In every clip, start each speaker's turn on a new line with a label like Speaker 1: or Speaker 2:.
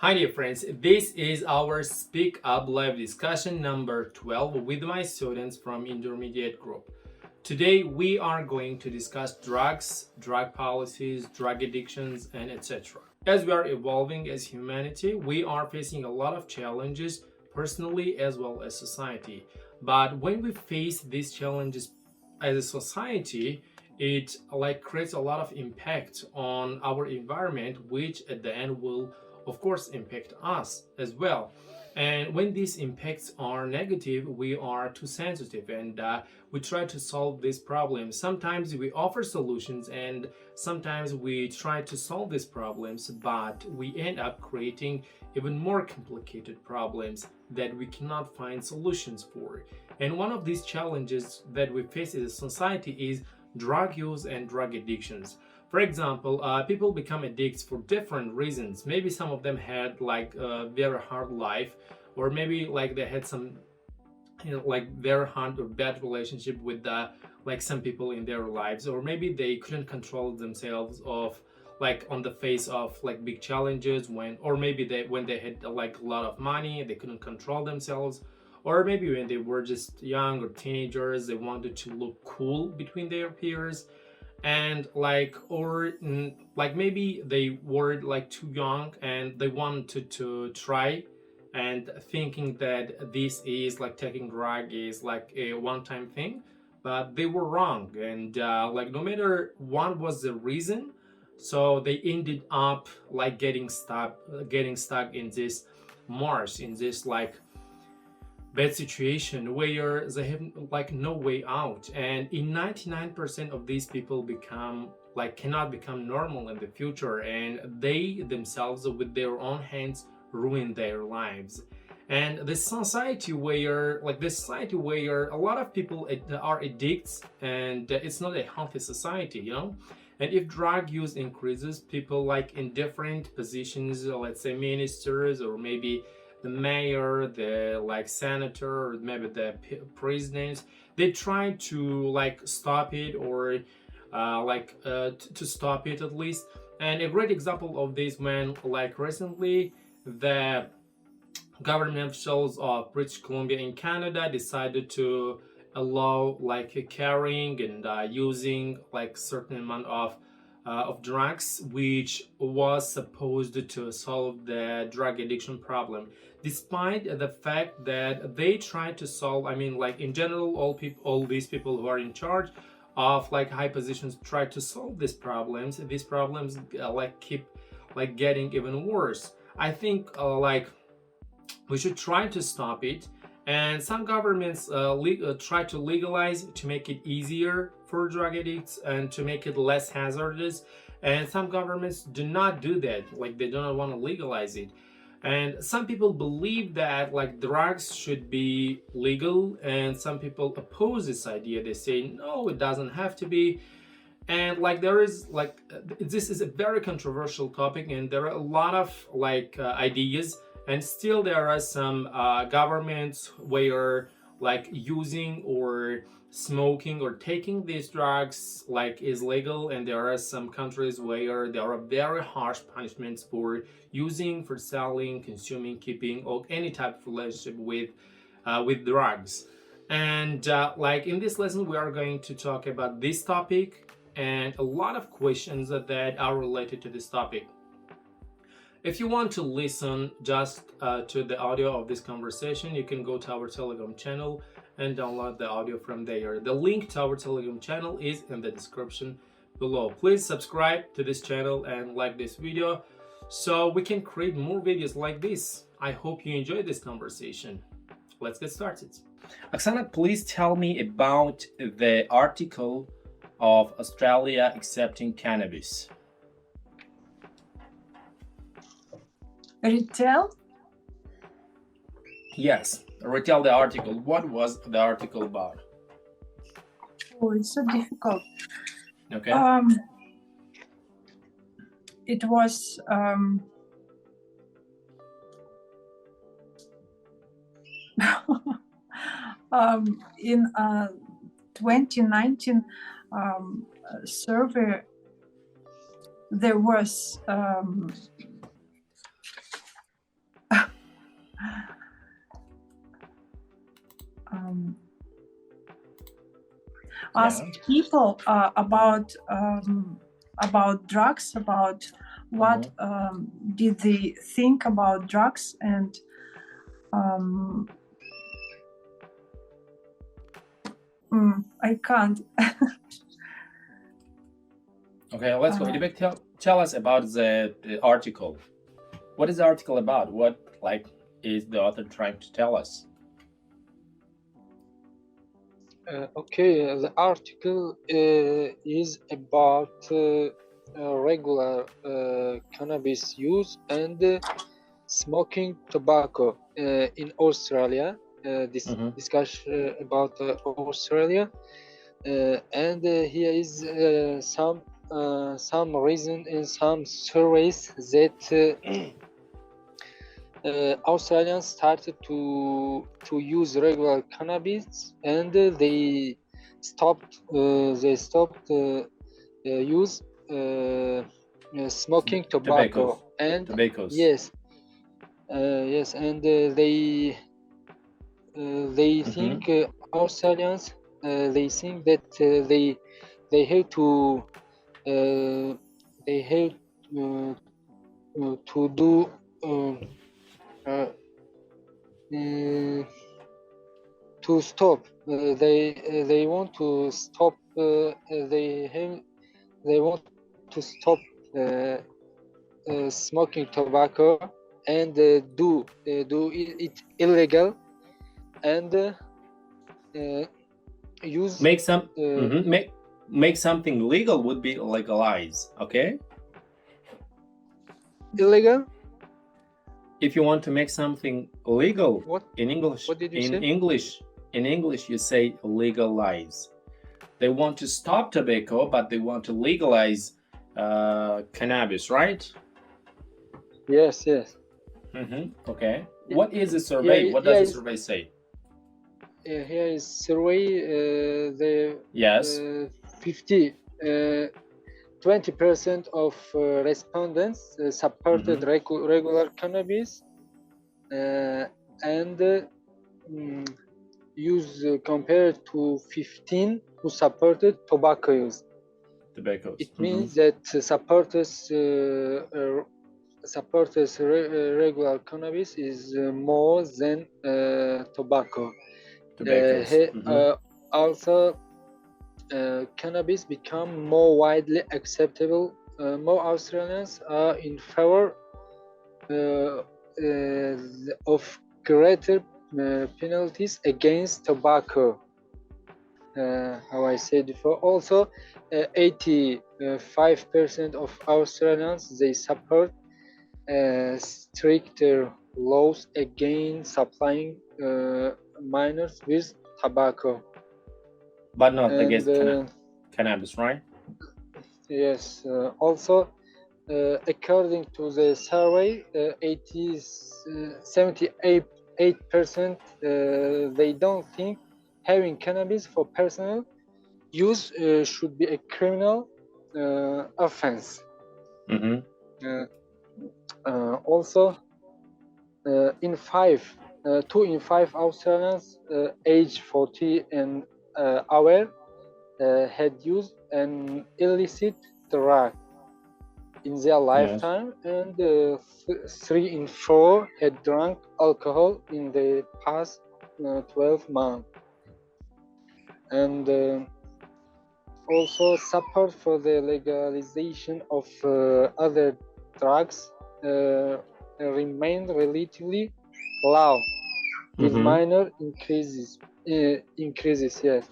Speaker 1: Hi dear friends, this is our SpeakUp Live Discussion number 12 with my students from intermediate group. Today we are going to discuss drugs, drug policies, drug addictions, and etc. As we are evolving as humanity, we are facing a lot of challenges personally as well as society. But when we face these challenges as a society, it creates a lot of impact on our environment, which at the end will of course impact us as well. And when these impacts are negative, we are too sensitive and we try to solve this problem. Sometimes we offer solutions and sometimes we try to solve these problems, but we end up creating even more complicated problems that we cannot find solutions for. And one of these challenges that we face as a society is drug use and drug addictions. For example, people become addicts for different reasons. Maybe some of them had a very hard life, or maybe they had some, very hard or bad relationship with some people in their lives, or maybe they couldn't control themselves of on the face of big challenges or maybe when they had a lot of money, they couldn't control themselves, or maybe when they were just young or teenagers, they wanted to look cool between their peers and maybe they were too young and they wanted to try and thinking that this is taking drug is a one-time thing, but they were wrong. And no matter what was the reason, so they ended up getting stuck in this marsh, in this bad situation where they have no way out. And in 99% of these people become cannot become normal in the future, and they themselves with their own hands ruin their lives. And this society where a lot of people are addicts, and it's not a healthy society. And if drug use increases, people in different positions, let's say ministers or maybe the mayor, the senator, or maybe the president, they try to stop it, or to stop it at least. And a great example of this when recently the government officials of British Columbia in Canada decided to allow carrying and using certain amount of drugs, which was supposed to solve the drug addiction problem, despite the fact that they tried to solve. I mean, in general, all these people who are in charge of high positions try to solve these problems. These problems keep getting even worse. I think we should try to stop it. And some governments try to legalize to make it easier for drug addicts and to make it less hazardous. And some governments do not do that, they do not want to legalize it. And some people believe that drugs should be legal, and some people oppose this idea. They say no, it doesn't have to be. And there is this is a very controversial topic, and there are a lot of ideas. And still there are some governments where using or smoking or taking these drugs is legal, and there are some countries where there are very harsh punishments for using, for selling, consuming, keeping, or any type of relationship with drugs. And in this lesson we are going to talk about this topic and a lot of questions that are related to this topic. If you want to listen just to the audio of this conversation, you can go to our Telegram channel and download the audio from there. The link to our Telegram channel is in the description below. Please subscribe to this channel and like this video so we can create more videos like this. I hope you enjoyed this conversation. Let's get started. Oksana, please tell me about the article of Australia accepting cannabis.
Speaker 2: Retell?
Speaker 1: Yes, retell the article. What was the article about?
Speaker 2: Oh, it's so difficult.
Speaker 1: Okay.
Speaker 2: It was in 2019 survey. There was asked people about drugs, about what did they think about drugs, and I can't.
Speaker 1: Okay, let's go. Elibek, tell us about the article. What is the article about? What is the author trying to tell us?
Speaker 3: Okay, the article is about regular cannabis use and smoking tobacco in Australia. Discuss about Australia, and here is some reason in some surveys that Australians started to use regular cannabis, and they stopped use smoking tobacco. And
Speaker 1: tobaccos.
Speaker 3: Yes, and they think Australians they think that they have to do to stop. They want to stop. They want to stop smoking tobacco and do it illegal and use
Speaker 1: make something legal would be legalize. Okay.
Speaker 3: Illegal.
Speaker 1: If you want to make something legal,
Speaker 3: what
Speaker 1: in English,
Speaker 3: what did you say?
Speaker 1: In English you say legalize. They want to stop tobacco, but they want to legalize cannabis, right?
Speaker 3: Yes.
Speaker 1: Okay. What is the survey? What does the survey say?
Speaker 3: Here is survey. The 20% of respondents supported regular cannabis and use compared to 15 who supported tobacco use. It means that supporters regular cannabis is more than tobacco. Also, cannabis become more widely acceptable. More Australians are in favor of greater penalties against tobacco. How I said before. Also, 85% of Australians they support stricter laws against supplying minors with tobacco.
Speaker 1: But not against cannabis, right?
Speaker 3: Yes. Also, according to the survey, 78% they don't think having cannabis for personal use should be a criminal offense. Also, 2 in 5 Australians age 40 and over had used an illicit drug in their lifetime, and 3 in 4 had drunk alcohol in the past 12 months. And also support for the legalization of other drugs remained relatively low, with minor increases. Yes.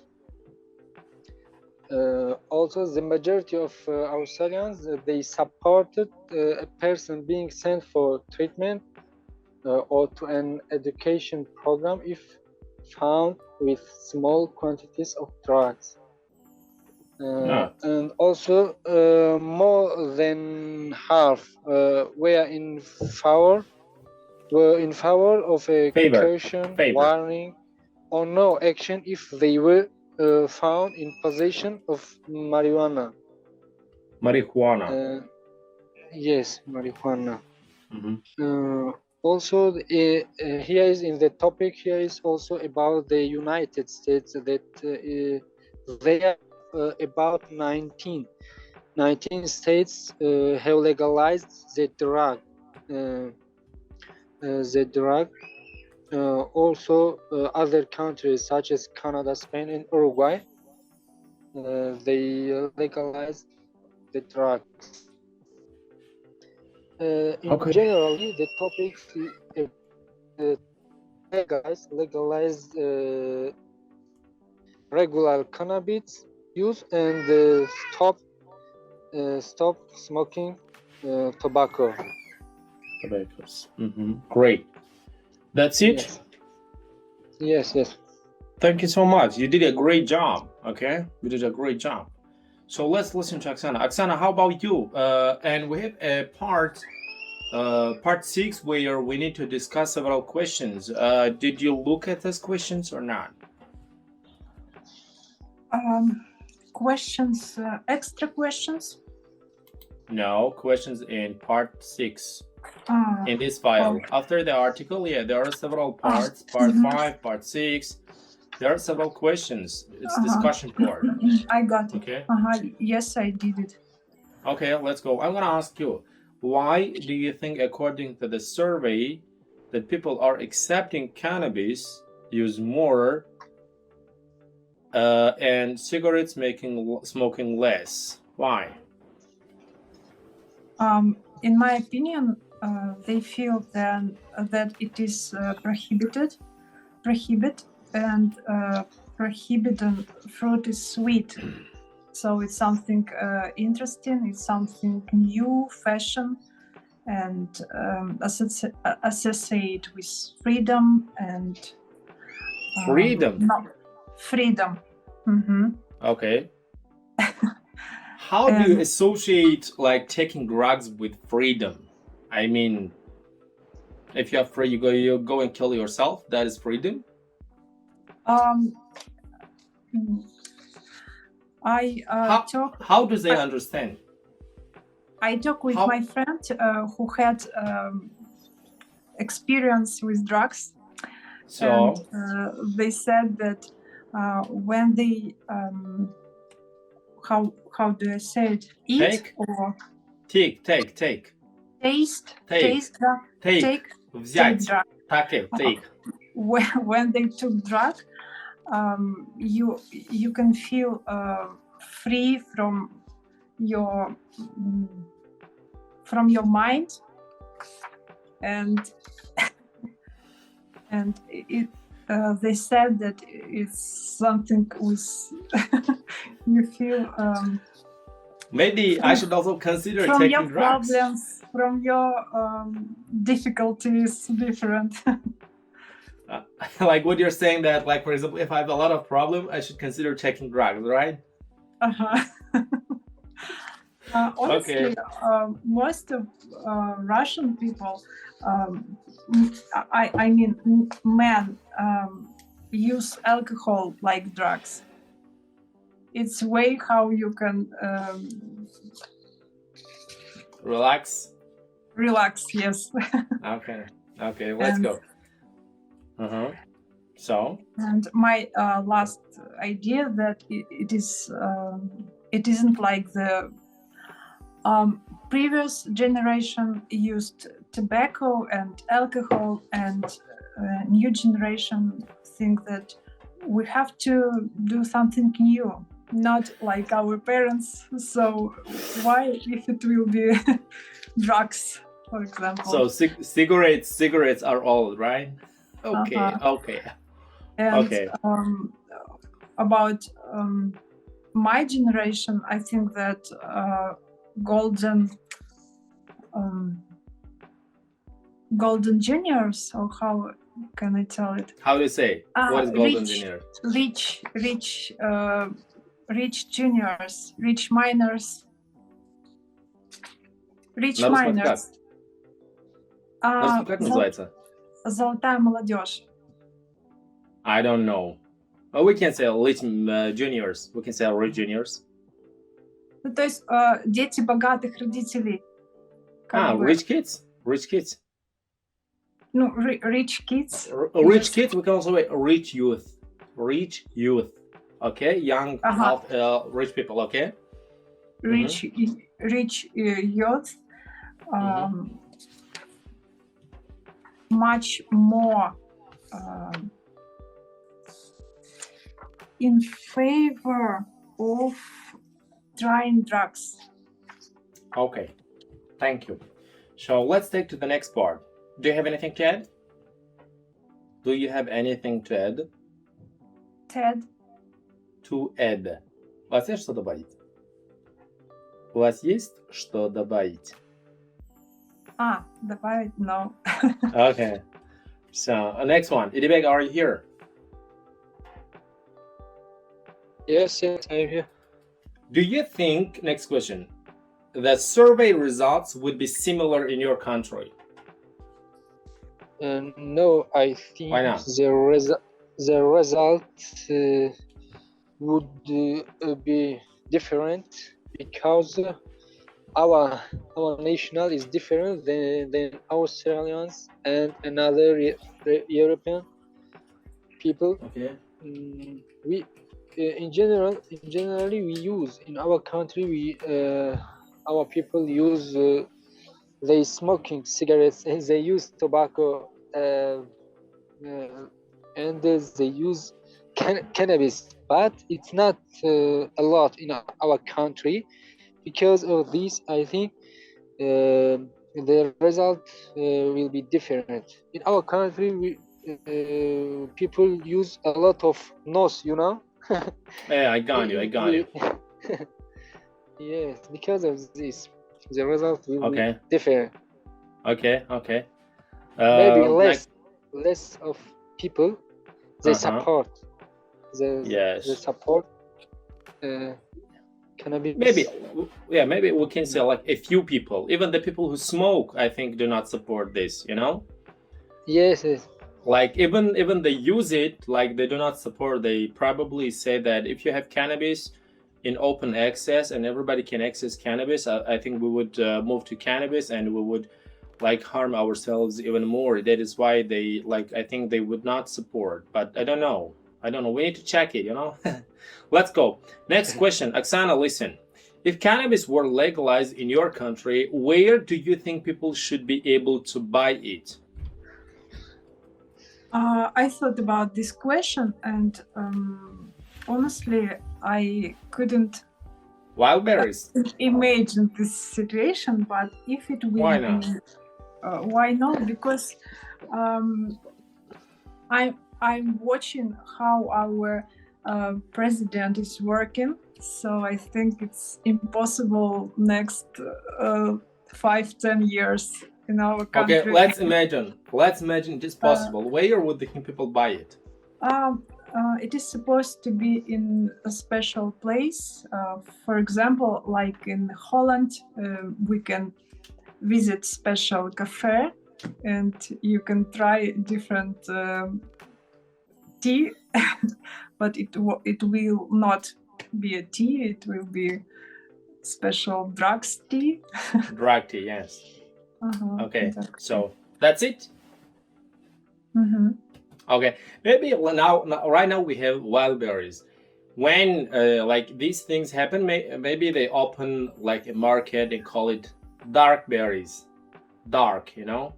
Speaker 3: Also, the majority of Australians they supported a person being sent for treatment or to an education program if found with small quantities of drugs. And also, more than half were in favor of a caution, warning, or no action if they were found in possession of marijuana. Yes, marijuana. Also, here is in the topic. Here is also about the United States that they are about 19 states have legalized the drug. Also, other countries such as Canada, Spain, and Uruguay, they legalized the drugs. In generally, the topic legalize regular cannabis use and stop smoking tobacco.
Speaker 1: Tobaccos. Great. That's it?
Speaker 3: Yes.
Speaker 1: Thank you so much. You did a great job. Okay, you did a great job. So let's listen to Oksana. Oksana, how about you? And we have a part 6 where we need to discuss several questions. Did you look at those questions or not?
Speaker 2: Questions, extra questions?
Speaker 1: No, questions in part 6 in this file.
Speaker 2: Okay.
Speaker 1: After the article, there are several parts, part 5, part 6. There are several questions. It's discussion part.
Speaker 2: I got it.
Speaker 1: Okay.
Speaker 2: Yes, I did it.
Speaker 1: Okay, let's go. I'm gonna ask you, why do you think, according to the survey, that people are accepting cannabis use more and cigarettes smoking less? Why?
Speaker 2: In my opinion, they feel then that it is prohibited, and prohibited fruit is sweet. So it's something interesting, it's something new, fashion, and associate with freedom and
Speaker 1: Freedom?
Speaker 2: Freedom.
Speaker 1: Okay. How do you associate like taking drugs with freedom? I mean, if you're free, you go and kill yourself. That is freedom. How do they understand?
Speaker 2: I talked with my friend who had experience with drugs, and they said that when they how do I say it? Eat or
Speaker 1: take.
Speaker 2: Taste.
Speaker 1: Взять. Take.
Speaker 2: When they took drug, you can feel free from your mind, and they said that it's something with you feel
Speaker 1: maybe I should also consider
Speaker 2: from
Speaker 1: taking
Speaker 2: your
Speaker 1: drugs.
Speaker 2: problems, from your difficulties different.
Speaker 1: Like what you're saying, that like, for example, if I have a lot of problem, I should consider taking drugs, right?
Speaker 2: Honestly, most of Russian people, I mean men, use alcohol like drugs. It's way how you can
Speaker 1: relax.
Speaker 2: Yes.
Speaker 1: Okay, let's go. So,
Speaker 2: and my last idea that it isn't like the previous generation used tobacco and alcohol, and new generation think that we have to do something new, not like our parents. So why if it will be drugs, for example?
Speaker 1: So cigarettes are old, right? Okay.
Speaker 2: And about my generation, I think that golden juniors, or how can I tell it?
Speaker 1: How do you say? What is golden junior?
Speaker 2: Rich juniors, rich minors.
Speaker 1: Как называется?
Speaker 2: Золотая молодежь.
Speaker 1: I don't know. Well, we can say rich juniors. We can say rich juniors.
Speaker 2: Ну, то есть дети богатых родителей.
Speaker 1: Rich kids.
Speaker 2: Ну, rich kids.
Speaker 1: Rich kids. We can also say rich youth. Rich youth. Okay, young, rich people. Okay.
Speaker 2: Rich youth, much more in favor of trying drugs.
Speaker 1: Okay, thank you. So let's take to the next part. Do you have anything to add? Do you have anything to add?
Speaker 2: Ted,
Speaker 1: To add. У вас есть что добавить? У вас есть что добавить?
Speaker 2: добавить no.
Speaker 1: Okay. So next one. Idibek, are you here?
Speaker 3: Yes, I'm here.
Speaker 1: Do you think, next question, the survey results would be similar in your country?
Speaker 3: No, I think
Speaker 1: Why not?
Speaker 3: the result would be different because our national is different than Australians and another European people.
Speaker 1: Okay.
Speaker 3: We generally we use in our country our people use they smoking cigarettes and they use tobacco and they use cannabis, but it's not a lot in our country. Because of this, I think the result will be different. In our country, people use a lot of nose, you know.
Speaker 1: Yeah, I got you.
Speaker 3: Yes, because of this, the result will be
Speaker 1: Okay.
Speaker 3: different.
Speaker 1: Okay.
Speaker 3: Maybe less of people they support
Speaker 1: Yes.
Speaker 3: they support cannabis.
Speaker 1: Maybe we can say like a few people. Even the people who smoke, I think, do not support this. You know.
Speaker 3: Yes.
Speaker 1: Like even they use it, like they do not support. They probably say that if you have cannabis in open access and everybody can access cannabis, I think we would move to cannabis and we would like harm ourselves even more. That is why they I think they would not support. But I don't know. We need to check it, you know. Let's go. Next question. Oksana, listen. If cannabis were legalized in your country, where do you think people should be able to buy it?
Speaker 2: I thought about this question and honestly, I couldn't
Speaker 1: Wildberries.
Speaker 2: imagine this situation, but if it will
Speaker 1: Why not?
Speaker 2: Why not? Because I'm watching how our president is working, so I think it's impossible next 5-10 years in our country.
Speaker 1: Okay, let's imagine it is possible. Where would the people buy it?
Speaker 2: It is supposed to be in a special place. For example, like in Holland, we can visit special cafe and you can try different tea, but it will not be a tea, it will be special drugs tea.
Speaker 1: Drug tea, yes. Okay,
Speaker 2: exactly.
Speaker 1: So that's it?
Speaker 2: Mm-hmm.
Speaker 1: Okay, maybe right now we have wild berries. When like these things happen, maybe they open like a market and call it dark berries. Dark, you know?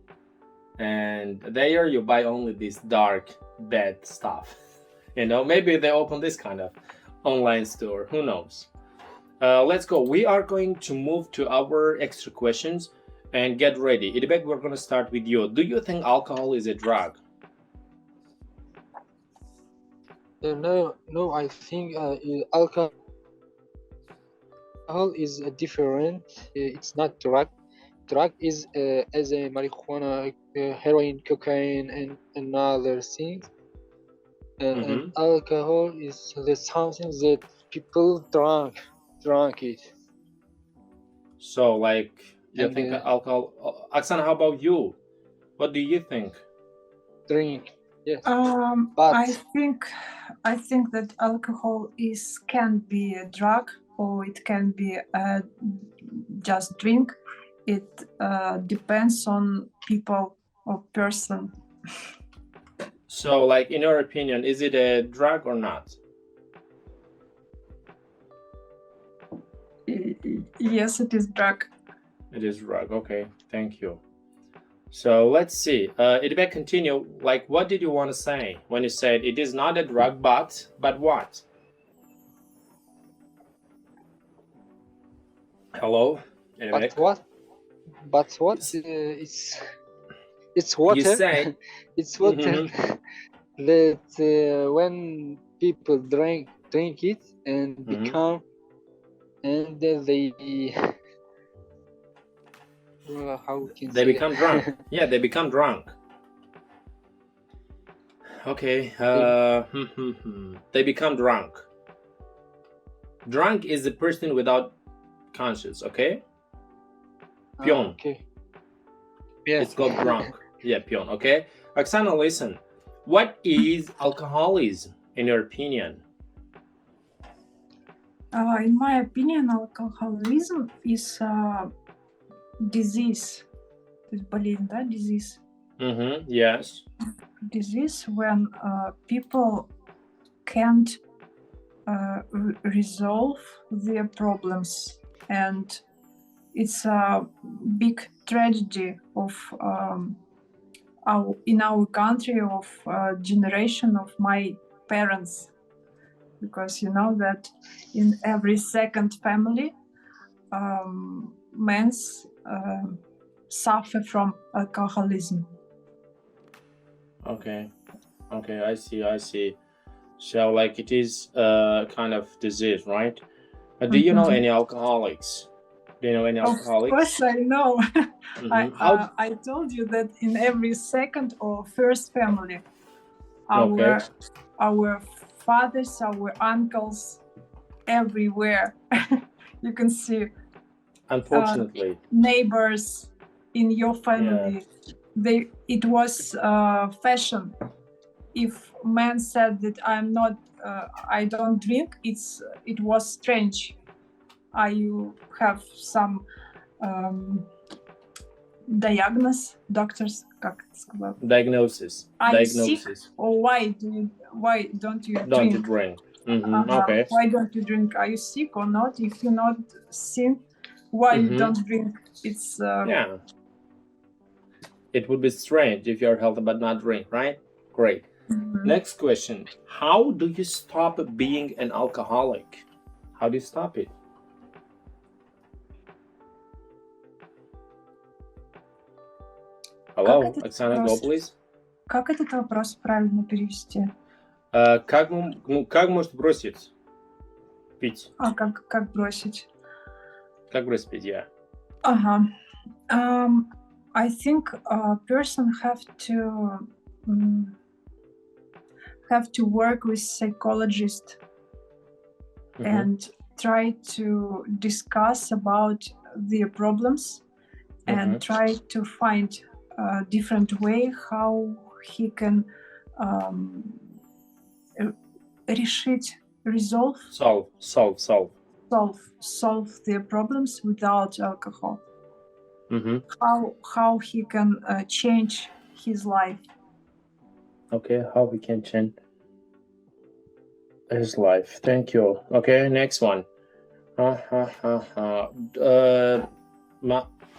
Speaker 1: And there you buy only this dark, bad stuff. You know, maybe they open this kind of online store. Who knows? Let's go. We are going to move to our extra questions and get ready. Idibek, we're going to start with you. Do you think alcohol is a drug?
Speaker 3: No, I think alcohol is different. It's not drug. Drug is as a marijuana, heroin, cocaine, and other things. And alcohol is something that people drunk it.
Speaker 1: So, like, you think alcohol? Oksana, how about you? What do you think?
Speaker 3: Drink. Yes.
Speaker 2: But I think that alcohol can be a drug or it can be just drink. It depends on people or person.
Speaker 1: So, like, in your opinion, is it a drug or not?
Speaker 2: Yes, it is drug.
Speaker 1: It is drug. Okay, thank you. So let's see. Idibek, continue. Like, what did you want to say when you said it is not a drug, but what? Hello, Idibek?
Speaker 3: But what? It's water.
Speaker 1: You say
Speaker 3: It's water that when people drink it and become, and then they how can
Speaker 1: they
Speaker 3: say
Speaker 1: become drunk. Yeah, they become drunk. Okay. They become drunk. Drunk is a person without conscience. Okay. Pion.
Speaker 3: Okay. Yeah.
Speaker 1: It's called drunk. Yeah, pion. Okay. Oksana, listen. What is alcoholism in your opinion?
Speaker 2: In my opinion, alcoholism is a disease. It's болезнь, да? Disease.
Speaker 1: Yes.
Speaker 2: Disease when people can't resolve their problems, and it's a big tragedy of in our country of generation of my parents, because you know that in every second family men suffer from alcoholism.
Speaker 1: Okay, I see. So like it is kind of disease, right? Do you know any alcoholics? Do you know any alcoholics?
Speaker 2: Of course I know. I told you that in every second or first family, our fathers, our uncles, everywhere. You can see
Speaker 1: unfortunately
Speaker 2: neighbors in your family. It was fashion. If man said that I don't drink, it was strange. You have some diagnosis, doctors, как это сказать?
Speaker 1: Diagnosis.
Speaker 2: Are you sick? Or why don't you drink?
Speaker 1: Okay.
Speaker 2: Why don't you drink? Are you sick or not? If you're not sick, why you don't drink? It's
Speaker 1: yeah. It would be strange if you're healthy but not drink, right? Great. Next question. How do you stop being an alcoholic? How do you stop it? Hello, Oksana, go please.
Speaker 2: Как этот вопрос правильно перевести?
Speaker 1: Как может бросить пить?
Speaker 2: Как бросить?
Speaker 1: Как бросить пить, yeah.
Speaker 2: I think a person have to work with psychologist and try to discuss about their problems and try to find a different way how he can solve their problems without alcohol. How he can change his life.
Speaker 1: Okay, how we can change his life. Thank you. Okay, next one.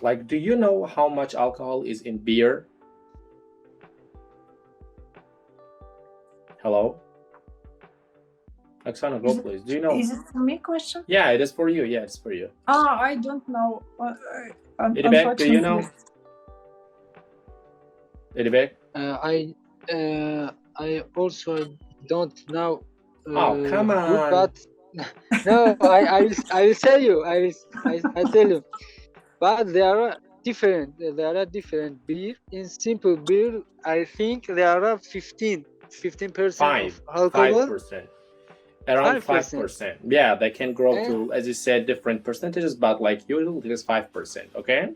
Speaker 1: Like, do you know how much alcohol is in beer? Hello? Oksana, go please. Do you know?
Speaker 2: Is it for me question?
Speaker 1: Yeah, it is for you. Yeah, it's for you.
Speaker 2: I don't know.
Speaker 1: Idibek, do you know? Idibek?
Speaker 3: I also don't know.
Speaker 1: Oh, come on!
Speaker 3: But no, I will tell you. I tell you. But there are different beer. In simple beer, I think there are 15% of alcohol.
Speaker 1: 5%. Around 5%. Yeah, they can grow to, as you said, different percentages, but like usually it is 5%. Okay.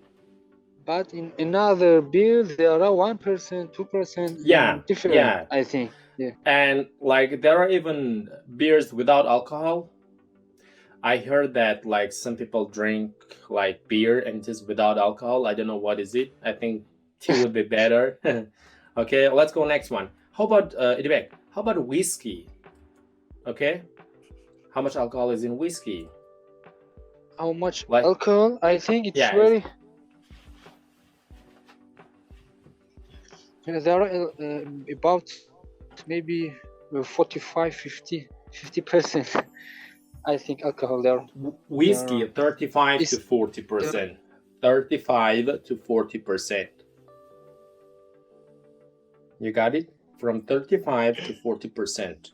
Speaker 3: But in another beer, there are 1%, 2%.
Speaker 1: Yeah,
Speaker 3: different.
Speaker 1: Yeah.
Speaker 3: I think. Yeah.
Speaker 1: And like there are even beers without alcohol. I heard that like some people drink like beer and just without alcohol. I don't know what is it. I think tea would be better. Okay, let's go next one. How about Idibek? How about whiskey? Okay, how much alcohol is in whiskey?
Speaker 3: How much
Speaker 1: Like,
Speaker 3: alcohol? I think it's
Speaker 1: yeah,
Speaker 3: very. There are about maybe 45, 50%. I think alcohol there.
Speaker 1: whiskey 35 to
Speaker 3: Is
Speaker 1: 40%. 35 to 40%. You got it? From 35 to 40%.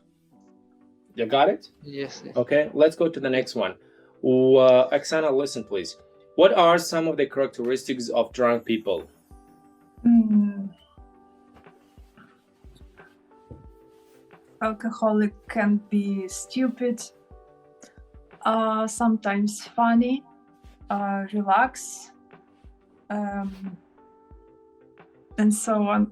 Speaker 1: You got it?
Speaker 3: yes.
Speaker 1: Okay, let's go to the next one. Oksana, listen, please. What are some of the characteristics of drunk people?
Speaker 2: Alcoholic can be stupid, sometimes funny, relax, and so on.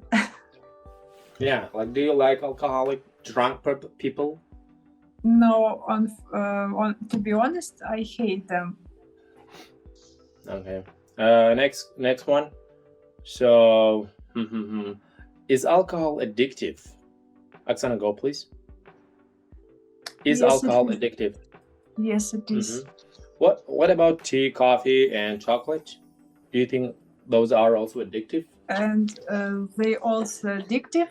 Speaker 1: Yeah, like, do you like alcoholic drunk people?
Speaker 2: No, to be honest, I hate them.
Speaker 1: Okay. Next one. So, is alcohol addictive? Oksana, go please. Is
Speaker 2: Yes,
Speaker 1: alcohol
Speaker 2: it is.
Speaker 1: addictive?
Speaker 2: Yes, it is.
Speaker 1: What about tea, coffee, and chocolate? Do you think those are also addictive?
Speaker 2: And they also addictive.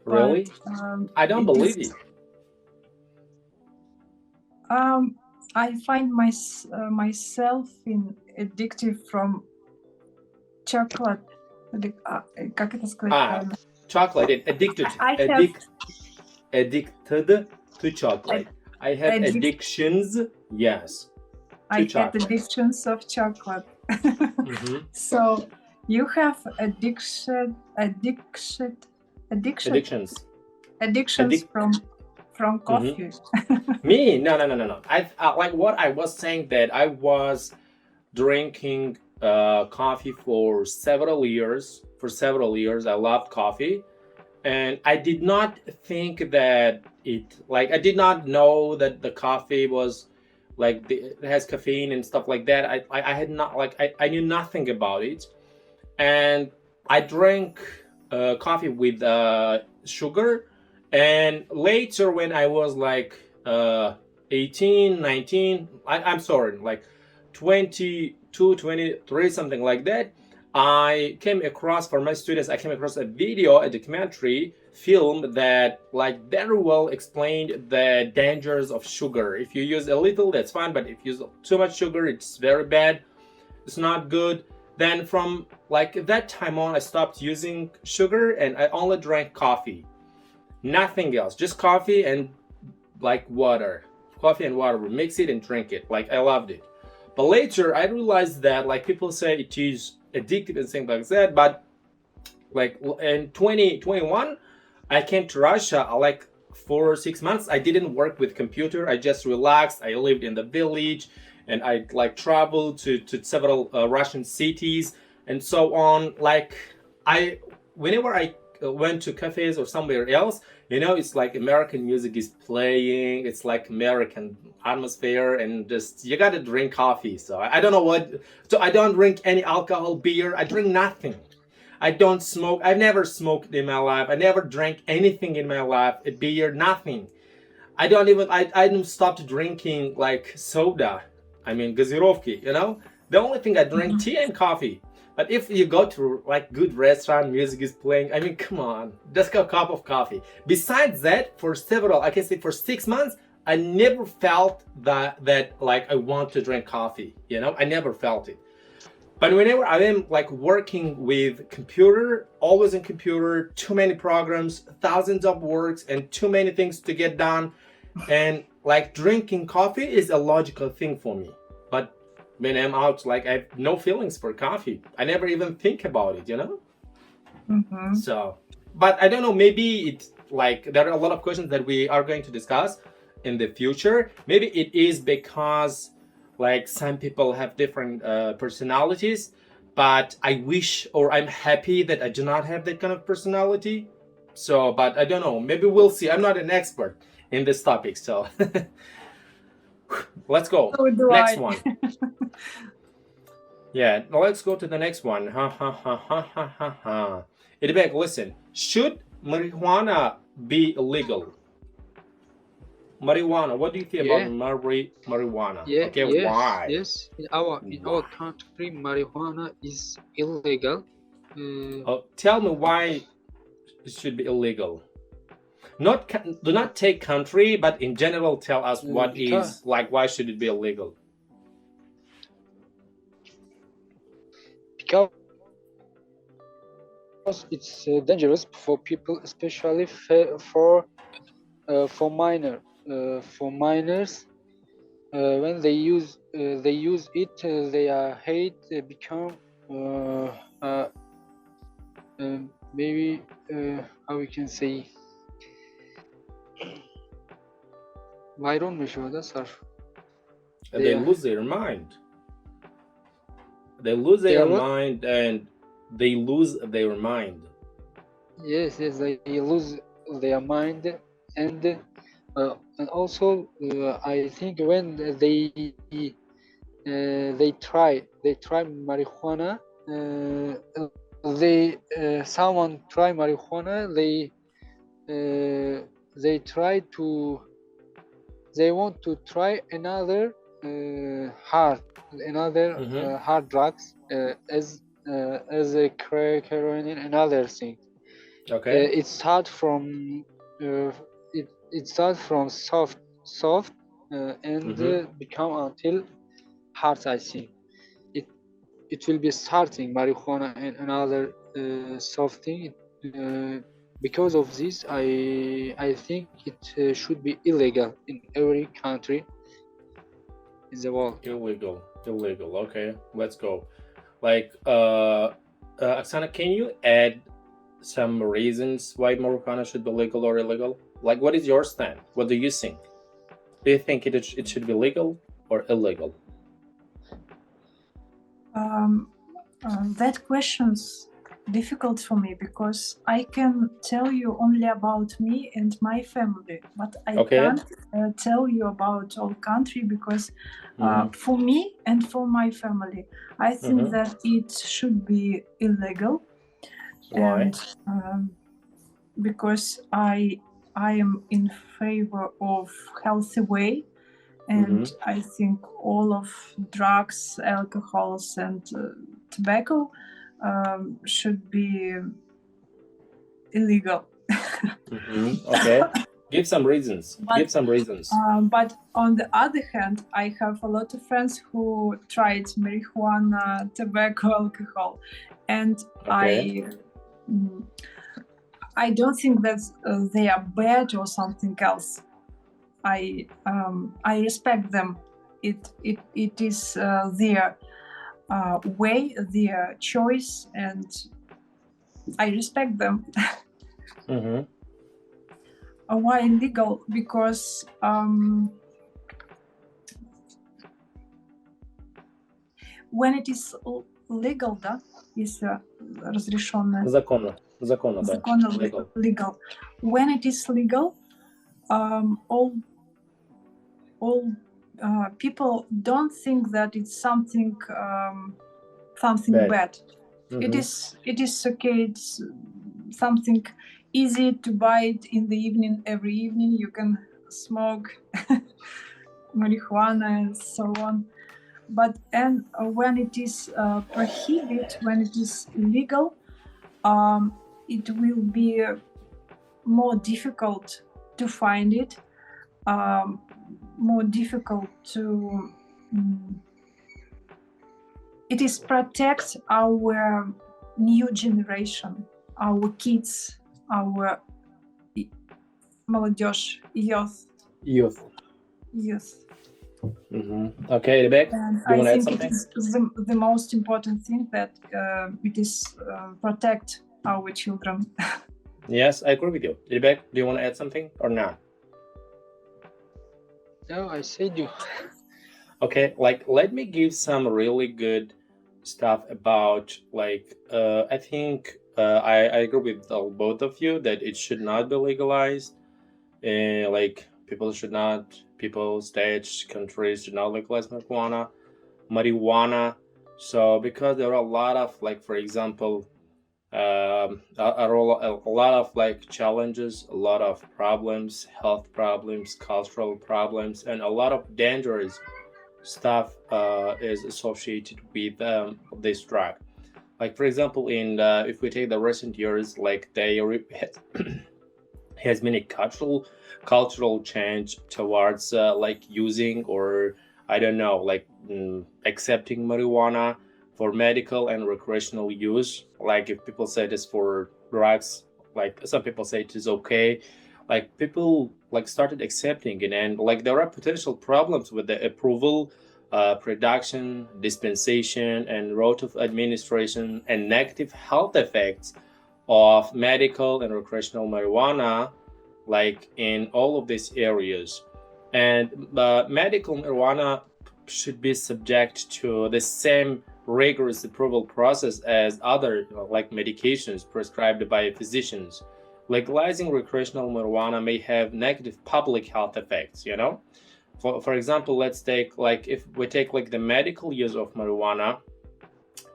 Speaker 1: Really?
Speaker 2: But,
Speaker 1: I don't believe you.
Speaker 2: I find myself in addictive from chocolate. Как это сказать правильно?
Speaker 1: Chocolate. Addicted to chocolate. I have addictions. Yes.
Speaker 2: I had addictions of chocolate. So you have addictions from coffee.
Speaker 1: Me? No. I like what I was saying, that I was drinking coffee for several years. I loved coffee, and I did not think that I did not know that the coffee was like it has caffeine and stuff like that. I had not I knew nothing about it, and I drank coffee with sugar. And later, when I was like 18, 19, I'm sorry, like 22, 23, something like that, I came across, for my students, I came across a video, a documentary film that like very well explained the dangers of sugar. If you use a little, that's fine, but if you use too much sugar, it's very bad. It's not good. Then from like that time on, I stopped using sugar and I only drank coffee. Nothing else, just coffee and like water. Coffee and water, we mix it and drink it. Like, I loved it. But later I realized that like people say it is addictive and things like that. But like in 2021, I came to Russia like for 6 months. I didn't work with computer. I just relaxed. I lived in the village and I like traveled to several Russian cities and so on. Like whenever I went to cafes or somewhere else, it's like American music is playing, it's like American atmosphere, and just you gotta drink coffee. So I don't know so I don't drink any alcohol, beer, I drink nothing. I don't smoke. I've never smoked in my life. I never drank anything in my life, a beer, nothing. I don't stop drinking like soda. I mean gazirovki, The only thing I drink tea and coffee. But if you go to like good restaurant, music is playing, I mean, come on, just a cup of coffee. Besides that, for 6 months, I never felt that like I want to drink coffee, I never felt it. But whenever I am like working with computer, always in computer, too many programs, thousands of works and too many things to get done. And like drinking coffee is a logical thing for me. But when I'm out, like I have no feelings for coffee. I never even think about it, So, but I don't know, maybe it's like there are a lot of questions that we are going to discuss in the future. Maybe it is because like some people have different personalities, but I wish, or I'm happy that I do not have that kind of personality. So, but I don't know, maybe we'll see. I'm not an expert in this topic, so let's go. Next one. Yeah, let's go to the next one. Idibek, listen, should marijuana be illegal? Marijuana. What do you think
Speaker 3: Yeah.
Speaker 1: about marijuana?
Speaker 3: Yeah,
Speaker 1: Okay,
Speaker 3: yes,
Speaker 1: why?
Speaker 3: yes. In our country, marijuana is illegal.
Speaker 1: Tell me why it should be illegal. Do not take country, but in general, tell us what
Speaker 3: because
Speaker 1: is like. Why should it be illegal?
Speaker 3: because it's dangerous for people, especially for minors. When they use it, their hate become maybe how we can say mayronmuş o da sarf.
Speaker 1: They lose their mind. They lose their mind and they lose their mind.
Speaker 3: Yes, they lose their mind, and also I think when they try marijuana, someone try marijuana, they want to try another hard drugs as a crack, heroin, and other things.
Speaker 1: Okay.
Speaker 3: It starts from soft and become until hard. I think it will be starting marijuana and another soft thing. Because of this, I think it should be illegal in every country in the world.
Speaker 1: Illegal. Okay, let's go. Like, Oksana, can you add some reasons why marijuana should be legal or illegal? Like, what is your stand? What do you think? Do you think it should be legal or illegal?
Speaker 2: That question's difficult for me because I can tell you only about me and my family, but I can't tell you about all country because for me and for my family, I think that it should be illegal.
Speaker 1: Why?
Speaker 2: And because I am in favor of healthy way, and I think all of drugs, alcohols, and tobacco should be illegal.
Speaker 1: Okay. Give some reasons.
Speaker 2: But on the other hand, I have a lot of friends who tried marijuana, tobacco, alcohol, and I don't think that they are bad or something else. I respect them. It is their way, their choice, and I respect them. Why illegal? Because when it is legal, да, если разрешенное.
Speaker 1: Законно,
Speaker 2: legal. When it is legal, all people don't think that it's something bad. It is okay. It's something easy to buy it in the evening. Every evening you can smoke marijuana and so on. But when it is prohibited, when it is illegal, it will be more difficult to find it, more difficult to. It is protect our new generation, our kids, our молодежь, youth.
Speaker 1: Okay, Rebecca, do you want to add something?
Speaker 2: I think it is the most important thing that it is protect our children.
Speaker 1: Yes, I agree with you. Rebecca, do you want to add something or not?
Speaker 3: No, I said you.
Speaker 1: Okay, like let me give some really good stuff about like I think I agree with both of you that it should not be legalized. Like people, states, countries should not legalize marijuana. So because there are a lot of, like, for example, a lot of like challenges, a lot of problems, health problems, cultural problems, and a lot of dangerous stuff is associated with this drug. Like for example, in if we take the recent years, like has been a cultural change towards like using, or I don't know, like accepting marijuana for medical and recreational use. Like if people say this for drugs, like some people say it is okay, like people like started accepting it, and like there are potential problems with the approval, production, dispensation, and route of administration, and negative health effects of medical and recreational marijuana, like in all of these areas. And medical marijuana should be subject to the same rigorous approval process as other like medications prescribed by physicians. Legalizing recreational marijuana may have negative public health effects, for example, let's take like if we take like the medical use of marijuana,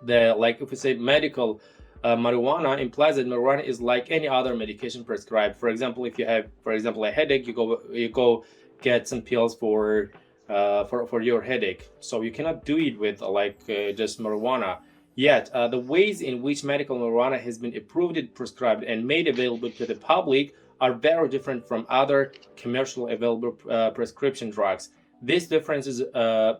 Speaker 1: the like if we say medical marijuana implies that marijuana is like any other medication prescribed. For example, if you have, for example, a headache, you go get some pills for your headache. So you cannot do it with just marijuana. Yet the ways in which medical marijuana has been approved, prescribed, and made available to the public are very different from other commercially available prescription drugs. These differences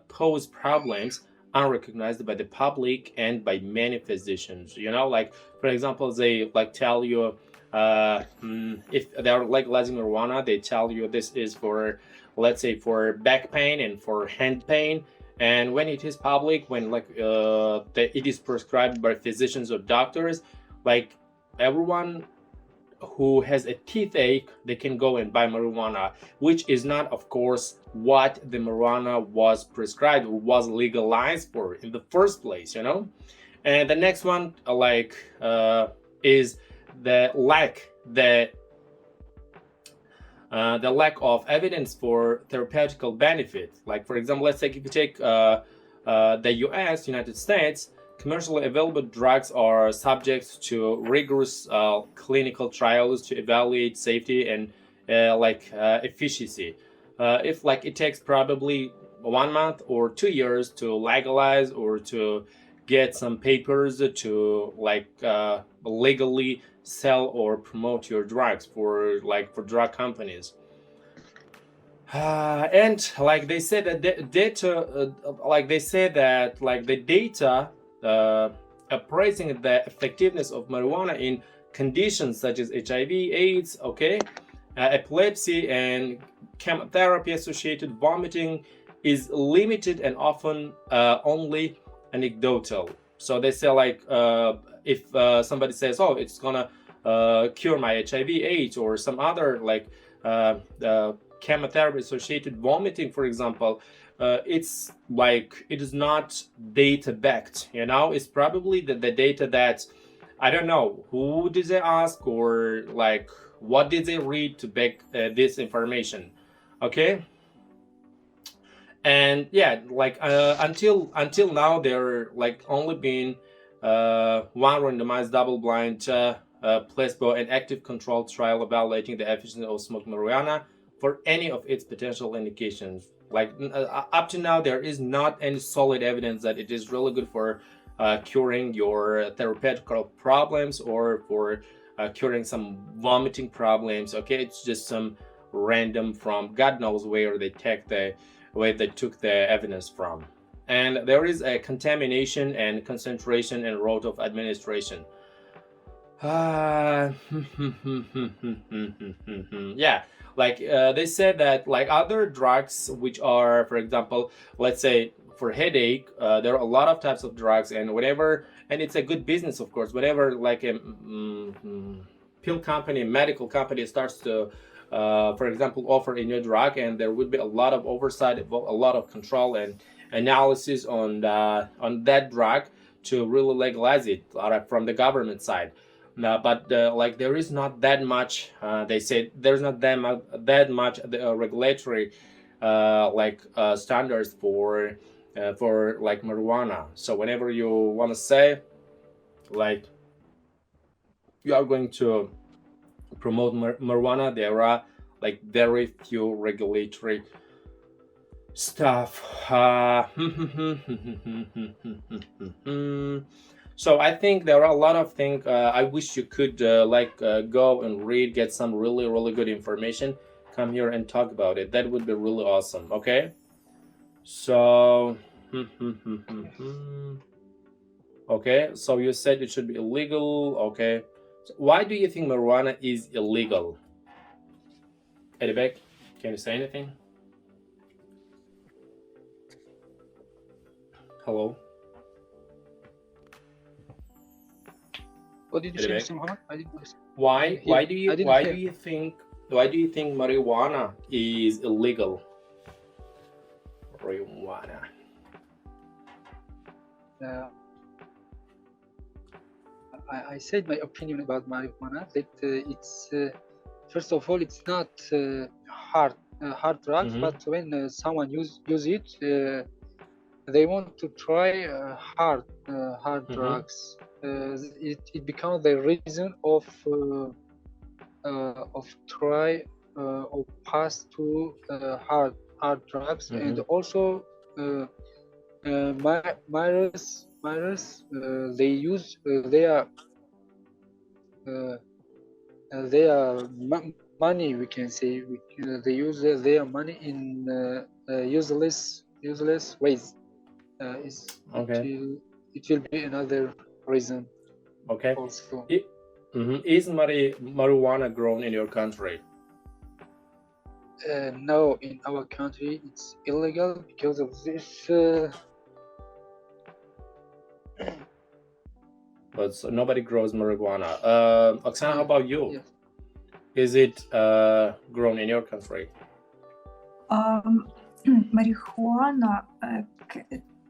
Speaker 1: pose problems unrecognized by the public and by many physicians. Like for example, they like tell you if they're legalizing marijuana, they tell you this is for, let's say, for back pain and for hand pain. And when it is public, when it is prescribed by physicians or doctors, like everyone who has a toothache, they can go and buy marijuana, which is not, of course, what the marijuana was prescribed or was legalized for in the first place, And the next one, is the lack of evidence for therapeutical benefit. Like for example, let's say if you take the U.S., United States, commercially available drugs are subject to rigorous clinical trials to evaluate safety and efficacy. If it takes probably 1 month or 2 years to legalize or to get some papers to legally sell or promote your drugs for drug companies. And they said that the data appraising the effectiveness of marijuana in conditions such as HIV, AIDS, epilepsy, and chemotherapy associated vomiting is limited and often only anecdotal. So they say if somebody says, oh, it's gonna cure my HIV, AIDS, or some other chemotherapy associated vomiting, for example, it is not data backed. It's probably the data that I don't know who did they ask or what did they read to back this information. And yeah, until now there only been one randomized double-blind placebo and active control trial evaluating the efficacy of smoking marijuana for any of its potential indications. Up to now, there is not any solid evidence that it is really good for curing your therapeutical problems or for curing some vomiting problems. It's just some random from God knows where they took the evidence from. And there is a contamination and concentration and route of administration. Yeah, they said that other drugs which are, for example, let's say for headache, there are a lot of types of drugs, and it's a good business, of course, whenever a pill company, medical company starts to for example, offer a new drug, and there would be a lot of oversight, a lot of control and analysis on that drug to really legalize it from the government side. But there is not that much. They said there's not that much regulatory standards for marijuana. So whenever you want to say you are going to promote marijuana, there are like very few regulatory stuff. So I think there are a lot of things. I wish you could go and read, get some really good information, come here and talk about it. That would be really awesome. Okay, so okay, so you said it should be illegal. Okay, so why do you think marijuana is illegal? Edibek, can you say anything? Hello.
Speaker 3: What did you say,
Speaker 1: Edibek?
Speaker 3: Mr. Muhammad? I didn't listen.
Speaker 1: Why do
Speaker 3: hear.
Speaker 1: you think marijuana is illegal? Marijuana.
Speaker 3: I said my opinion about marijuana that it's first of all it's not hard drugs,
Speaker 1: Mhm.
Speaker 3: but when someone use it, they want to try hard
Speaker 1: Mhm.
Speaker 3: drugs. It becomes the reason of try or pass to hard drugs, and also minors they use their money, we can say. They use their money in useless ways.
Speaker 1: Okay.
Speaker 3: It will be another reason
Speaker 1: Okay.
Speaker 3: also.
Speaker 1: Is marijuana grown in your country?
Speaker 3: No, in our country it's illegal because of this.
Speaker 1: But so nobody grows marijuana. Oksana, how about you?
Speaker 3: Yes.
Speaker 1: Is it grown in your country?
Speaker 2: Марихуана,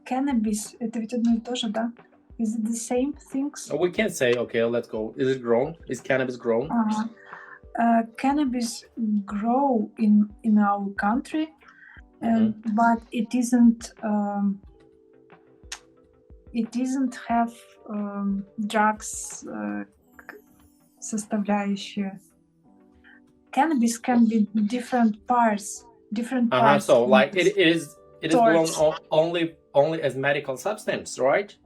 Speaker 2: cannabis, это ведь одно и то же, да? Is it the same things?
Speaker 1: We can say, okay, let's go. Is it grown? Is cannabis grown?
Speaker 2: Cannabis grow in our country, but it isn't have drugs составляющие. Cannabis can be different parts.
Speaker 1: So like it is grown only as medical substance, right?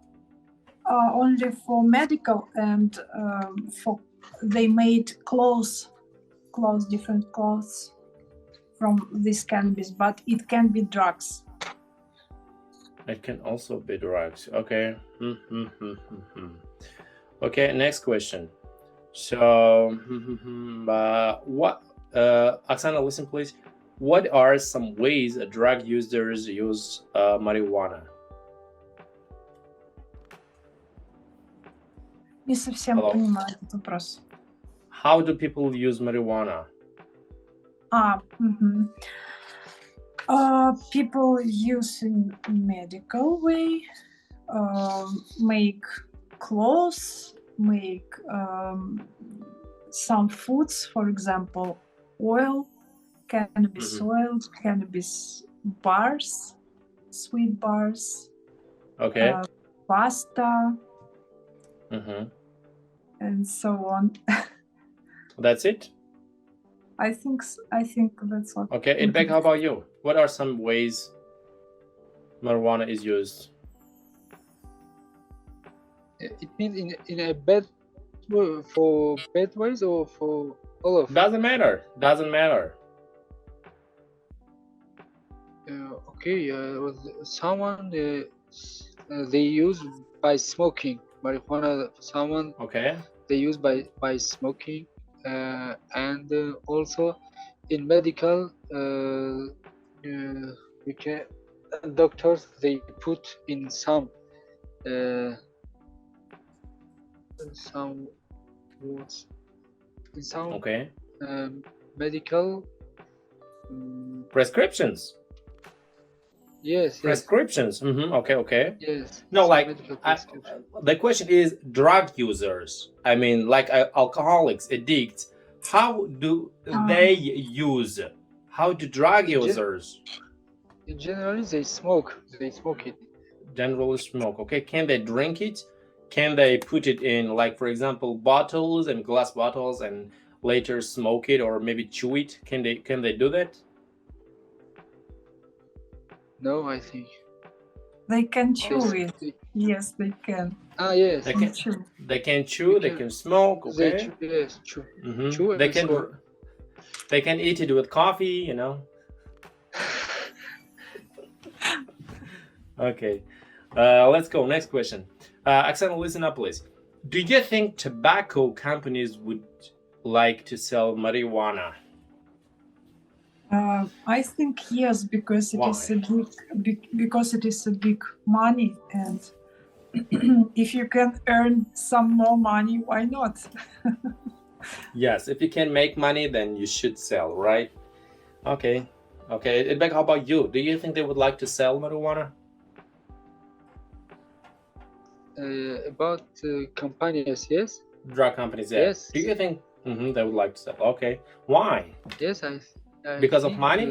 Speaker 2: Only for medical, and for they made different clothes from this cannabis, but it can be drugs.
Speaker 1: It can also be drugs. Okay. Okay, next question. So what Oksana, listen please. What are some ways drug users use marijuana?
Speaker 2: Не совсем понимаю этот вопрос.
Speaker 1: How do people use marijuana?
Speaker 2: People use in medical way, make clothes, make some foods, for example, oil, cannabis oil, cannabis bars, sweet bars,
Speaker 1: okay,
Speaker 2: pasta, and so on.
Speaker 1: That's it?
Speaker 2: I think that's all.
Speaker 1: Okay, Idbek, how about you? What are some ways marijuana is used?
Speaker 3: It means in a bad for bad ways or for all of?
Speaker 1: Doesn't matter.
Speaker 3: Okay, someone they use by smoking marijuana. Someone they use by smoking, and also in medical, we can doctors they put in some words in some medical
Speaker 1: prescriptions.
Speaker 3: Yes.
Speaker 1: Prescriptions. Okay.
Speaker 3: Yes.
Speaker 1: No, like the question is drug users. I mean, like alcoholics, addicts. How do they use? How do drug users?
Speaker 3: Generally, they smoke. They smoke it.
Speaker 1: Generally smoke. Okay. Can they drink it? can they put it in, like, for example, bottles and glass bottles and later smoke it or maybe chew it? Can they do that?
Speaker 3: No, I think.
Speaker 2: They can chew
Speaker 3: Yes,
Speaker 2: it. Yes, they can.
Speaker 3: yes.
Speaker 1: They can
Speaker 2: Chew.
Speaker 1: they can chew, they can smoke,
Speaker 3: They
Speaker 1: okay?
Speaker 3: chew, yes, chew.
Speaker 1: Mhm.
Speaker 3: Chew
Speaker 1: They
Speaker 3: and
Speaker 1: can
Speaker 3: smoke.
Speaker 1: they can eat it with coffee, you know. Okay, let's go. Next question. Oksana, listen up, please. Do you think tobacco companies would like to sell marijuana?
Speaker 2: I think yes, because it is because it is a big money, and if you can earn some more money, why not?
Speaker 1: Yes, if you can make money, then you should sell, right? Okay. Edbek, how about you? Do you think they would like to sell marijuana?
Speaker 3: About companies, yes.
Speaker 1: Drug companies, yeah.
Speaker 3: Yes.
Speaker 1: Do you think they would like to sell? Okay. Why?
Speaker 3: Yes, I
Speaker 1: Because of
Speaker 3: think,
Speaker 1: money?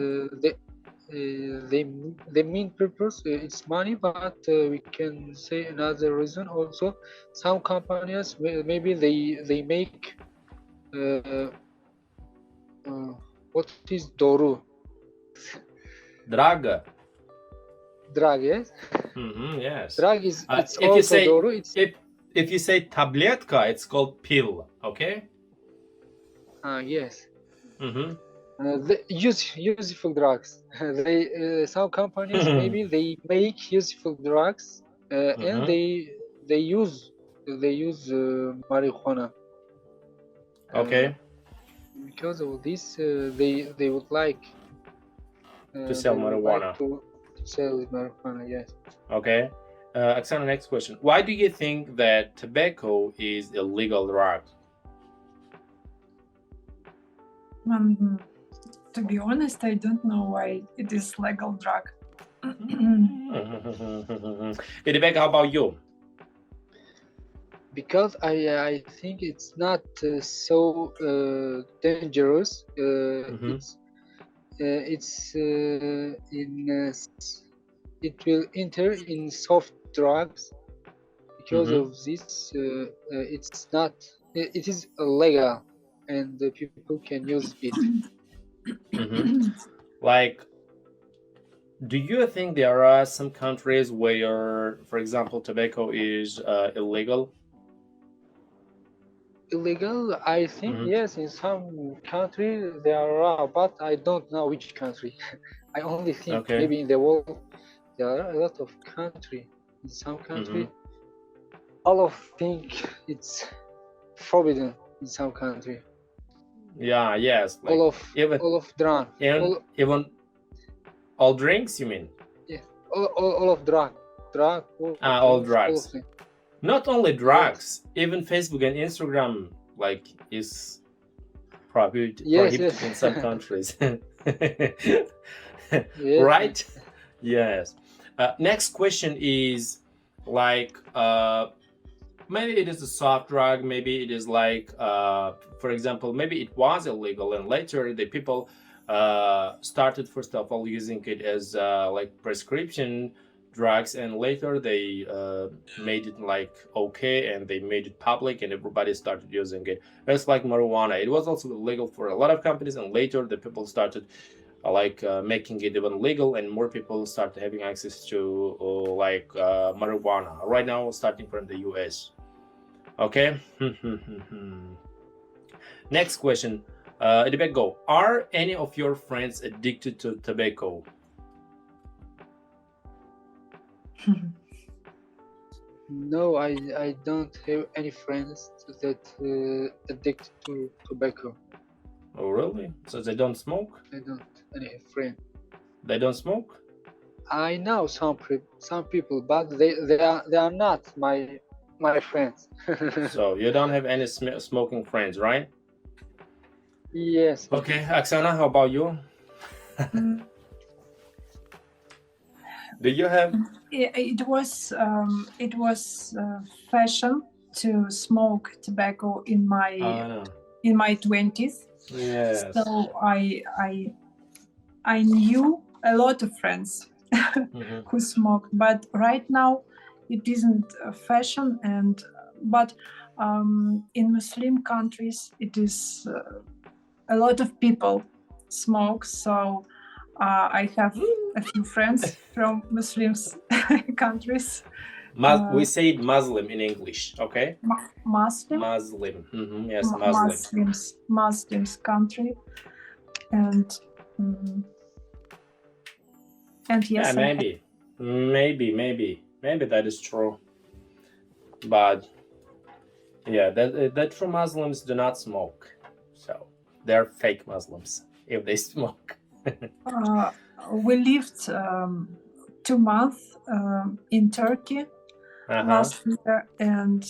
Speaker 3: the main purpose it's money, but we can say another reason also. Some companies maybe they make what is doru
Speaker 1: Drug.
Speaker 3: drug, yes.
Speaker 1: Yes.
Speaker 3: Drug is it's
Speaker 1: if you
Speaker 3: also
Speaker 1: say
Speaker 3: doru. It's
Speaker 1: if you say tabletka, it's called pill. Okay.
Speaker 3: yes.
Speaker 1: The
Speaker 3: useful drugs. They some companies maybe they make useful drugs and they use marijuana.
Speaker 1: Okay.
Speaker 3: Because of this, they would like
Speaker 1: to sell marijuana.
Speaker 3: To sell marijuana, yes.
Speaker 1: Okay. Oksana, next question. Why do you think that tobacco is illegal drug?
Speaker 2: To be honest, I don't know why it is legal drug.
Speaker 1: Edbek, how about you?
Speaker 3: Because I think it's not so dangerous. It's it will enter in soft drugs. Because of this, it's not. It is illegal, and the people can use it.
Speaker 1: Like, do you think there are some countries where, for example, tobacco is illegal?
Speaker 3: Illegal, I think yes. In some country there are, but I don't know which country. I only think maybe in the world there are a lot of country. In some country, all of think it's forbidden in some country.
Speaker 1: Yeah, yes. Like
Speaker 3: all of drug.
Speaker 1: Even all drinks, you mean?
Speaker 3: Yeah, all of drug.
Speaker 1: All drugs. Not only drugs, even Facebook and Instagram like is prohibited in some countries. Right? Yes. Next question is like maybe it is a soft drug, maybe it is like for example, maybe it was illegal and later the people started first of all using it as like prescription drugs, and later they made it like okay and they made it public and everybody started using it. It's like marijuana. It was also illegal for a lot of companies, and later the people started like making it even legal, and more people started having access to like marijuana. Right now, starting from the US. Okay. Next question. Tobacco. Are any of your friends addicted to tobacco?
Speaker 3: No, I don't have any friends that addicted to tobacco.
Speaker 1: Oh, really? So they don't smoke?
Speaker 3: I don't any friend.
Speaker 1: They don't smoke?
Speaker 3: I know some people, but they are not my friends.
Speaker 1: So you don't have any smoking friends, right?
Speaker 3: Yes.
Speaker 1: Okay, Oksana, how about you? Do you have?
Speaker 2: It was fashion to smoke tobacco in my 20s.
Speaker 1: Yes.
Speaker 2: So I knew a lot of friends who smoked, but right now it isn't a fashion, but in Muslim countries it is a lot of people smoke. So I have a few friends from Muslims countries.
Speaker 1: We say Muslim in English, okay?
Speaker 2: Muslim.
Speaker 1: Muslim. Yes, Muslim.
Speaker 2: Muslims country, and yes.
Speaker 1: Yeah, maybe that is true. But yeah, that true Muslims do not smoke, so they're fake Muslims if they smoke.
Speaker 2: We lived 2 months in Turkey last year, and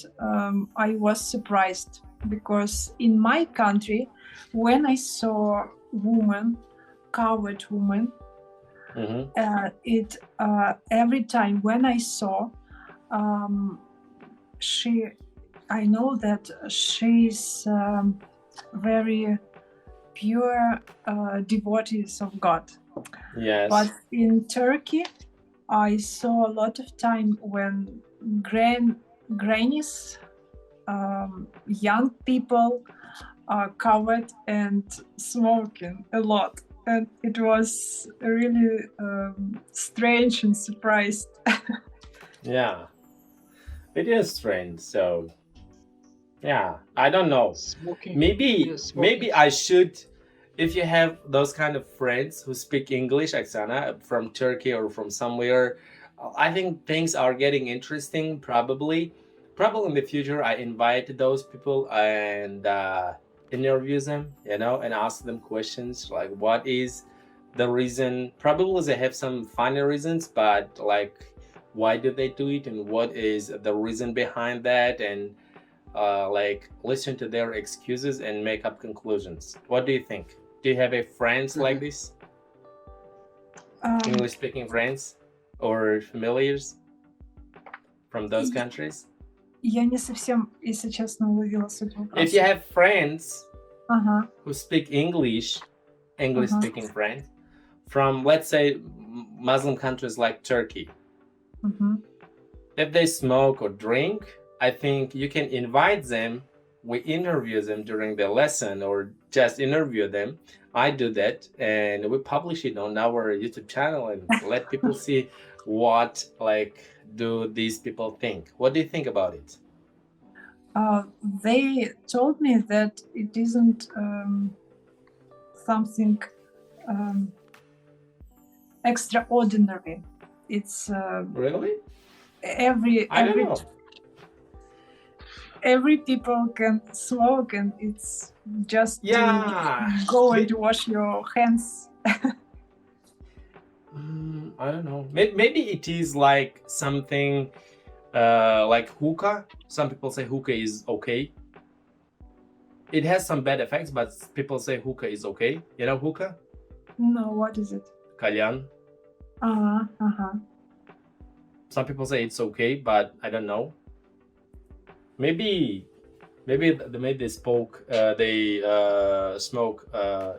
Speaker 2: I was surprised because in my country, when I saw covered woman, every time when I saw I know that she's very pure devotees of God.
Speaker 1: Yes.
Speaker 2: But in Turkey, I saw a lot of time when grannies, young people are covered and smoking a lot. And it was really strange and surprised.
Speaker 1: Yeah, it is strange. So yeah, I don't know.
Speaker 3: Smoking.
Speaker 1: Maybe
Speaker 3: Yes, smoking.
Speaker 1: I should, if you have those kind of friends who speak English, Oksana, from Turkey or from somewhere, I think things are getting interesting. Probably in the future, I invite those people and interview them, and ask them questions like, what is the reason? Probably they have some funny reasons, but like, why do they do it, and what is the reason behind that, and like listen to their excuses and make up conclusions. What do you think? Do you have a friends like this? English speaking friends or familiars from those countries?
Speaker 2: Я не совсем, если честно, уловила суть вопроса.
Speaker 1: If you have friends who speak English speaking friends from, let's say, Muslim countries like Turkey, if they smoke or drink, I think you can invite them. We interview them during the lesson or just interview them. I do that and we publish it on our YouTube channel and let people see what do these people think. What do you think about it?
Speaker 2: They told me that it isn't something extraordinary. It's
Speaker 1: really
Speaker 2: every people can smoke, and it's just to go and wash your hands.
Speaker 1: I don't know. Maybe it is like something like hookah. Some people say hookah is okay. It has some bad effects, but people say hookah is okay. You know hookah?
Speaker 2: No, what is it? Kalyan.
Speaker 1: Some people say it's okay, but I don't know. Maybe they smoke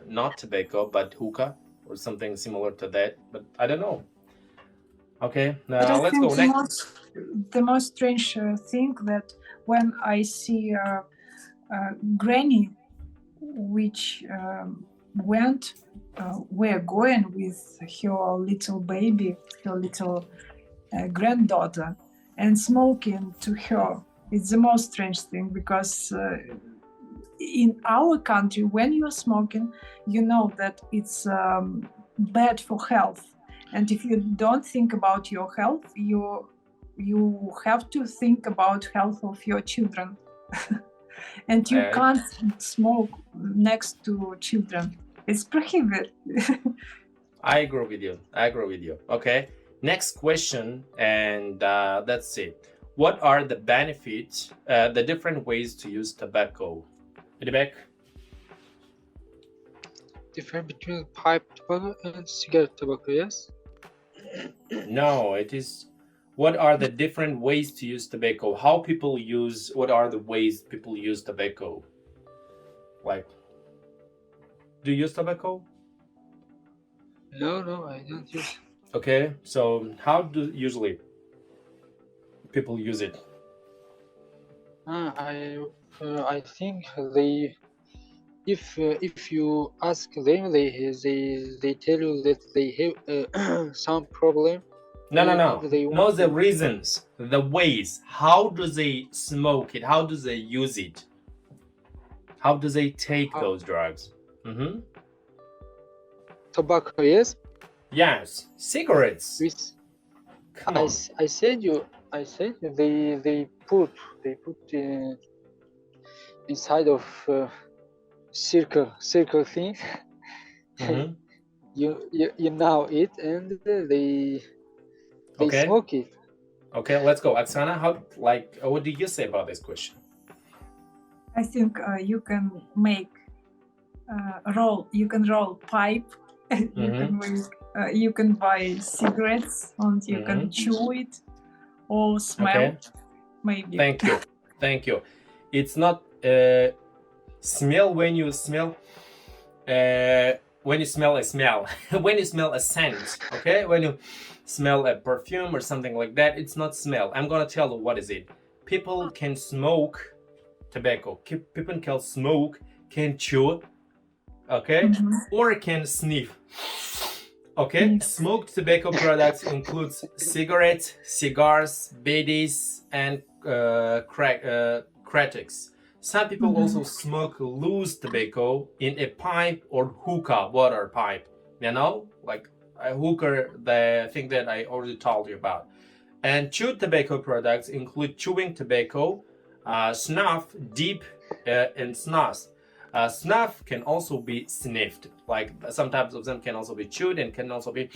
Speaker 1: not tobacco but hookah or something similar to that, but I don't know. Okay, now let's go next.
Speaker 2: The most strange thing that when I see a granny which were going with her little baby, her little granddaughter, and smoking to her. It's the most strange thing because in our country, when you're smoking, you know that it's bad for health. And if you don't think about your health, you have to think about health of your children. And you can't smoke next to children. It's prohibited.
Speaker 1: I agree with you. Okay, next question, and that's it. What are the benefits, the different ways to use tobacco? Edibek?
Speaker 3: Difference between pipe tobacco and cigarette tobacco, yes?
Speaker 1: No, it is, what are the different ways to use tobacco? What are the ways people use tobacco? Like, do you use tobacco?
Speaker 3: No, I don't use.
Speaker 1: Okay, so how do usually? people use it?
Speaker 3: I think they, if you ask them, they tell you that they have some problem.
Speaker 1: No,
Speaker 3: and they want
Speaker 1: no, the
Speaker 3: to,
Speaker 1: reasons, the ways. How do they smoke it? How do they use it? How do they take
Speaker 3: How-
Speaker 1: those drugs?
Speaker 3: tobacco, yes.
Speaker 1: Yes, cigarettes.
Speaker 3: With
Speaker 1: Come on.
Speaker 3: I said they put inside of circle thing.
Speaker 1: Mhm.
Speaker 3: you know it, and they
Speaker 1: Okay.
Speaker 3: smoke it.
Speaker 1: Okay, let's go. Oksana, what do you say about this question?
Speaker 2: I think you can make roll pipe. You can buy cigarettes and you can chew it or smell.
Speaker 1: Okay.
Speaker 2: Maybe.
Speaker 1: Thank you. It's not smell when you smell a smell. When you smell a scent, okay? When you smell a perfume or something like that, it's not smell. I'm gonna tell you what is it. People can smoke tobacco. People can smoke, can chew, okay? Or can sniff. Okay, smoked tobacco products includes cigarettes, cigars, biddies, and cratics. Some people also smoke loose tobacco in a pipe or hookah, water pipe. You know, like a hookah, the thing that I already told you about. And chewed tobacco products include chewing tobacco, snuff, dip, and snus. Snuff can also be sniffed. Like sometimes of them can also be chewed and can also be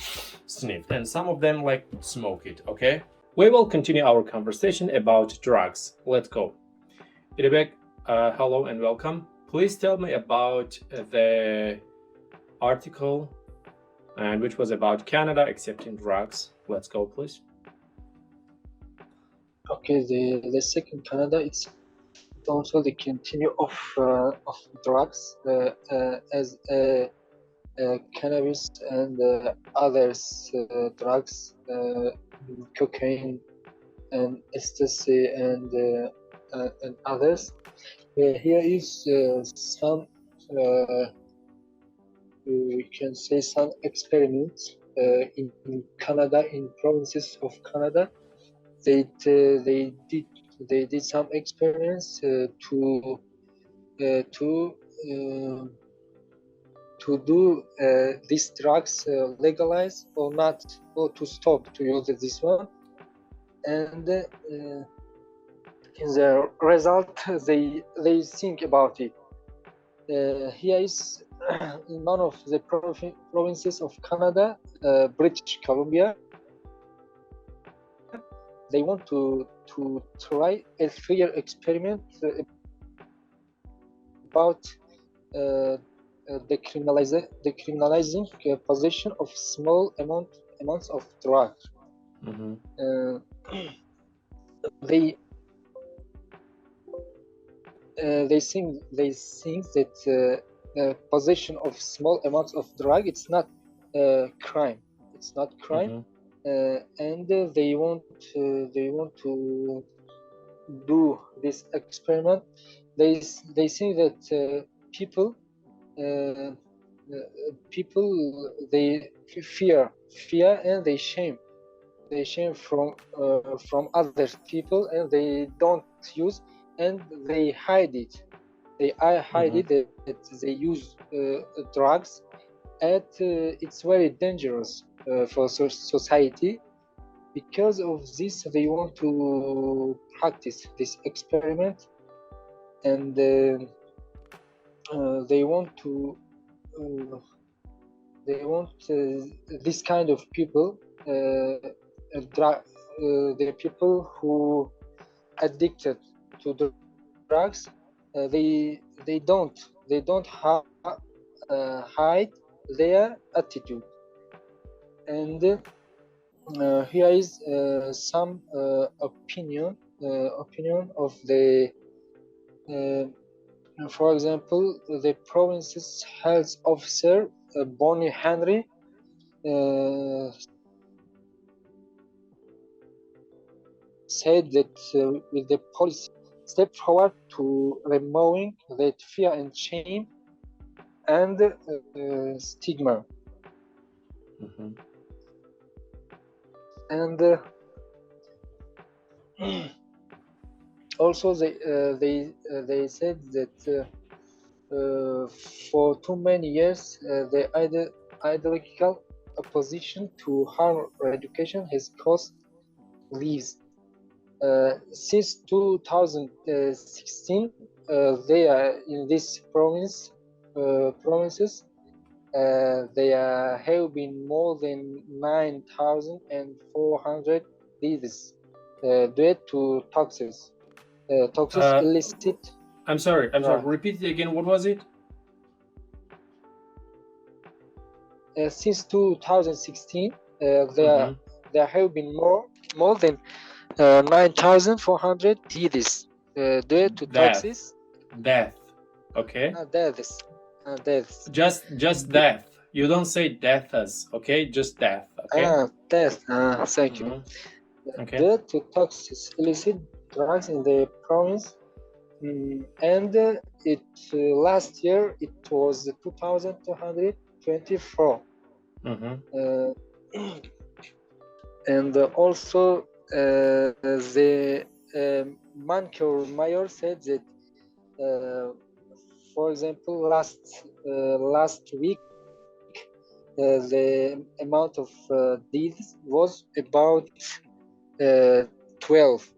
Speaker 1: sniffed. And some of them like smoke it, okay? We will continue our conversation about drugs. Let's go. Iribek, hello and welcome. Please tell me about the article and which was about Canada accepting drugs. Let's go, please.
Speaker 3: Okay, the second Canada, it's also the continue of drugs as cannabis and others drugs, cocaine and ecstasy and others. Here is some we can say some experiments in Canada, in provinces of Canada. They did some experiments to do these drugs legalize or not, or to stop to use this one. And in the result, they think about it. Here is in one of the provinces of Canada, British Columbia. They want to try a 3-year experiment about decriminalizing possession of small amounts of drugs. They think that possession of small amounts of drug, it's not crime. It's not crime. And they want to do this experiment. They think that people they fear and they shame from other people, and they don't use, and they hide it. They hide it that they use drugs, and it's very dangerous for society. Because of this, they want to practice this experiment, and they want this kind of people, the people who addicted to drugs. They don't hide their attitude. And here is some opinion of the for example, the province's health officer Bonnie Henry said that with the policy step forward to removing that fear and shame and stigma. And also they said that for too many years the ideological opposition to higher education has cost lives. Since 2016, they are in this provinces. There have been more than 9,400 deaths due to toxins, illicit.
Speaker 1: I'm sorry. Repeat it again. What was it?
Speaker 3: Since 2016, there have been more than 9,400 deaths due to toxins.
Speaker 1: Death. Okay.
Speaker 3: Deaths.
Speaker 1: Just death. You don't say deaths. Okay. Just death. Okay.
Speaker 3: Death. Thank you.
Speaker 1: Okay.
Speaker 3: Due to toxic illicit drugs in the province, and last year it was 2,224. And also the Mancur mayor said that, for example, last week the amount of deaths was about 12,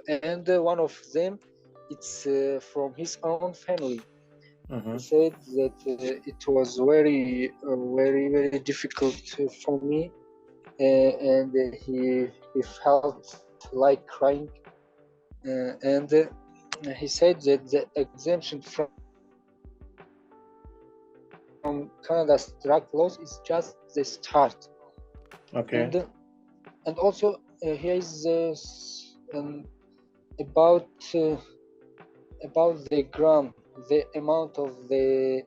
Speaker 3: and one of them it's from his own family. He said that it was very difficult for me, and he felt like crying, and he said that the exemption from Canada's drug laws is just the start.
Speaker 1: Okay.
Speaker 3: And also here is about the gram, the amount of the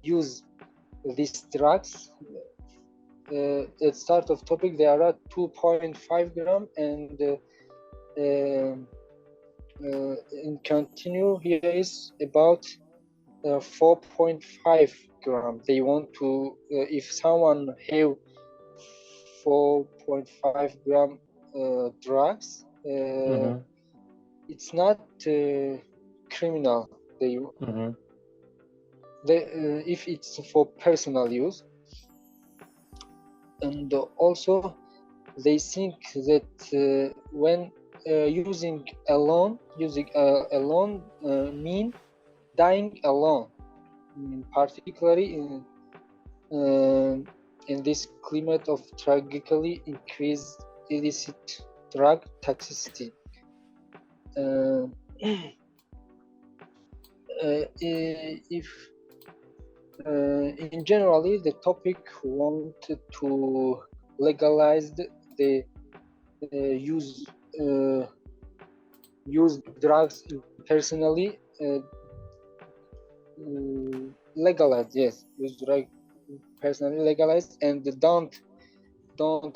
Speaker 3: use these drugs. At start of topic there are 2.5 gram, and in continue here is about 4.5 gram. They want to if someone have 4.5 gram drugs, it's not criminal. They if it's for personal use. And also they think that when using alone mean dying alone, particularly in this climate of tragically increased illicit drug toxicity. If in generally the topic wanted to legalize the use drugs personally, legalized, yes, use drug personally legalized, and don't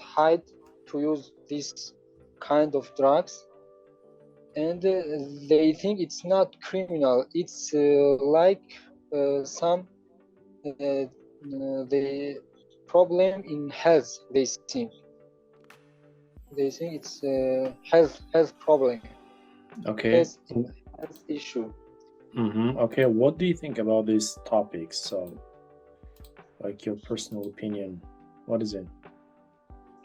Speaker 3: hide to use this kind of drugs. And they think it's not criminal. It's like some the problem in health. They think it's a health problem.
Speaker 1: Okay.
Speaker 3: Health issue.
Speaker 1: Okay. What do you think about these topics? So, like your personal opinion, what is it?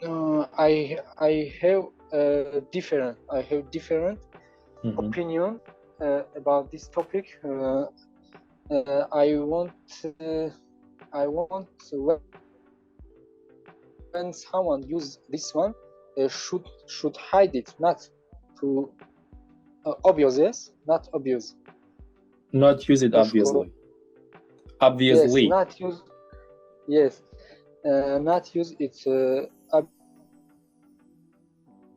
Speaker 3: I have different opinion about this topic. I want when someone use this one, should hide it, not to obvious, yes, not obvious.
Speaker 1: Not use it obviously. Obviously.
Speaker 3: Yes, not use. Yes, not use it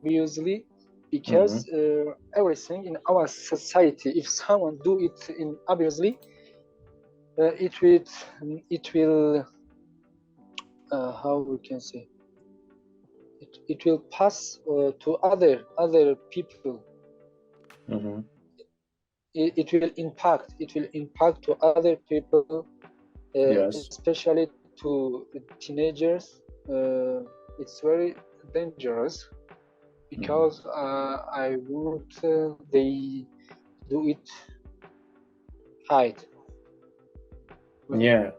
Speaker 3: obviously, because everything in our society, if someone do it in obviously, it will how we can say it will pass to other people.
Speaker 4: Mm-hmm.
Speaker 3: It will impact to other people,
Speaker 4: Yes.
Speaker 3: especially to teenagers. It's very dangerous because I would they do it hide.
Speaker 4: Yeah.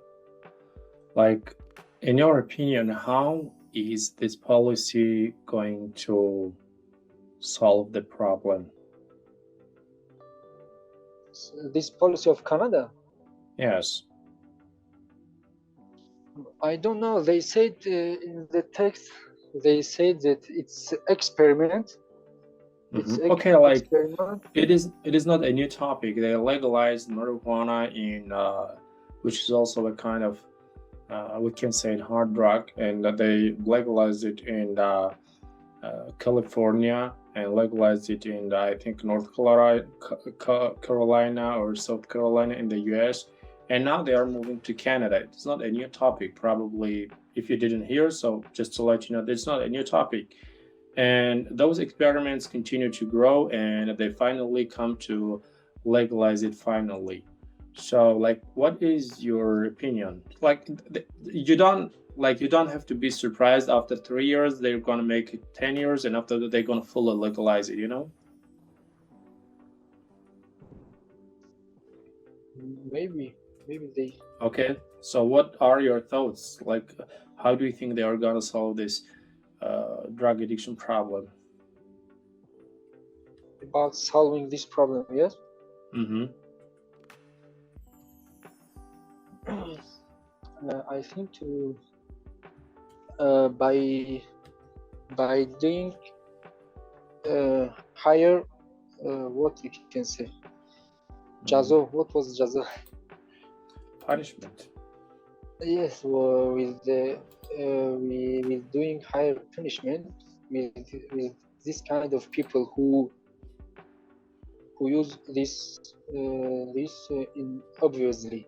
Speaker 4: Like, in your opinion, how is this policy going to solve the problem?
Speaker 3: This policy of Canada,
Speaker 4: Yes.
Speaker 3: I don't know. They said in the text, they said that it's experiment. It's
Speaker 4: Okay, like
Speaker 3: experiment.
Speaker 4: it is not a new topic. They legalized marijuana in which is also a kind of we can say it hard drug, and they legalized it in California and legalized it in I think North Carolina or South Carolina in the US, and now they are moving to Canada. It's not a new topic, probably, if you didn't hear. So just to let you know, it's not a new topic. And those experiments continue to grow, and they finally come to legalize it finally. So, like, what is your opinion? Like, you don't have to be surprised after 3 years they're gonna make it 10 years, and after that they're gonna fully legalize it. You know?
Speaker 3: Maybe they.
Speaker 4: Okay. So, what are your thoughts? Like, how do you think they are gonna solve this drug addiction problem?
Speaker 3: About solving this problem, yes.
Speaker 4: Mm-hmm.
Speaker 3: I think to by doing higher what you can say, jazo. What was jazo?
Speaker 4: Punishment.
Speaker 3: Yes, well, with the with doing higher punishment with this kind of people who use this in obviously.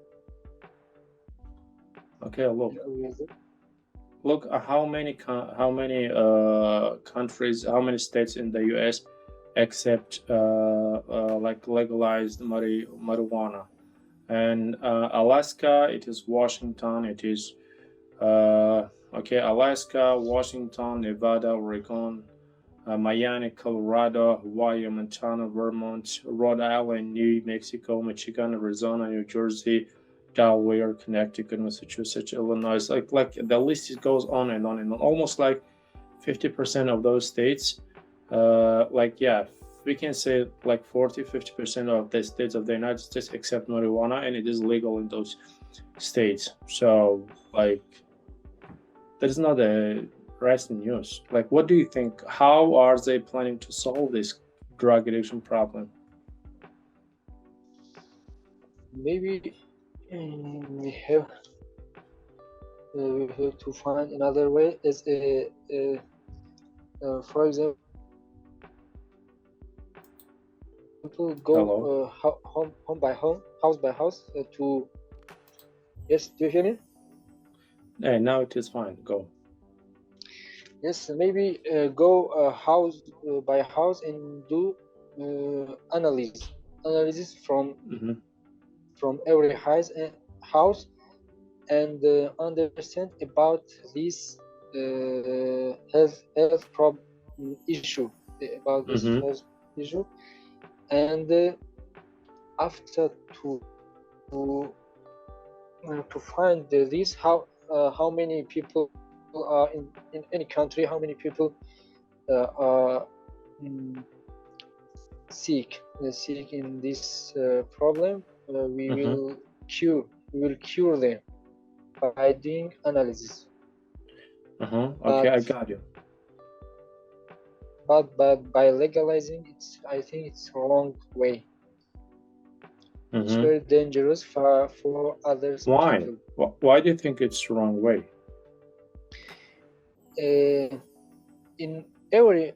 Speaker 4: Okay, look, how many countries, how many states in the U.S. accept like legalized marijuana? And Alaska, it is Washington, it is Alaska, Washington, Nevada, Oregon, Miami, Colorado, Hawaii, Montana, Vermont, Rhode Island, New Mexico, Michigan, Arizona, New Jersey, Delaware, Connecticut, Massachusetts, Illinois. Like the list goes on and on and on. Almost like 50% of those states, we can say like 40-50% of the states of the United States accept marijuana, and it is legal in those states. So like, that is not a recent news. Like, what do you think? How are they planning to solve this drug addiction problem?
Speaker 3: Maybe we have to find another way. As for example, go home by home, house by house to. Yes, do you hear me?
Speaker 4: Yeah, now it is fine. Go.
Speaker 3: Yes, maybe go house by house and do analysis from every house and understand about this health problem issue, about this health issue, and after to find this how many people are in any country, how many people are sick in this problem, we will cure them by doing analysis.
Speaker 4: Okay, I got you.
Speaker 3: But by legalizing it, I think it's wrong way. It's very dangerous for others.
Speaker 4: Why?
Speaker 3: People.
Speaker 4: Why do you think it's the wrong way?
Speaker 3: In every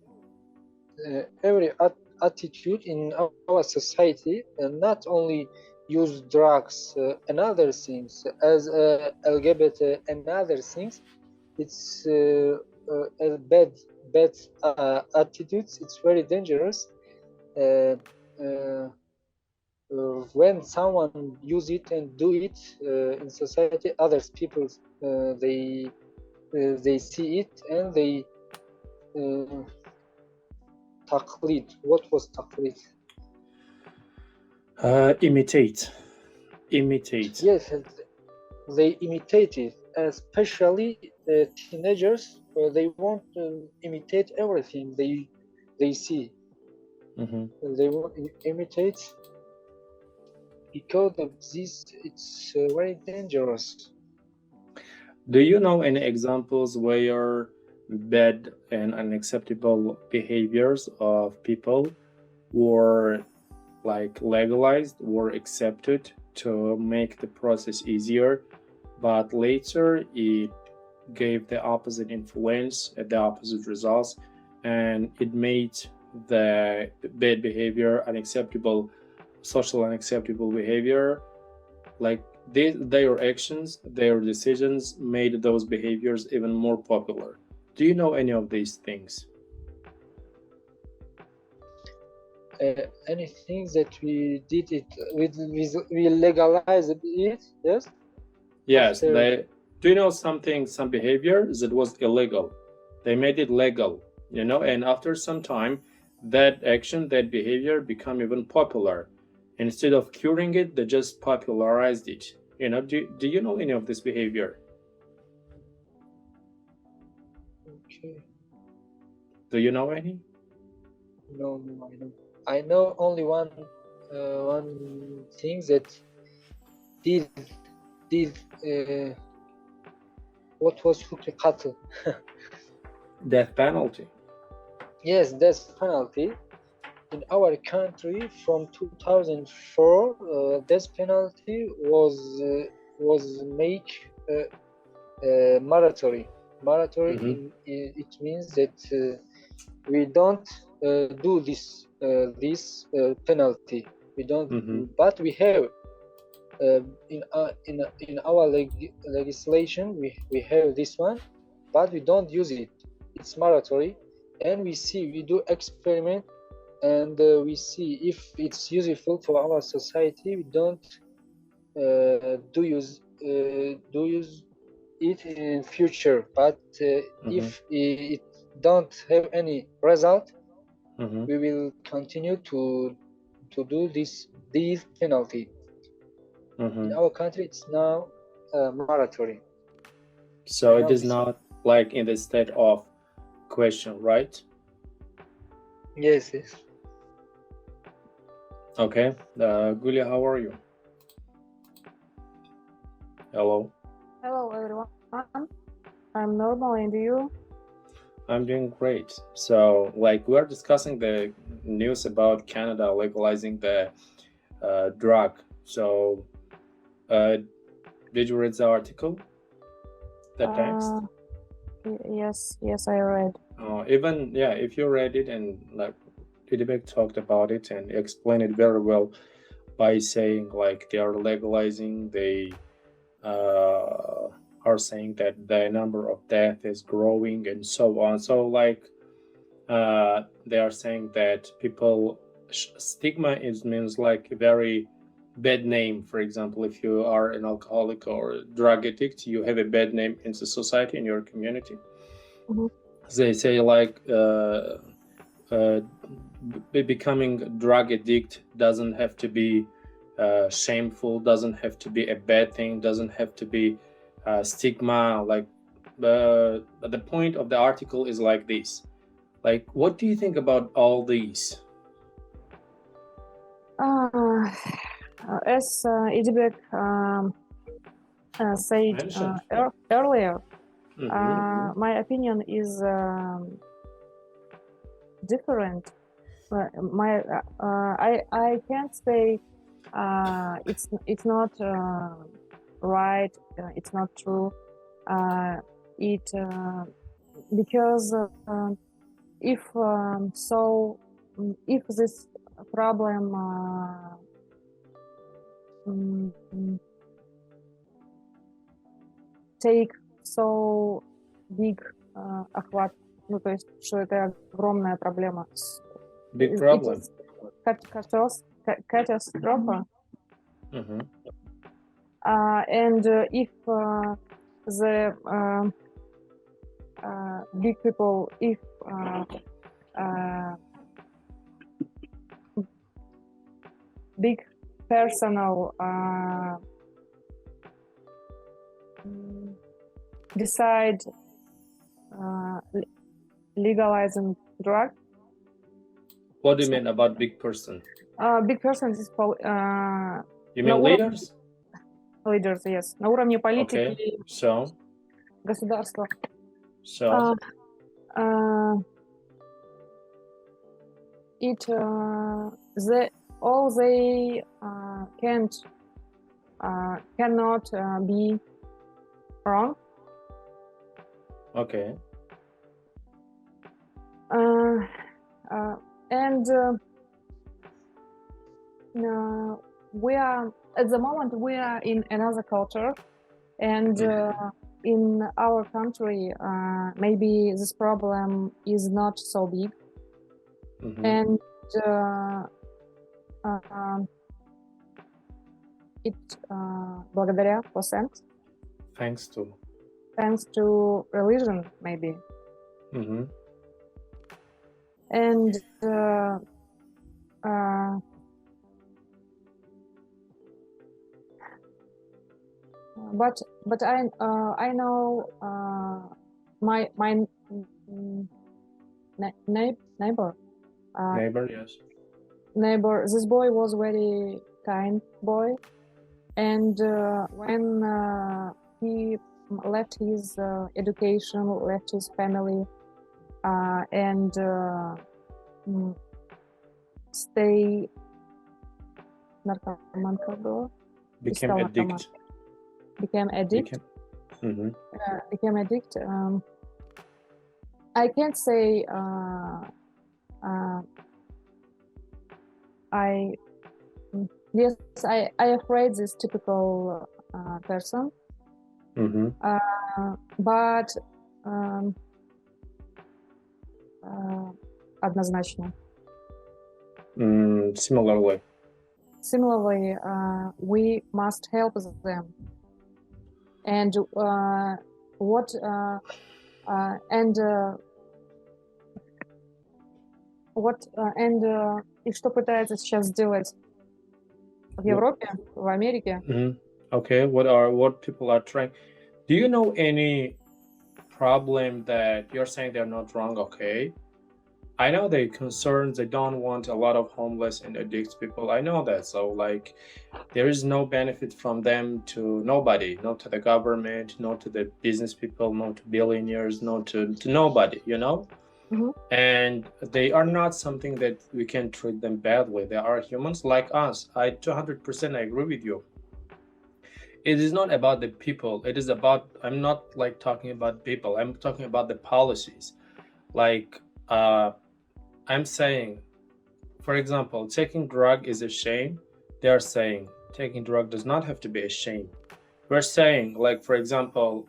Speaker 3: attitude in our society, not only use drugs and other things as LGBT and other things, it's a bad attitudes, it's very dangerous. When someone use it and do it in society, others people they see it and they taqlid. What was taqlid?
Speaker 4: Imitate.
Speaker 3: Yes, they imitate it, especially teenagers. They want to imitate everything they see. They want to imitate because of this. It's very dangerous.
Speaker 4: Do you know any examples where bad and unacceptable behaviors of people were like legalized, were accepted to make the process easier, but later it gave the opposite influence, the opposite results, and it made the bad behavior, unacceptable, social unacceptable behavior, like their actions, their decisions made those behaviors even more popular. Do you know any of these things?
Speaker 3: Anything that we did it we legalized it, yes?
Speaker 4: Yes,
Speaker 3: After-
Speaker 4: do you know some behavior that was illegal? They made it legal, and after some time, that action, that behavior become even popular. Instead of curing it, they just popularized it. Do you know any of this behavior?
Speaker 3: Okay.
Speaker 4: Do you know any?
Speaker 3: No, I don't. I know only one thing that did what was hukm qatl?
Speaker 4: Death penalty.
Speaker 3: Yes, death penalty. In our country from 2004, death penalty was made mandatory.
Speaker 4: Mhm.
Speaker 3: It means that we don't do this penalty. We don't,
Speaker 4: Mhm.
Speaker 3: but we have in our legislation we have this one, but we don't use it. It's mandatory, and we do experiment, and we see if it's useful for our society. We don't do use it in future, but if it don't have any result, we will continue to do this penalty. In our country, it's now mandatory.
Speaker 4: So it is not like in the state of question, right?
Speaker 3: Yes.
Speaker 4: Okay. Gulia, how are you? Hello.
Speaker 5: Hello, everyone. I'm normal, and you?
Speaker 4: I'm doing great. So, we're discussing the news about Canada legalizing the drug. So, did you read the article? The text?
Speaker 5: Yes, I read.
Speaker 4: If you read it, and Lidibek talked about it and explained it very well by saying they are legalizing, they are saying that the number of death is growing and so on. So they are saying that people stigma means like a very bad name. For example, if you are an alcoholic or drug addict, you have a bad name in the society, in your community.
Speaker 5: Mm-hmm.
Speaker 4: They say becoming a drug addict doesn't have to be shameful, doesn't have to be a bad thing, doesn't have to be stigma. The point of the article is like this. What do you think about all these?
Speaker 5: As Idibek said earlier, my opinion is different. I can't say it's not right. It's not true. Because if this problem take so big охват Ну, то есть, что это огромная проблема.
Speaker 4: Big
Speaker 5: It
Speaker 4: problem.
Speaker 5: is catastrophe.
Speaker 4: Mhm.
Speaker 5: And if the big people, if big personal decide legalizing drug,
Speaker 4: What do you mean about big person?
Speaker 5: big persons is
Speaker 4: You
Speaker 5: на
Speaker 4: mean
Speaker 5: уровне
Speaker 4: leaders?
Speaker 5: leaders, yes, на уровне политики
Speaker 4: Okay. So,
Speaker 5: государства.
Speaker 4: so
Speaker 5: It all they cannot be wrong.
Speaker 4: okay.
Speaker 5: And we are at the moment we are in another culture, and in our country maybe this problem is not so big.
Speaker 4: Mhm.
Speaker 5: And it благодаря for
Speaker 4: Thanks to.
Speaker 5: thanks to religion maybe.
Speaker 4: Mhm.
Speaker 5: And but I know my neighbor
Speaker 4: Neighbor, yes.
Speaker 5: this boy was very kind boy, and when he left his education, left his family, and stay наркоман как было?
Speaker 4: Became
Speaker 5: Стал
Speaker 4: addict.
Speaker 5: наркоман. Became addict.
Speaker 4: Mhm.
Speaker 5: Became addict. I can't say I afraid this typical person,
Speaker 4: Mhm.
Speaker 5: but однозначно.
Speaker 4: Similarly.
Speaker 5: We must help them. And и что пытается сейчас сделать в Европе, в Америке?
Speaker 4: Okay, what people are trying. Do you know any problem that you're saying they're not wrong? Okay, I know they're concerned. They don't want a lot of homeless and addicted people. I know that. So like, there is no benefit from them to nobody, not to the government, not to the business people, not to billionaires, not to nobody. You know.
Speaker 5: Mhm.
Speaker 4: And they are not something that we can treat them badly. They are humans like us. I 200% agree with you. It is not about the people. It is about, I'm not like talking about people. I'm talking about the policies. Like I'm saying, for example, taking drug is a shame. They are saying taking drug does not have to be a shame. We're saying, like, for example,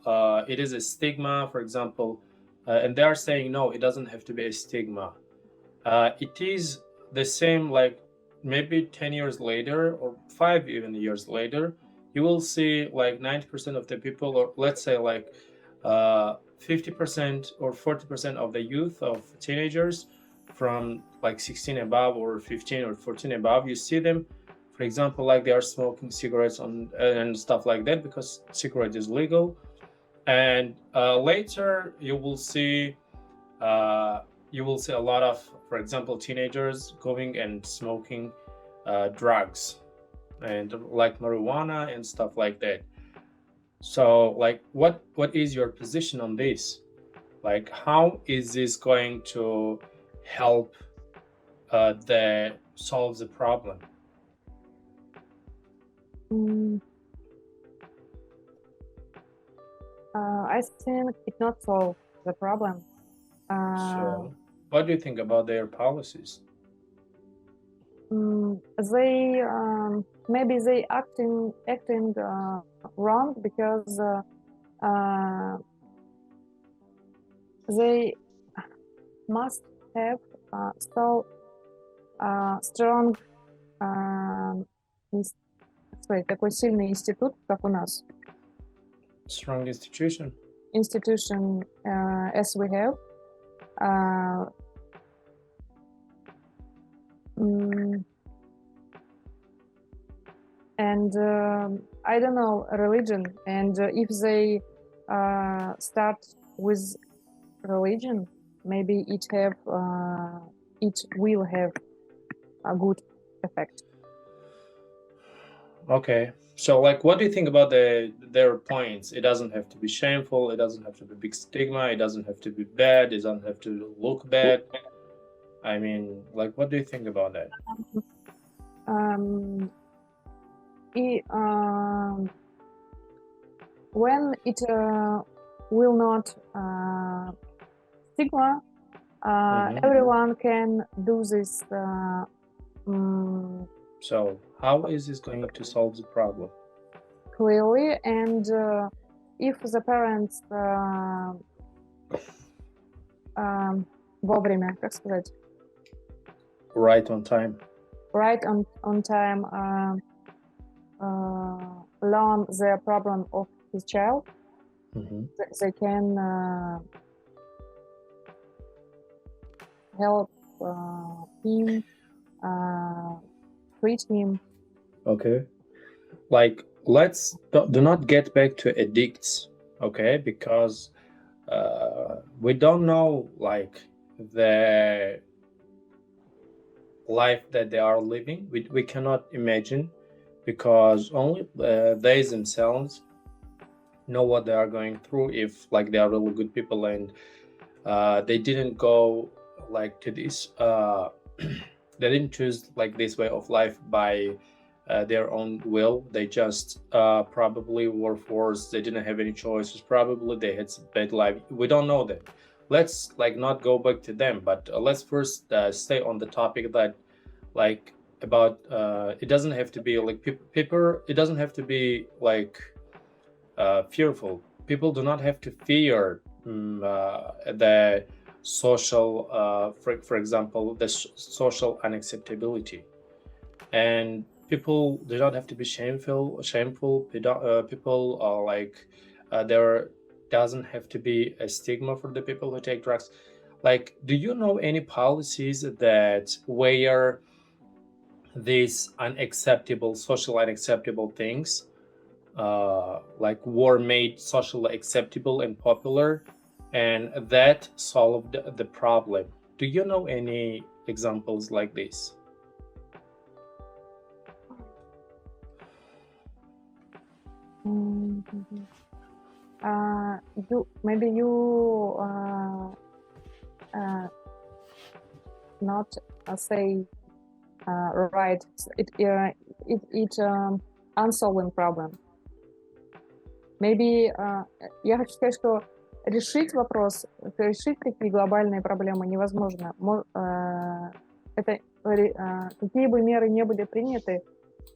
Speaker 4: it is a stigma, for example, and they are saying, no, it doesn't have to be a stigma. It is the same, like maybe 10 years later or 5 even years later, you will see like 90% of the people, or let's say like 50% or 40% of the youth of teenagers from like 16 above or 15 or 14 above, you see them, for example, like they are smoking cigarettes and stuff like that, because cigarette is legal. And later you will see a lot of, for example, teenagers going and smoking drugs and like marijuana and stuff like that. So like what is your position on this? Like how is this going to help solve the problem?
Speaker 5: I think it not solve the problem.
Speaker 4: So what do you think about their policies?
Speaker 5: They maybe they acting wrong because they must have so strong такой сильный институт, как у нас.
Speaker 4: Strong institution.
Speaker 5: Institution as we have. And I don't know, religion. And if they start with religion, maybe it will have a good effect.
Speaker 4: Okay. So, like, what do you think about their points? It doesn't have to be shameful. It doesn't have to be big stigma. It doesn't have to be bad. It doesn't have to look bad. I mean, like, what do you think about that?
Speaker 5: When it will not stigma, everyone can do this.
Speaker 4: So, how is this going to solve the problem?
Speaker 5: Clearly, and if the parents вовремя, как сказать?
Speaker 4: Right on time.
Speaker 5: Right on time, learn the problem of his child. They can help him, treat him.
Speaker 4: Okay. Like, let's do not get back to addicts, okay? Because we don't know, like, the life that they are living. We cannot imagine, because only they themselves know what they are going through, if like they are really good people and they didn't go like to this they didn't choose like this way of life by their own will. They just probably were forced. They didn't have any choices. Probably they had some bad life. We don't know that. Let's like not go back to them, but let's first stay on the topic that like about it doesn't have to be like people. It doesn't have to be like fearful. People do not have to fear the social, for example, the social unacceptability, and people do not have to be shameful. People are like there doesn't have to be a stigma for the people who take drugs. Like, do you know any policies that where these social unacceptable things like were made socially acceptable and popular, and that solved the problem? Do you know any examples like this?
Speaker 5: Maybe you not say right. It unsolving problem. Maybe я хочу сказать, что решить такие глобальные проблемы невозможно. Это какие бы меры не были приняты,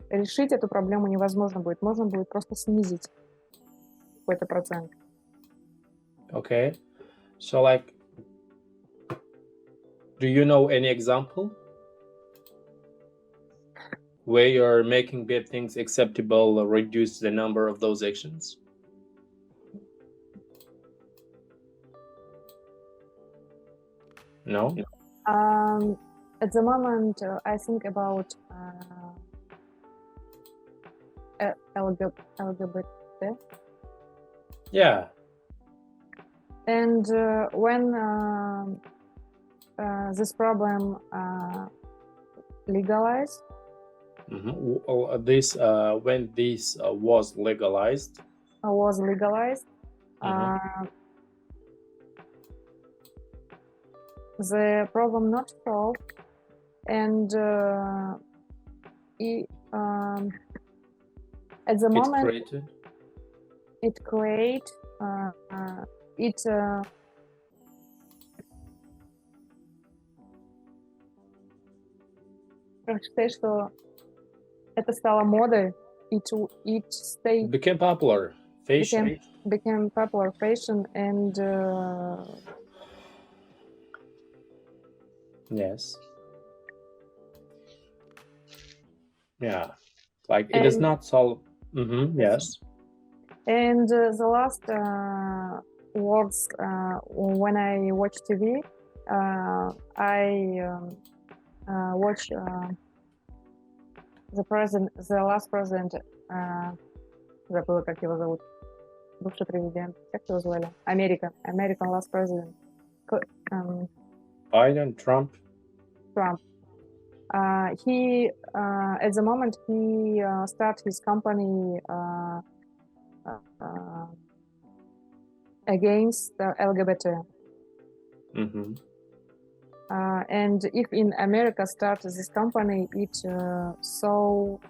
Speaker 5: решить эту проблему невозможно будет. Можно будет просто снизить какой-то процент.
Speaker 4: Okay, so like, do you know any example where you're making bad things acceptable or reduce the number of those actions? No?
Speaker 5: At the moment, I think about LGBT.
Speaker 4: Yeah.
Speaker 5: And when this problem legalized,
Speaker 4: when this was legalized,
Speaker 5: the problem not solved, and at the moment it create считаю, что это стало модой, it
Speaker 4: became popular fashion.
Speaker 5: Became popular fashion, and
Speaker 4: Yes. Yeah. Like it does
Speaker 5: And
Speaker 4: not solve. Yes.
Speaker 5: and the last words when I watch TV, I watch the last president, забыла, как его зовут, бывший президент, как его звали? American last president,
Speaker 4: Biden, Trump.
Speaker 5: Trump. He at the moment he started his company against the LGBT.
Speaker 4: Mm-hmm.
Speaker 5: And if in America start this company, it so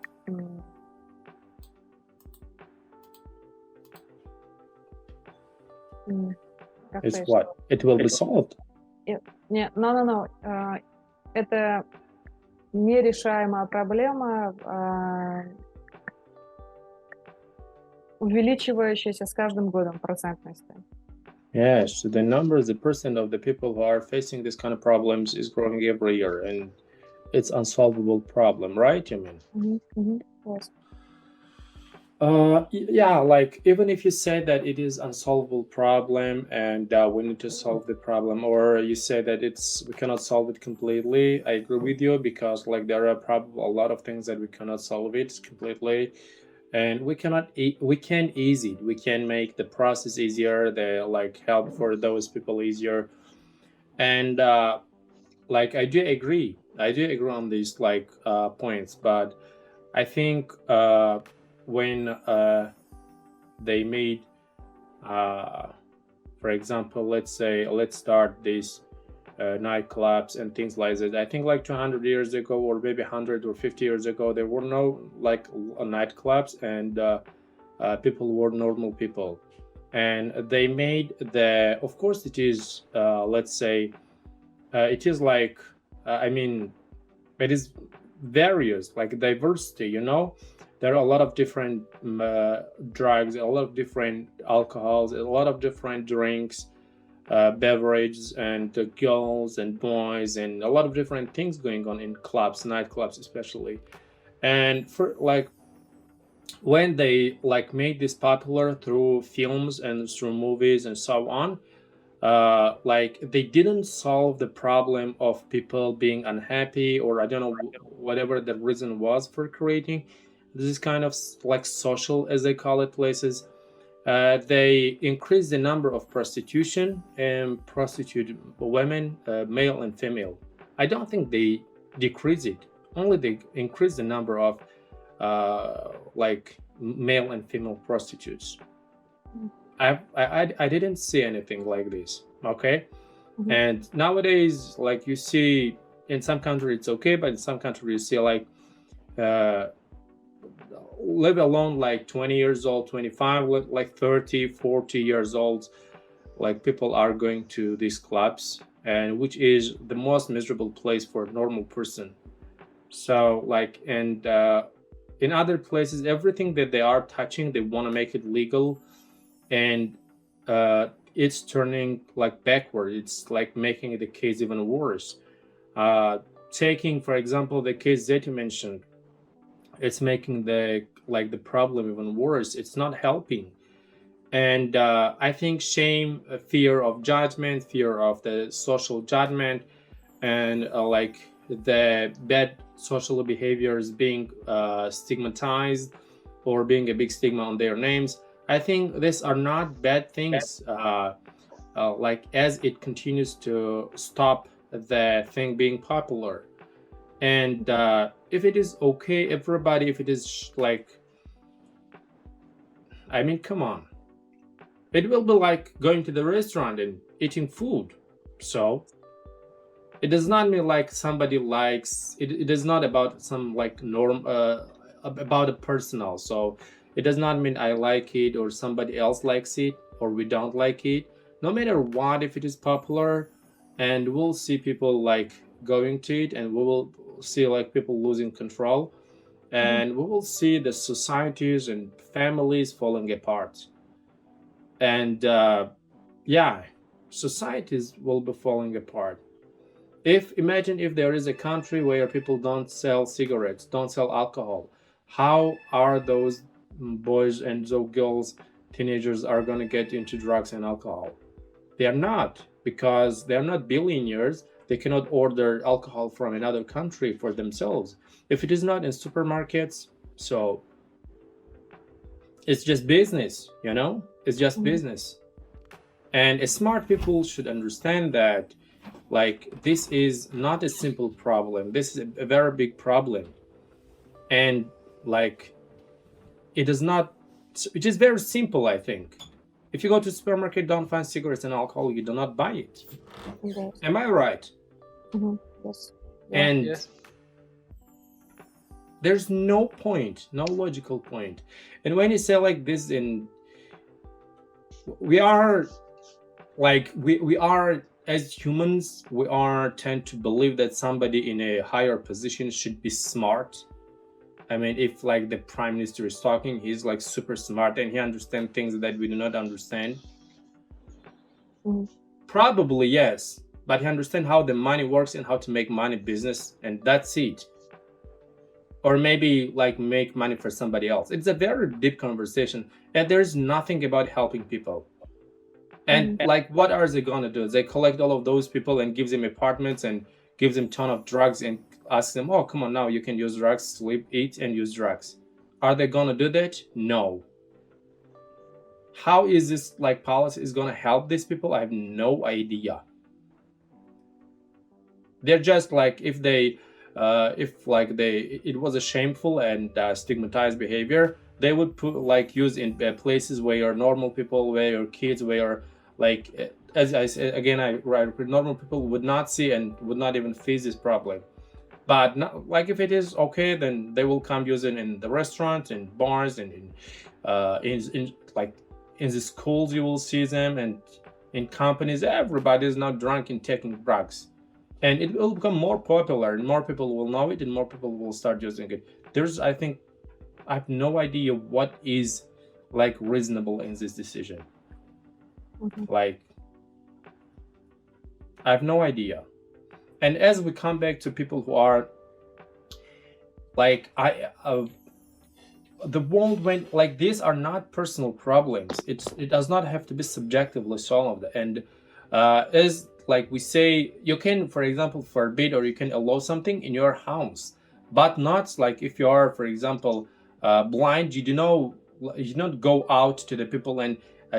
Speaker 5: как
Speaker 4: It's
Speaker 5: сказать,
Speaker 4: what? It will be solved.
Speaker 5: no. Это нерешаемая проблема, увеличивающаяся с каждым годом процентности.
Speaker 4: Yes, the percent of the people who are facing this kind of problems is growing every year, and it's unsolvable problem, right? I mean,
Speaker 5: Yes.
Speaker 4: yeah, like even if you say that it is unsolvable problem and we need to solve the problem, or you say that we cannot solve it completely, I agree with you, because like there are probably a lot of things that we cannot solve it completely, and we can ease it. We can make the process easier, the like help for those people easier, and like I do agree on these like points, but I think when they made for example, let's start these nightclubs and things like that. I think like 200 years ago, or maybe 100 or 50 years ago, there were no like nightclubs, and people were normal people, and they made of course it is it is like I mean, it is various, like diversity, you know. There are a lot of different drugs, a lot of different alcohols, a lot of different drinks, beverages, and girls and boys, and a lot of different things going on in clubs, nightclubs especially. And for like when they like made this popular through films and through movies and so on, like they didn't solve the problem of people being unhappy, or I don't know, whatever the reason was for creating this kind of like social, as they call it, places. They increased the number of prostitution and prostitute women, male and female. I don't think they decrease it, only they increase the number of like male and female prostitutes. I didn't see anything like this. Okay.
Speaker 5: Mhm.
Speaker 4: And nowadays, like you see in some countries it's okay, but in some countries you see like live alone like 20 years old, 25, like 30, 40 years old, like people are going to these clubs, and which is the most miserable place for a normal person. So like, and in other places, everything that they are touching, they want to make it legal, and it's turning like backward. It's like making the case even worse. Taking, for example, the case that you mentioned, it's making the problem even worse. It's not helping. And I think shame, fear of judgment, fear of the social judgment, and like the bad social behaviors being stigmatized, or being a big stigma on their names, I think these are not bad things. Like as it continues to stop the thing being popular. And if it is okay, everybody, if it is like, I mean, come on, it will be like going to the restaurant and eating food. So it does not mean like somebody likes it. It is not about some like norm about a personal. So it does not mean I like it or somebody else likes it or we don't like it. No matter what, if it is popular, and we'll see people like going to it, and we will see like people losing control, and we will see the societies and families falling apart. And yeah, societies will be falling apart. Imagine if there is a country where people don't sell cigarettes, don't sell alcohol, how are those boys and those girls, teenagers are going to get into drugs and alcohol? They are not, because they are not billionaires. They cannot order alcohol from another country for themselves. If it is not in supermarkets, so it's just business, it's just business. And smart people should understand that, like, this is not a simple problem. This is a very big problem. And like, it is very simple, I think. If you go to the supermarket, don't find cigarettes and alcohol, you do not buy it.
Speaker 5: Yes.
Speaker 4: Am I right?
Speaker 5: Yes.
Speaker 4: And
Speaker 3: Yes.
Speaker 4: there's no point, no logical point. And when you say like this, we are as humans, we tend to believe that somebody in a higher position should be smart. I mean, if like the prime minister is talking, he's like super smart and he understands things that we do not understand. Probably yes, but he understands how the money works and how to make money business, and that's it. Or maybe like make money for somebody else. It's a very deep conversation, and there's nothing about helping people. And like, what are they gonna do? They collect all of those people and gives them apartments and gives them ton of drugs and ask them, oh, come on, now you can use drugs, sleep, eat, and use drugs. Are they gonna do that? No. How is this like policy is gonna help these people? I have no idea. They're just like, if it was a shameful and stigmatized behavior, they would put like use in places where your normal people, where your kids, where like, as I said again, normal people would not see and would not even face this problem. But not, like, if it is okay, then they will come using in the restaurants and bars and in the schools you will see them, and in companies. Everybody is now drunk and taking drugs, and it will become more popular and more people will know it and more people will start using it. I have no idea what is like reasonable in this decision. Like, I have no idea. And as we come back to people who are like, the world went like, these are not personal problems. It does not have to be subjectively solved. And as like we say, you can, for example, forbid or you can allow something in your house, but not like if you are, for example, blind, you do not go out to the people and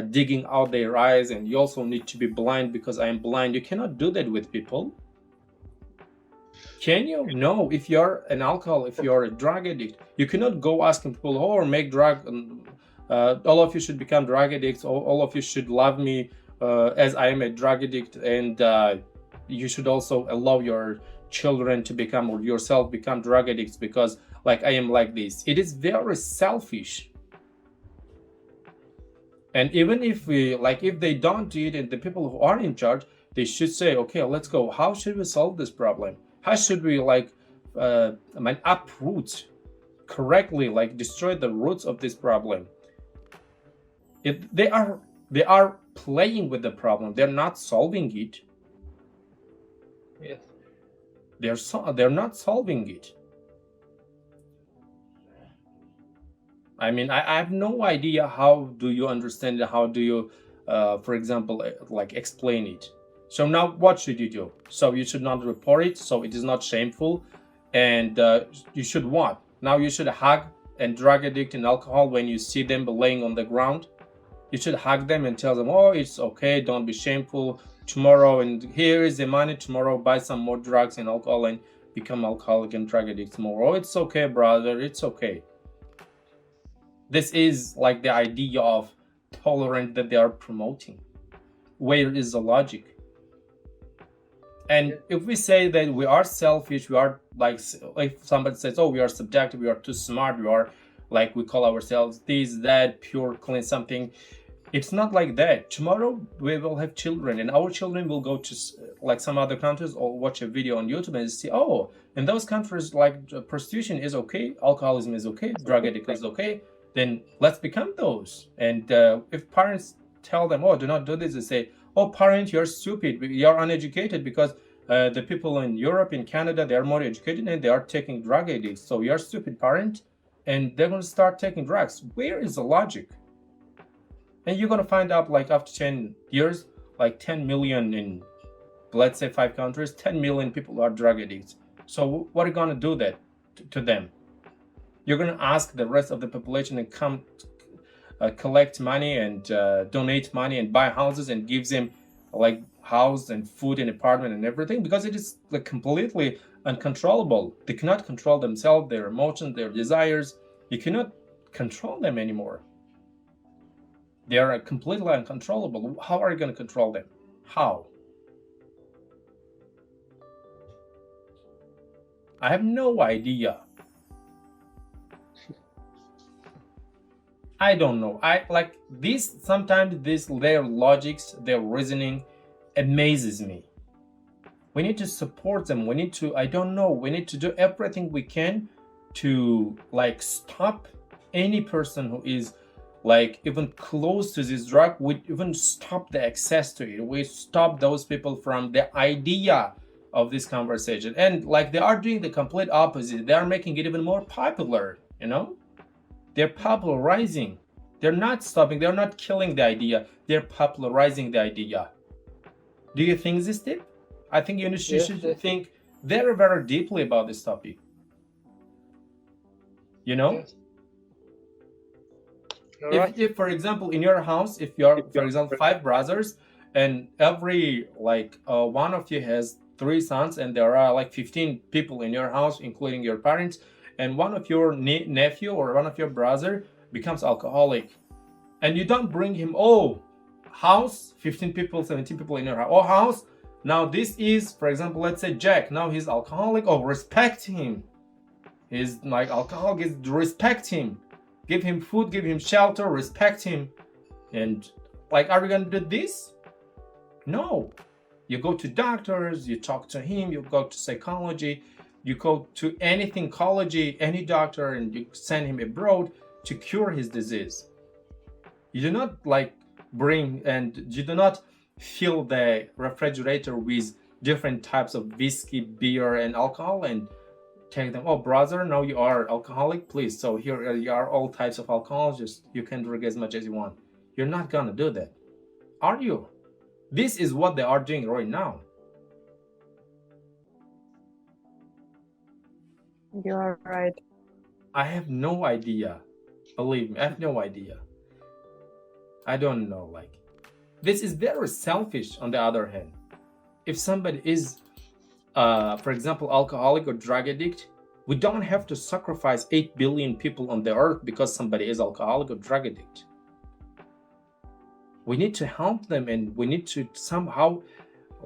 Speaker 4: digging out their eyes, and you also need to be blind because I am blind. You cannot do that with people. Can you? No. If you're an alcohol, if you're a drug addict, you cannot go asking people, or make drug, all of you should become drug addicts, all of you should love me as I am a drug addict, and you should also allow your children to become, or yourself become, drug addicts because like I am like this. It is very selfish. And even if they don't do it, and the people who are in charge, they should say, okay, let's go. How should we solve this problem? How should we uproot correctly, like destroy the roots of this problem? They are playing with the problem. They're not solving it.
Speaker 3: Yes.
Speaker 4: They're not solving it. I mean, I have no idea how do you understand it, how do you, for example, like explain it. So now what should you do? So you should not report it, so it is not shameful. And you should what? Now you should hug a drug addict and alcohol when you see them laying on the ground. You should hug them and tell them, oh, it's okay, don't be shameful. Tomorrow, and here is the money, tomorrow buy some more drugs and alcohol and become alcoholic and drug addicts more. Oh, it's okay, brother, it's okay. This is like the idea of tolerance that they are promoting. Where is the logic? And if we say that we are selfish, we are like if somebody says, oh, we are subjective, we are too smart, we are like, we call ourselves this, that, pure, clean, something. It's not like that. Tomorrow we will have children, and our children will go to like some other countries or watch a video on YouTube and see, oh, in those countries like prostitution is okay, alcoholism is okay, drug addict is okay. Then let's become those. And if parents tell them, oh, do not do this, they say, oh, parent, you're stupid, you're uneducated because the people in Europe, in Canada, they are more educated and they are taking drug addicts. So you're a stupid parent and they're going to start taking drugs. Where is the logic? And you're going to find out like after 10 years, like 10 million in, let's say 5 countries, 10 million people are drug addicts. So what are you going to do that to them? You're going to ask the rest of the population to come collect money and donate money and buy houses and gives them like house and food and apartment and everything, because it is like completely uncontrollable. They cannot control themselves, their emotions, their desires. You cannot control them anymore. They are completely uncontrollable. How are you going to control them? How? I have no idea. I don't know. I like this. Sometimes their logics, their reasoning amazes me. We need to support them. We need to, I don't know, we need to do everything we can to like stop any person who is like even close to this drug. We even stop the access to it. We stop those people from the idea of this conversation. And like they are doing the complete opposite. They are making it even more popular, you know? They're popularizing. They're not stopping. They're not killing the idea. They're popularizing the idea. Do you think this tip? I think you should think very, very deeply about this topic. You know?
Speaker 3: Yes. Right.
Speaker 4: If, for example, in your house, if you're, for example, 5 brothers, and every like one of you has 3 sons, and there are like 15 people in your house, including your parents, and one of your nephew or one of your brother becomes alcoholic, and you don't bring him, oh, house, 15 people, 17 people in your house, oh, house, now this is, for example, let's say Jack, now he's alcoholic, oh, respect him, he's like alcoholic, respect him, give him food, give him shelter, respect him. And like, are we gonna do this? No. You go to doctors, you talk to him, you go to psychology, you go to anything, ecology, any doctor, and you send him abroad to cure his disease. You do not like bring, and you do not fill the refrigerator with different types of whiskey, beer, and alcohol and take them, oh, brother, now you are alcoholic, please. So here you are, all types of alcohol, just you can drink as much as you want. You're not gonna do that, are you? This is what they are doing right now.
Speaker 5: You are right.
Speaker 4: I have no idea. Believe me, I have no idea. I don't know, like, this is very selfish on the other hand. If somebody is, for example, alcoholic or drug addict, we don't have to sacrifice 8 billion people on the earth because somebody is alcoholic or drug addict. We need to help them, and we need to somehow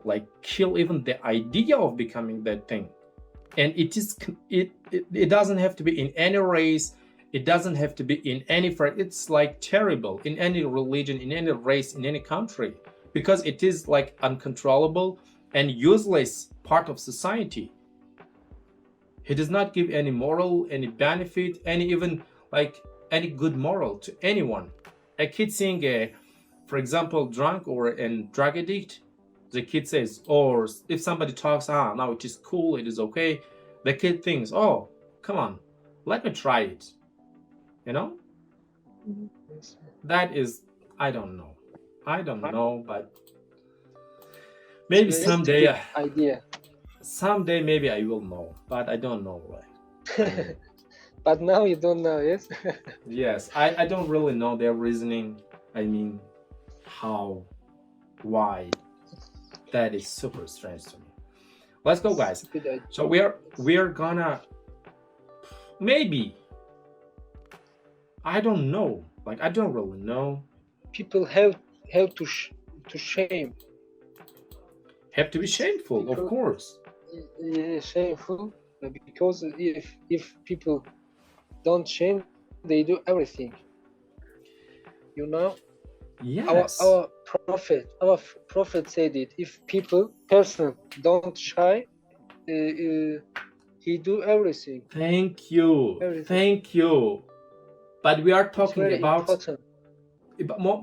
Speaker 4: like kill even the idea of becoming that thing. And it doesn't have to be in any race, it doesn't have to be in any, it's like terrible in any religion, in any race, in any country, because it is like uncontrollable and useless part of society. He does not give any moral, any benefit, any even like any good moral to anyone. A kid seeing a, for example, drunk or a drug addict, the kid says, or if somebody talks, now it is cool, it is okay, the kid thinks, oh, come on, let me try it, you know?
Speaker 5: Mhm.
Speaker 4: That is, I don't know, but maybe someday,
Speaker 3: idea.
Speaker 4: someday maybe I will know, but I don't know, like.
Speaker 3: But now you don't know, yes?
Speaker 4: Yes, I don't really know their reasoning. I mean, how, why. That is super strange to me. Let's go, guys. So we're gonna, maybe, I don't know, like I don't really know.
Speaker 3: People have to shame.
Speaker 4: Have to be shameful, of course.
Speaker 3: Yeah, shameful, because if people don't shame, they do everything. You know.
Speaker 4: Yes.
Speaker 3: Our prophet said it. If person don't shy, he do everything.
Speaker 4: Thank you.
Speaker 3: Everything.
Speaker 4: Thank you. But we are
Speaker 3: It's
Speaker 4: talking
Speaker 3: very
Speaker 4: about
Speaker 3: important.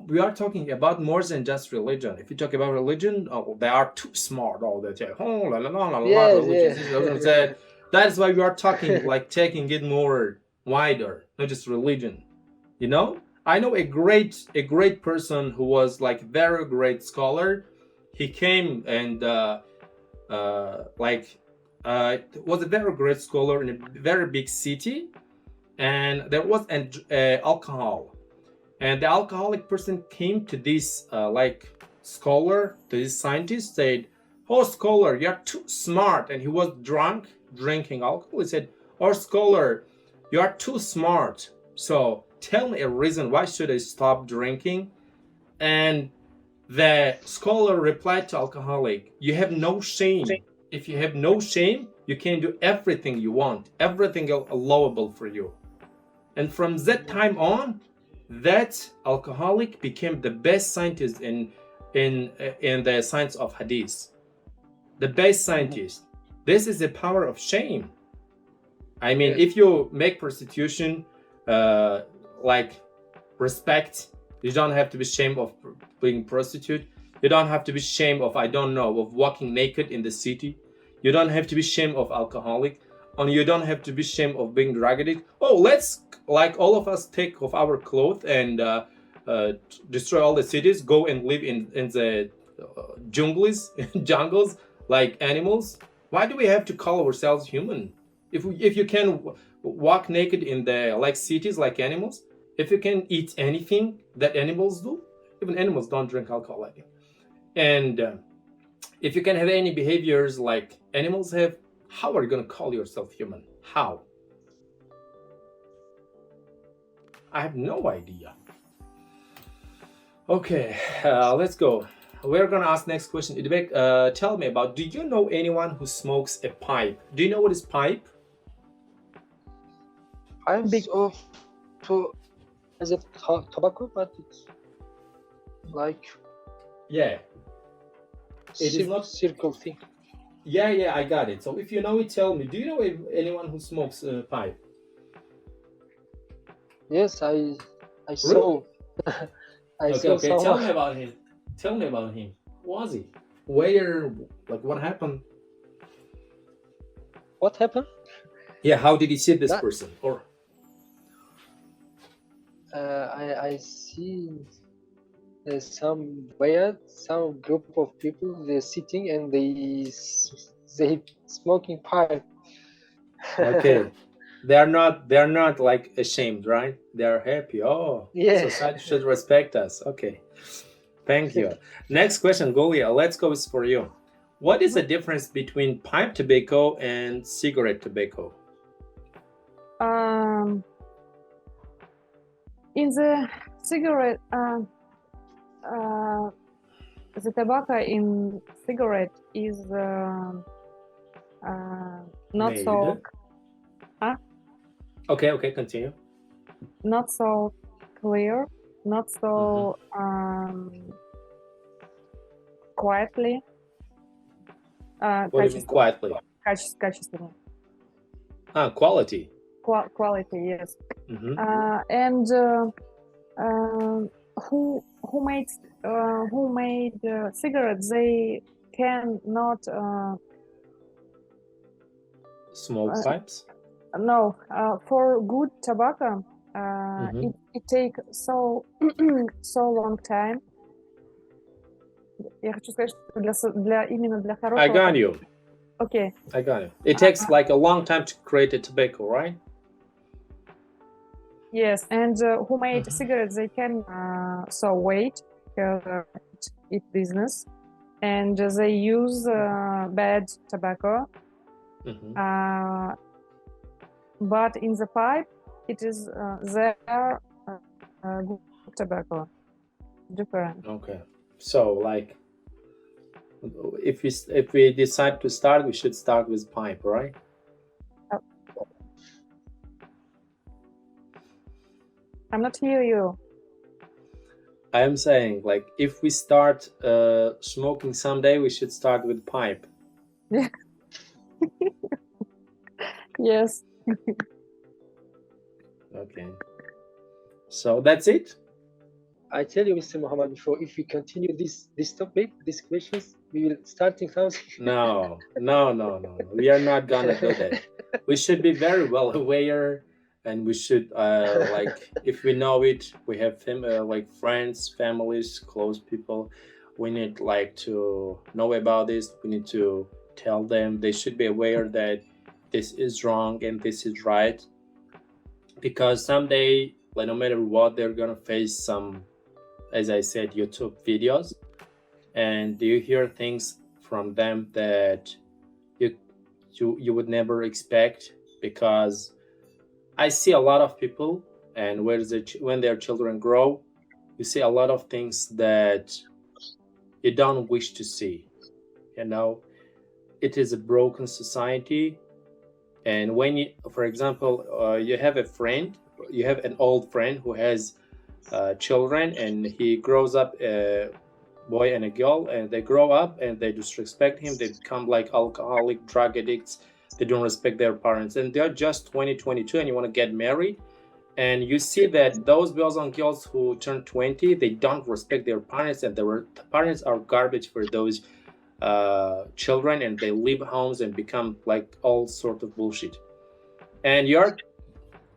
Speaker 1: we are talking about more than just religion. If you talk about religion, oh, they are too smart all the time. Oh, la la la la la,
Speaker 3: Yes,
Speaker 1: religion,
Speaker 3: yes.
Speaker 1: religion, that. That's why we are talking, like taking it more wider, not just religion. You know, I know a great person who was like very great scholar. He came and was a very great scholar in a very big city, and there was an alcohol, and the alcoholic person came to this scholar, to this scientist, said, "Oh, scholar, you're too smart." And he was drunk, drinking alcohol. He said, "Oh, scholar, you are too smart. So tell me a reason why should I stop drinking?" And the scholar replied to alcoholic, "You have no shame. If you have no shame, you can do everything you want. Everything is allowable for you." And from that time on, that alcoholic became the best scientist in the science of hadith. The best scientist. This is the power of shame. I mean, if you make prostitution like respect, you don't have to be ashamed of being prostitute. You don't have to be ashamed of, I don't know, of walking naked in the city. You don't have to be ashamed of alcoholic. And you don't have to be ashamed of being drug addict. Oh, let's, like, all of us take off our clothes and destroy all the cities, go and live in the jungles like animals. Why do we have to call ourselves human? If you can walk naked in the like cities like animals, if you can eat anything that animals do, even animals don't drink alcohol, I think. And if you can have any behaviors like animals have, how are you going to call yourself human? How? I have no idea. Okay, let's go. We're going to ask next question. Idibek, tell me about, do you know anyone who smokes a pipe? Do you know what is pipe?
Speaker 3: Pipes as a tobacco, but it's like
Speaker 1: Yeah. It is not
Speaker 3: circle thing.
Speaker 1: Yeah, I got it. So if you know it, tell me. Do you know anyone who smokes a pipe?
Speaker 3: Yes, I saw. I saw
Speaker 1: Okay. Tell
Speaker 3: someone.
Speaker 1: me about him. Tell me about him. Who was he? Where? Like, what happened?
Speaker 3: What happened?
Speaker 1: Yeah, how did he see this
Speaker 3: That-
Speaker 1: person? Or
Speaker 3: I see some group of people, they're sitting and they smoking pipe.
Speaker 1: okay, they're not like ashamed, right? They're happy. Oh,
Speaker 3: Yeah.
Speaker 1: society should respect us. Okay, thank you. Next question, Golia. Let's go with for you. What is the difference between pipe tobacco and cigarette tobacco?
Speaker 5: In the cigarette, the tobacco in cigarette is not
Speaker 1: Made.
Speaker 5: so
Speaker 1: Okay, continue.
Speaker 5: not so clear, not so quietly.
Speaker 1: What do you mean quietly?
Speaker 5: Качественно.
Speaker 1: Quality.
Speaker 5: Quality, yes.
Speaker 1: Mhm.
Speaker 5: And who made cigarettes? They cannot
Speaker 1: Smoke pipes.
Speaker 5: no for good tobacco. It take so long time. Я хочу сказать, что именно для хорошего.
Speaker 1: I got you.
Speaker 5: Okay.
Speaker 1: I got it. It takes like a long time to create a tobacco, right?
Speaker 5: Yes, and who made cigarettes? They can so wait it business, and they use bad tobacco. But in the pipe, it is their good tobacco. Different.
Speaker 1: Okay. So like, if we decide to start, we should start with pipe, right?
Speaker 5: I'm not hear you.
Speaker 1: I am saying, like, if we start smoking someday, we should start with pipe.
Speaker 5: Yes.
Speaker 1: Okay. So that's it?
Speaker 3: I tell you, Mr. Muhammad, before, if we continue this topic, these questions, we will starting something.
Speaker 1: No. We are not gonna do that. We should be very well aware, and we should like, if we know it, we have like friends, families, close people. We need like to know about this. We need to tell them. They should be aware that this is wrong and this is right, because someday, like, no matter what, they're gonna face some, as I said, YouTube videos, and you hear things from them that you would never expect. Because I see a lot of people, and when their children grow, you see a lot of things that you don't wish to see. You know, it is a broken society. And when you, for example, you have an old friend who has children, and he grows up, a boy and a girl, and they grow up and they disrespect him. They become like alcoholic, drug addicts. They don't respect their parents, and they're just 20, 22, and you want to get married. And you see that those boys and girls who turn 20, they don't respect their parents, and the parents are garbage for those children, and they leave homes and become like all sort of bullshit. And you're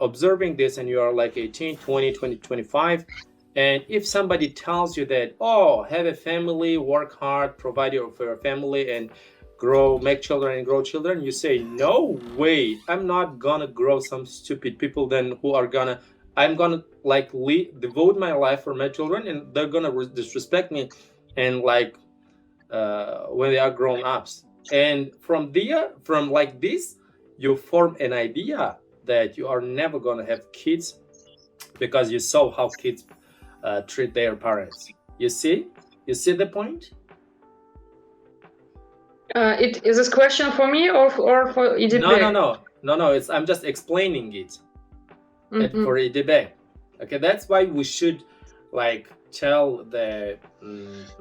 Speaker 1: observing this, and you are like 18, 20, 25, and if somebody tells you that, oh, have a family, work hard, provide for your family, and make children and grow children, you say, no way, I'm not gonna grow some stupid people then I'm gonna like devote my life for my children, and they're gonna disrespect me, and like when they are grown ups. And from like this, you form an idea that you are never gonna have kids, because you saw how kids treat their parents. You see the point?
Speaker 6: Is this question for me or for EDB?
Speaker 1: No. I'm just explaining it for EDB. Okay, that's why we should like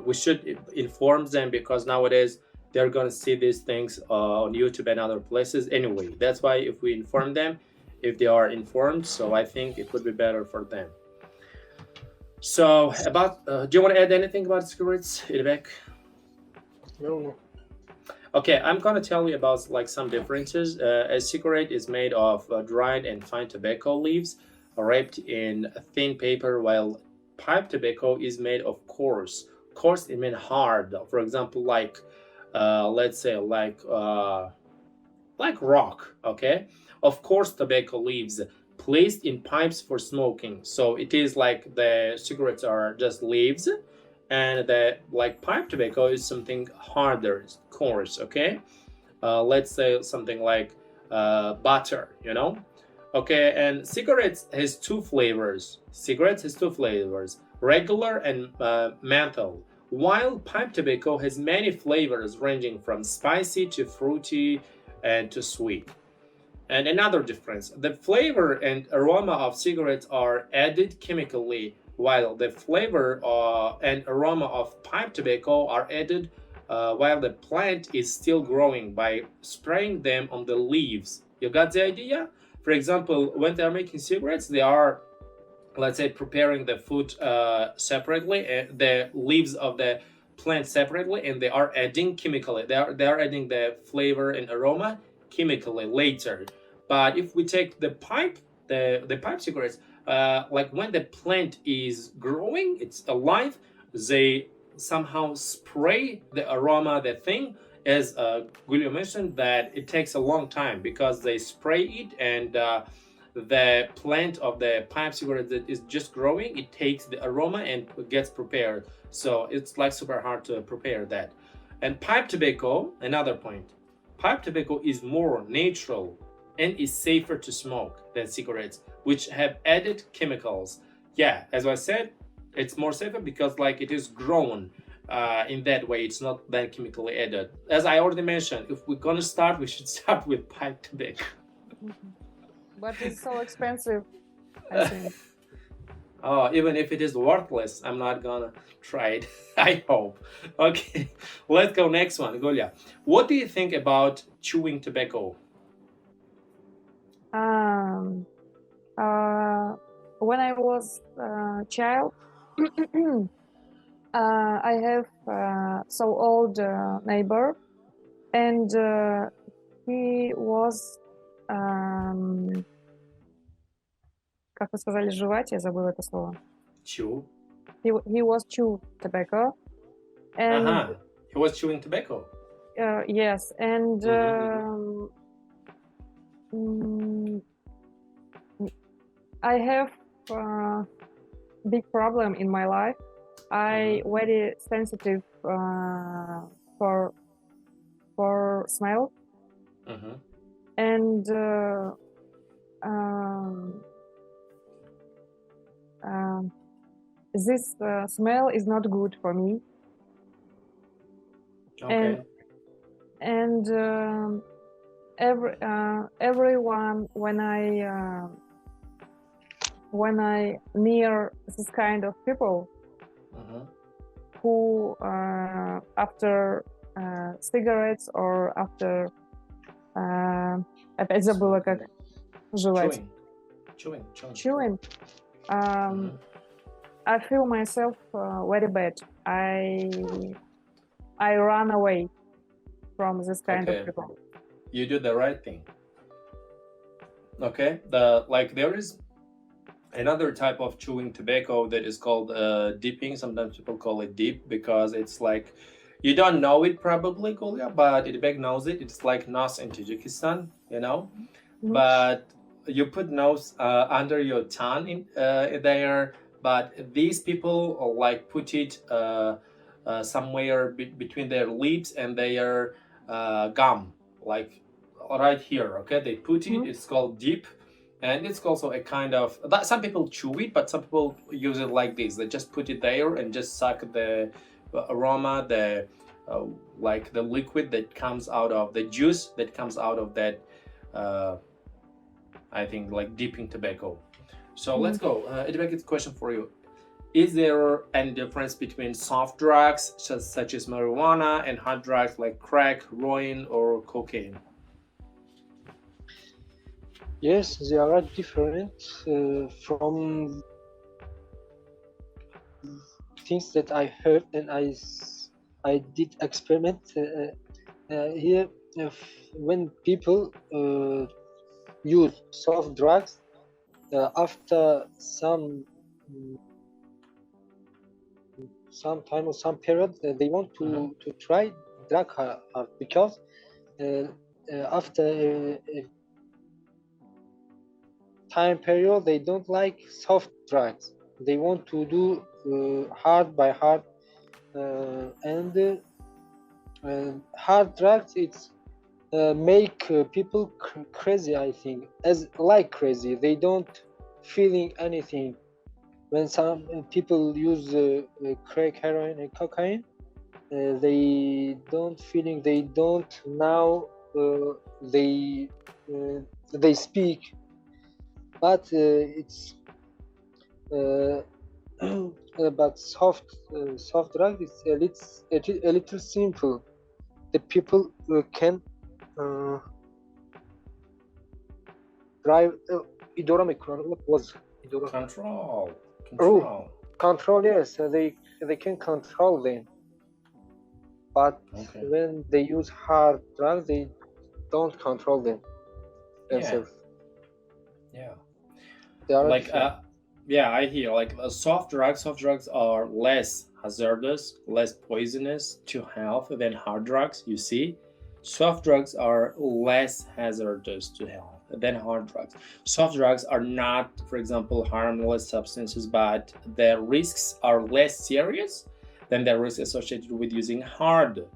Speaker 1: we should inform them, because nowadays they're gonna see these things on YouTube and other places anyway. That's why if we inform them, if they are informed, so I think it would be better for them. So about, do you want to add anything about cigarettes, Idebek?
Speaker 3: No.
Speaker 1: Okay, I'm gonna tell you about like some differences. A cigarette is made of dried and fine tobacco leaves wrapped in thin paper, while pipe tobacco is made of coarse. Coarse, it means hard. For example, like let's say like rock. Okay, of course, tobacco leaves placed in pipes for smoking. So it is like the cigarettes are just leaves, and the like pipe tobacco is something harder, coarse. Okay, let's say something like butter, okay. And cigarettes has two flavors, regular and menthol, while pipe tobacco has many flavors ranging from spicy to fruity and to sweet. And another difference, the flavor and aroma of cigarettes are added chemically, while the flavor and aroma of pipe tobacco are added while the plant is still growing by spraying them on the leaves. You got the idea? For example, when they are making cigarettes, they are, let's say, preparing the food separately, and the leaves of the plant separately, and they are adding chemically. They are adding the flavor and aroma chemically later. But if we take the pipe cigarettes, like when the plant is growing, it's alive, they somehow spray the aroma, the thing, as Gulio mentioned, that it takes a long time because they spray it, and the plant of the pipe cigarette that is just growing, it takes the aroma and gets prepared. So it's like super hard to prepare that. And pipe tobacco, another point, pipe tobacco is more natural and is safer to smoke than cigarettes, which have added chemicals. Yeah, as I said, it's more safer because like it is grown in that way. It's not that chemically added. As I already mentioned, if we're gonna start, we should start with pipe tobacco.
Speaker 5: But it's so expensive, I think.
Speaker 1: Oh, even if it is worthless, I'm not gonna try it. I hope. Okay, let's go next one. Golia, what do you think about chewing tobacco?
Speaker 5: When I was a child, I have so old neighbor, and he was, как вы сказали, жевать? Я забыла это слово.
Speaker 1: Chew.
Speaker 5: He was chew tobacco, and
Speaker 1: He was chewing tobacco.
Speaker 5: yes, and I have big problem in my life. I very sensitive for smell, and this smell is not good for me.
Speaker 1: Okay.
Speaker 5: And everyone when I near this kind of people who after cigarettes or after опять забыла как жевать. Chewing. I feel myself very bad. I run away from this kind of people.
Speaker 1: You do the right thing. Okay. There is another type of chewing tobacco that is called dipping. Sometimes people call it dip because it's like you don't know it probably, Julia, but Uzbek knows it. It's like nos in Tajikistan, you know. But you put nose under your tongue in there. But these people like put it somewhere between their lips and their gum, like right here. Okay, they put it. It's called dip, and it's also a kind of that. Some people chew it, but some people use it like this. They just put it there and just suck the aroma, the like the liquid that comes out of the juice that comes out of that. I think like dipping tobacco. So let's go. It's a question for you. Is there any difference between soft drugs such as marijuana and hard drugs like crack, heroin, or cocaine?
Speaker 3: Yes, they are different from things that I heard and I did experiment here. When people use soft drugs, after some time or some period, they want to try drug hard because after a time period they don't like soft drugs. They want to do hard by hard, and hard drugs it's make people crazy. I think as like crazy. They don't feeling anything. When some people use crack, heroin, and cocaine, they don't feeling. They don't now. They speak, but it's but soft drug is a little simple. The people can drive. What was Control, yes, they can control them, but when they use hard drugs, they don't control them themselves. They are
Speaker 1: like I hear like soft drugs are less hazardous, less poisonous to health than hard drugs. You see, soft drugs are less hazardous to health than hard drugs. Soft drugs are not, for example, harmless substances, but the risks are less serious than the risks associated with using hard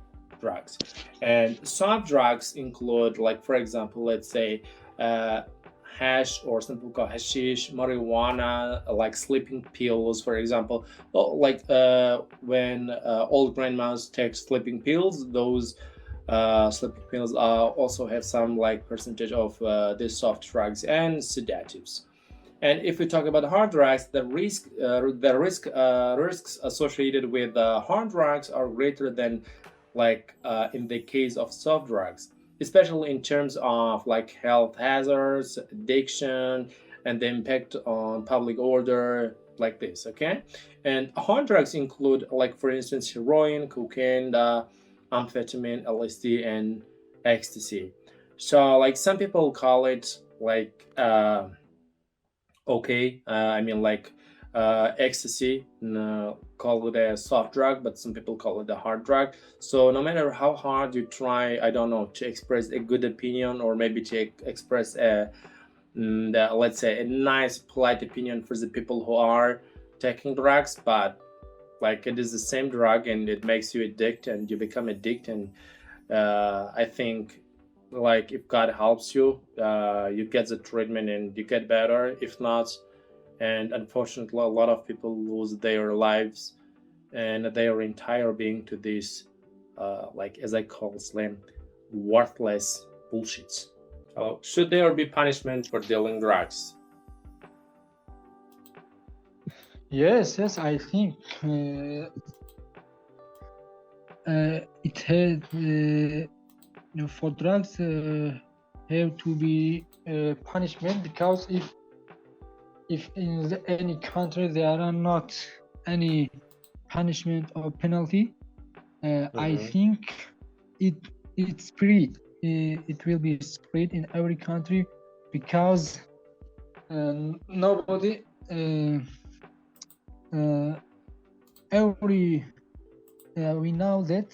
Speaker 1: drugs. And soft drugs include, like, for example, let's say hash, or some people call hashish, marijuana, like sleeping pills, for example. Like when old grandmas take sleeping pills, those sleeping pills also have some like percentage of these soft drugs and sedatives. And if we talk about hard drugs, the risks associated with hard drugs are greater than like in the case of soft drugs, especially in terms of like health hazards, addiction, and the impact on public order,
Speaker 4: like this, okay? And hard drugs include, like, for instance, heroin, cocaine, amphetamine, LSD, and ecstasy. So, like, some people call it like ecstasy, call it a soft drug, but some people call it a hard drug. So no matter how hard you try, I don't know, to express a good opinion, or maybe to express let's say a nice polite opinion for the people who are taking drugs, but like it is the same drug and it makes you addicted and you become addicted. And I think, like, if God helps you, you get the treatment and you get better. If not, and unfortunately a lot of people lose their lives and their entire being to this like, as I call them, worthless bullshits. So should there be punishment for dealing drugs?
Speaker 3: Yes, I think it had for drugs have to be punishment, because if in any country there are not any punishment or penalty, I think it's spread. It will be spread in every country, because nobody we know that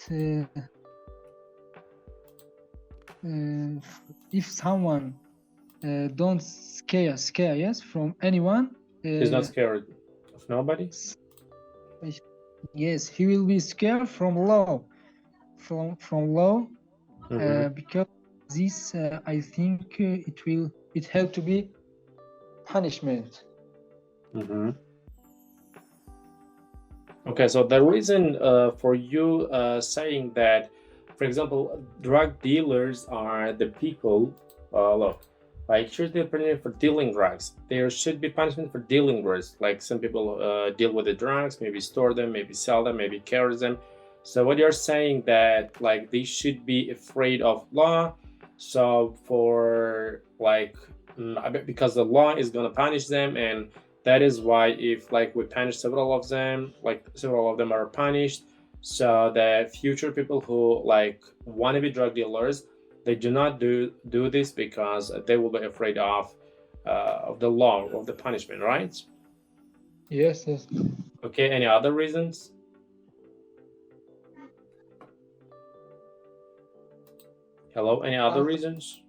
Speaker 3: if someone don't scare yes from anyone,
Speaker 4: He's not scared of nobody.
Speaker 3: Yes, he will be scared from law, from law, because this I think it have to be punishment.
Speaker 4: Okay, so the reason for you saying that, for example, drug dealers are the people, look, like, should be punishment for dealing drugs. There should be punishment for dealing drugs. Like, some people deal with the drugs, maybe store them, maybe sell them, maybe carry them. So what you're saying that, like, they should be afraid of law. So for, like, because the law is gonna punish them, and that is why if, like, we punish several of them, like several of them are punished, so the future people who, like, want to be drug dealers, they do not do this because they will be afraid of the law, of the punishment, right?
Speaker 3: Yes.
Speaker 4: Okay, any other reasons? Hello, any other reasons?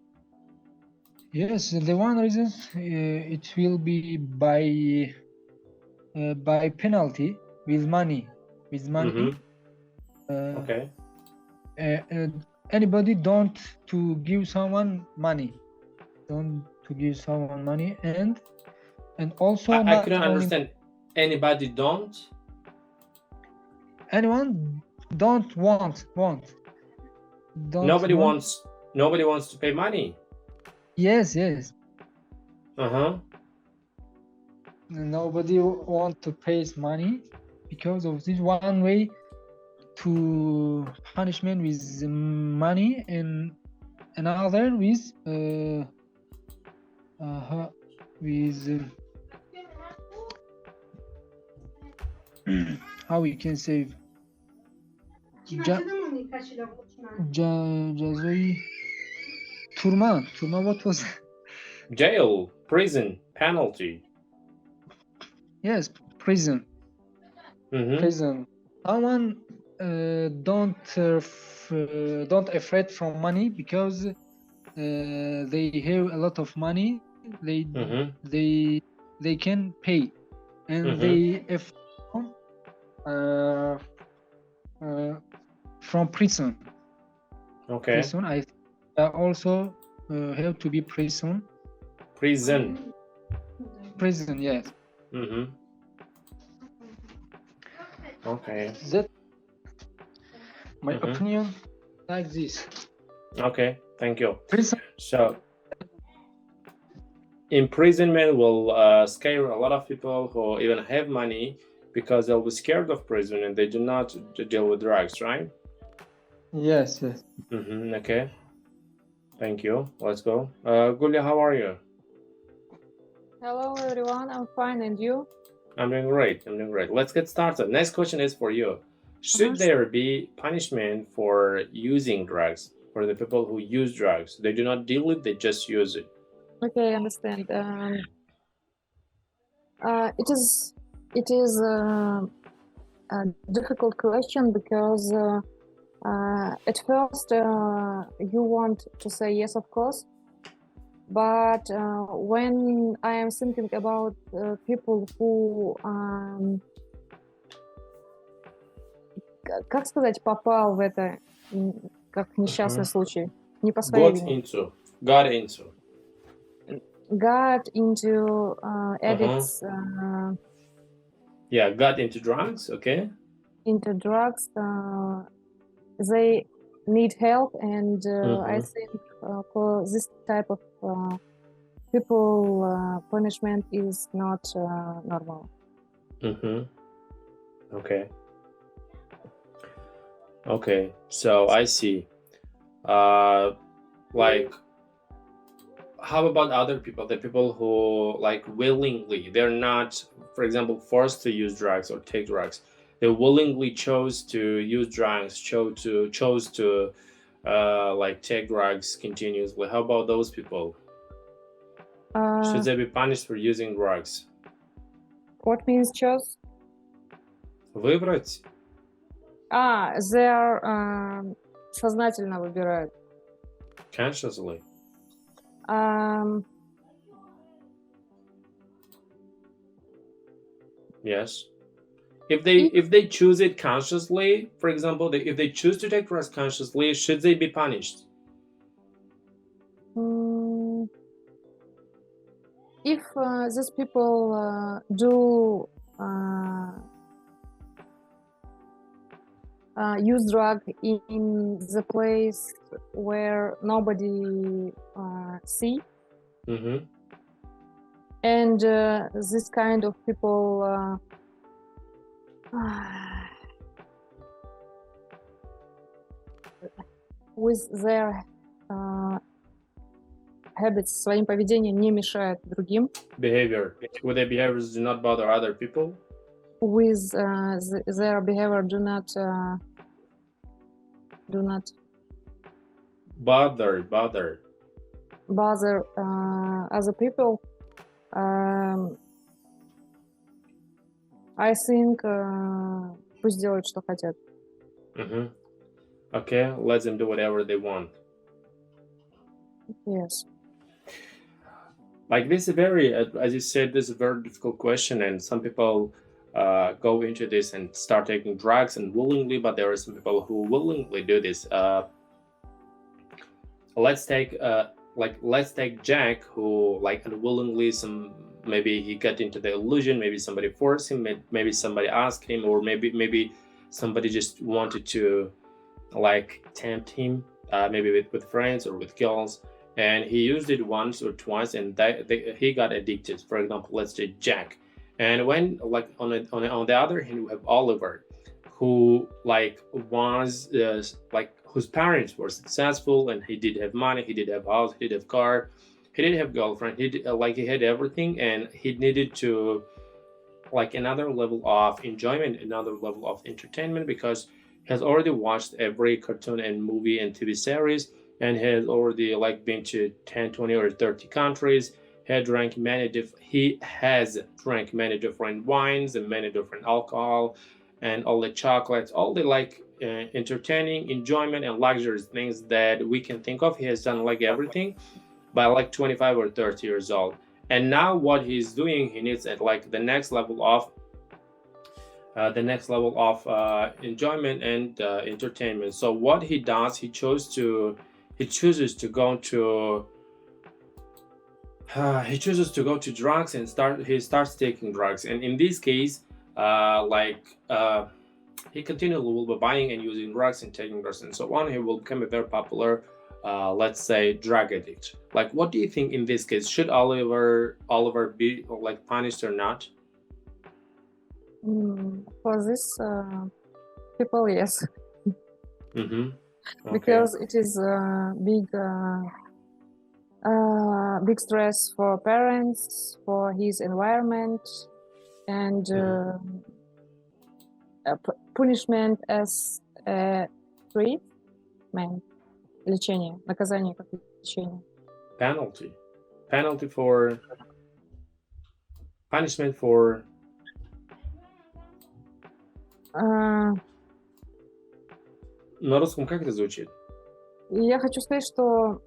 Speaker 3: Yes, the one reason it will be by penalty with money.
Speaker 4: Okay.
Speaker 3: Anybody don't to give someone money, and also
Speaker 4: I couldn't understand. Anybody don't?
Speaker 3: Anyone don't want.
Speaker 4: Nobody wants to pay money.
Speaker 3: Yes. Nobody want to pay money, because of this one way to punishment with money, and another with how we can say cezayı turma, what was
Speaker 4: Jail, prison, penalty.
Speaker 3: Yes, prison. Someone don't afraid from money, because they have a lot of money, they can pay, and they from prison.
Speaker 4: Okay.
Speaker 3: Prison, I also have to be prison, yes.
Speaker 4: Okay.
Speaker 3: That my opinion, like this.
Speaker 4: Okay, thank you.
Speaker 3: Prison.
Speaker 4: So imprisonment will scare a lot of people who even have money, because they'll be scared of prison and they do not deal with drugs, right?
Speaker 3: Yes.
Speaker 4: Okay, thank you. Let's go. Gulia, how are you?
Speaker 5: Hello everyone, I'm fine, and you?
Speaker 4: I'm doing great. I'm doing great. Let's get started. Next question is for you. Should there be punishment for using drugs for the people who use drugs? They do not deal it; they just use it.
Speaker 5: Okay, I understand. It is a difficult question because at first you want to say yes, of course, but when I am thinking about people who, как сказать, попал в это как несчастный случай, не по своей вине.
Speaker 4: Got into
Speaker 5: addicts.
Speaker 4: Got into drugs. Okay.
Speaker 5: Into drugs. They need help, and I think for this type of people, punishment is not normal.
Speaker 4: Okay. Okay. So I see. Like, how about other people? The people who like willingly, they're not, for example, forced to use drugs or take drugs. They willingly chose to use drugs, chose to like take drugs continuously. How about those people? Should they be punished for using drugs?
Speaker 5: What means chose?
Speaker 4: Выбрать.
Speaker 5: They are сознательно выбирают.
Speaker 4: Consciously. Yes. If they choose it consciously, for example, if they choose to take drugs consciously, should they be punished?
Speaker 5: If these people do use drug in the place where nobody see, and this kind of people with their habits, своим поведением не мешают другим.
Speaker 4: Behavior. With their behaviors do not bother other people.
Speaker 5: With their behavior do not
Speaker 4: bother
Speaker 5: other people. I think пусть делают, что хотят.
Speaker 4: Okay, let them do whatever they want.
Speaker 5: Yes.
Speaker 4: Like this is very, as you said, this is a very difficult question, and some people go into this and start taking drugs and willingly, but there are some people who willingly do this. Let's take Jack, who like unwillingly, maybe he got into the illusion, maybe somebody forced him, maybe somebody asked him, or maybe somebody just wanted to like tempt him, maybe with friends or with girls, and he used it once or twice, and he got addicted. For example, let's say Jack. And when like on the other hand, we have Oliver, who like was whose parents were successful, and he did have money, he did have house, he did have car, he did have girlfriend, he did, he had everything, and he needed to like another level of enjoyment, another level of entertainment, because he has already watched every cartoon and movie and TV series, and has already like been to 10, 20 or 30 countries. He has drank many different wines and many different alcohol and all the chocolates, all the like entertaining, enjoyment and luxurious things that we can think of. He has done like everything by like 25 or 30 years old. And now what he's doing, he needs at like the next level of enjoyment and entertainment. So what he does, he chooses to go to drugs, and he starts taking drugs. And in this case, he continually will be buying and using drugs and taking drugs and so on. He will become a very popular, let's say, drug addict. Like, what do you think in this case? Should Oliver be like punished or not?
Speaker 5: For this people, yes.
Speaker 4: Okay.
Speaker 5: Because it is big stress for parents, for his environment, and punishment as treatment, лечение, наказание как лечение.
Speaker 4: Penalty for punishment for на русском как это звучит?
Speaker 5: Я хочу сказать, что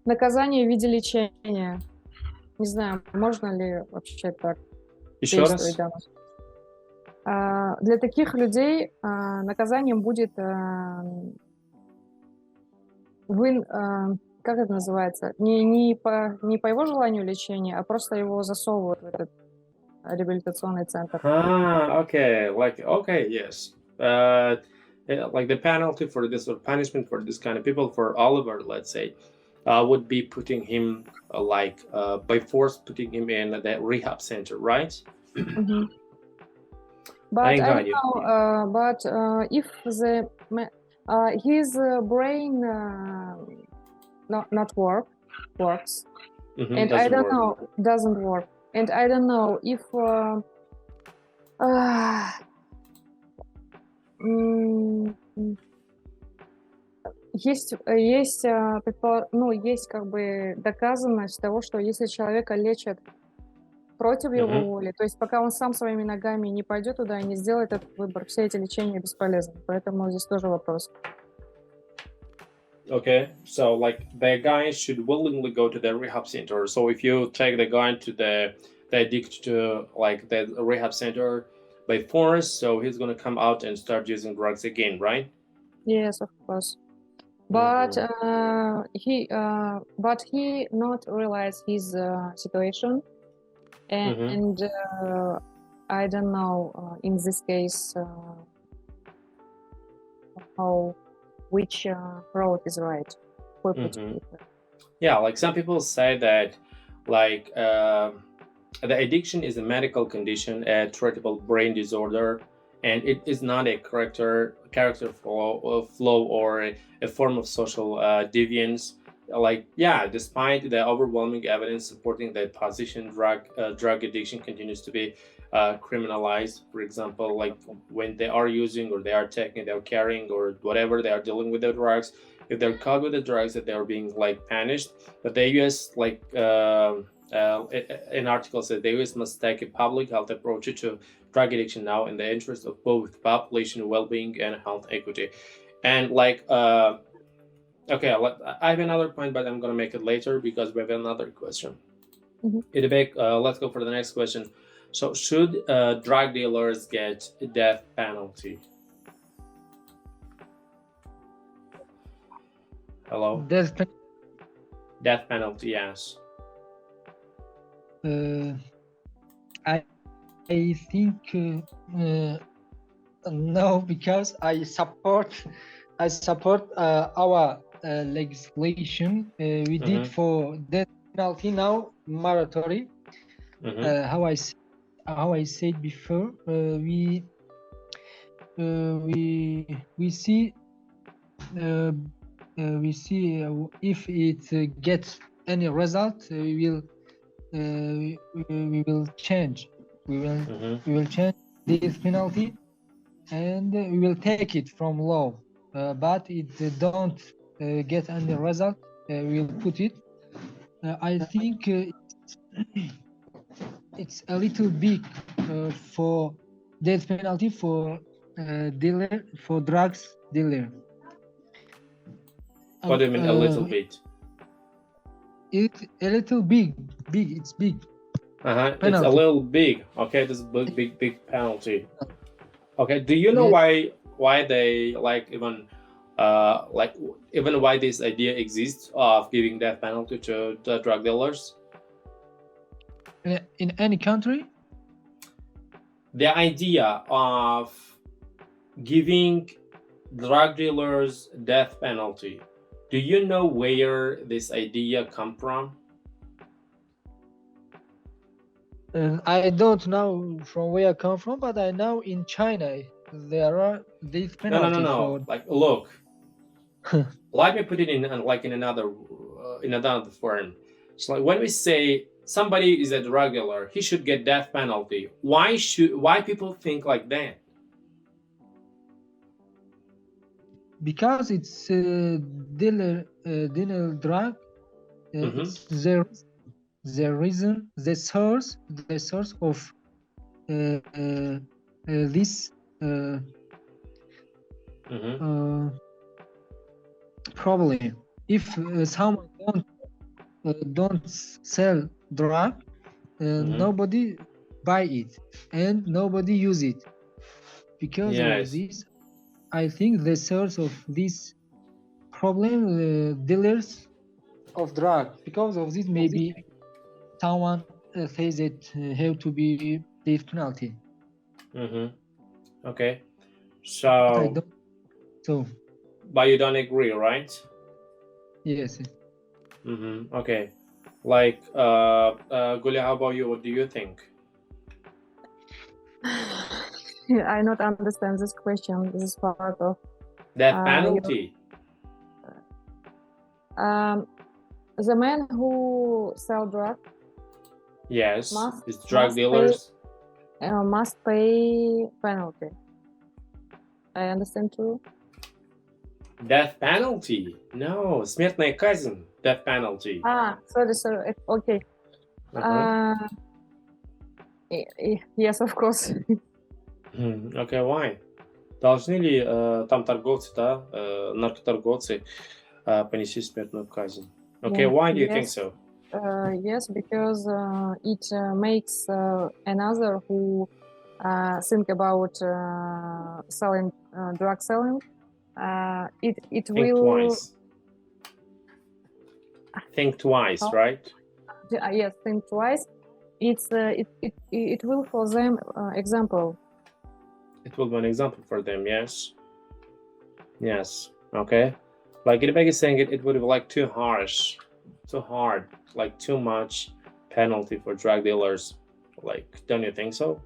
Speaker 5: наказание в виде лечения. Не знаю, можно ли вообще так
Speaker 4: Еще раз?
Speaker 5: действовать. Для таких людей наказанием будет как это называется? Не по его желанию лечения, а просто его засовывают в этот реабилитационный центр.
Speaker 4: Okay, yes. Like the penalty for this or punishment for this kind of people, for Oliver, let's say, would be putting him by force, putting him in the rehab center, right?
Speaker 5: Mm-hmm. But I don't know. But if his brain not works, and I don't know, doesn't work, and I don't know if есть как бы доказанность того, что если человека лечат против его воли, то есть пока он сам своими ногами не пойдет туда и не сделает этот выбор, все эти лечения бесполезны. Поэтому здесь тоже вопрос.
Speaker 4: Okay, so like the guy should willingly go to the rehab center. So if you take the guy to the addict to like the rehab center by force, so he's gonna come out and start using drugs again, right?
Speaker 5: Yes, of course. But he not realize his situation, and I don't know in this case which road is right.
Speaker 4: Yeah, like some people say that like the addiction is a medical condition, a treatable brain disorder, and it is not a character flaw or a form of social deviance. Like, yeah, despite the overwhelming evidence supporting that position, drug addiction continues to be criminalized. For example, like when they are using or they are taking, they're carrying or whatever, they are dealing with the drugs. If they're caught with the drugs, that they're being like punished. But the U.S. like an article said the U.S. must take a public health approach to drug addiction now in the interest of both population well-being and health equity. And like okay, I have another point, but I'm gonna make it later because we have another question. Let's go for the next question. So should drug dealers get a death penalty? Hello? Death penalty, yes.
Speaker 3: I think no, because I support our legislation we did for death penalty now mandatory. How I said before, we see if it gets any result, we will change. We will change this penalty, and we will take it from law. But it don't get any result, we will put it. I think it's a little big for death penalty for dealer, for drugs dealer.
Speaker 4: What do you mean a little bit?
Speaker 3: It's a little big. It's big.
Speaker 4: It's a little big. Okay, this is big penalty. Okay, do you know why they even why this idea exists of giving death penalty to the drug dealers?
Speaker 3: In any country?
Speaker 4: The idea of giving drug dealers death penalty. Do you know where this idea come from?
Speaker 3: I don't know from where I come from, but I know in China there are these penalties.
Speaker 4: No. Like, look, let me put it in another form. So like when we say
Speaker 1: somebody is a drug dealer, he should get death penalty. Why people think like that?
Speaker 3: Because it's dealer drug.
Speaker 1: Mhm.
Speaker 3: It's the reason, the source of this
Speaker 1: Mhm.
Speaker 3: problem. If someone don't sell drug, nobody buy it and nobody use it. Because of
Speaker 1: Yes.
Speaker 3: this, I think the source of this problem, dealers of drug. Because of this, maybe someone says it have to be death penalty.
Speaker 1: Okay.
Speaker 3: But I
Speaker 1: So,
Speaker 3: don't. So
Speaker 1: but you don't agree, right?
Speaker 3: yes.
Speaker 1: Okay. Like, Guli, how about you? What do you think?
Speaker 5: I not understand this question. This is part of
Speaker 1: Death penalty.
Speaker 5: the man who sell drug
Speaker 1: Yes.
Speaker 5: must-
Speaker 1: It's drug
Speaker 5: must
Speaker 1: dealers.
Speaker 5: must pay penalty. I understand too.
Speaker 1: Death penalty. No, смертная казнь. Death penalty.
Speaker 5: Sorry. Okay. Yes, of course.
Speaker 1: Okay, why? Должны ли там торговцы, да, наркоторговцы понести смертную казнь? Okay,
Speaker 5: Yeah,
Speaker 1: why do you think
Speaker 5: yes.
Speaker 1: so?
Speaker 5: Yes, because it makes another who think about selling drug selling. It
Speaker 1: Think
Speaker 5: will
Speaker 1: twice. Think twice,
Speaker 5: How?
Speaker 1: right?
Speaker 5: Yes, think twice. It will for them example.
Speaker 1: It will be an example for them, yes. Yes, okay. Like Irbek is saying it would be like too harsh, too hard, like too much penalty for drug dealers. Like, don't you think so?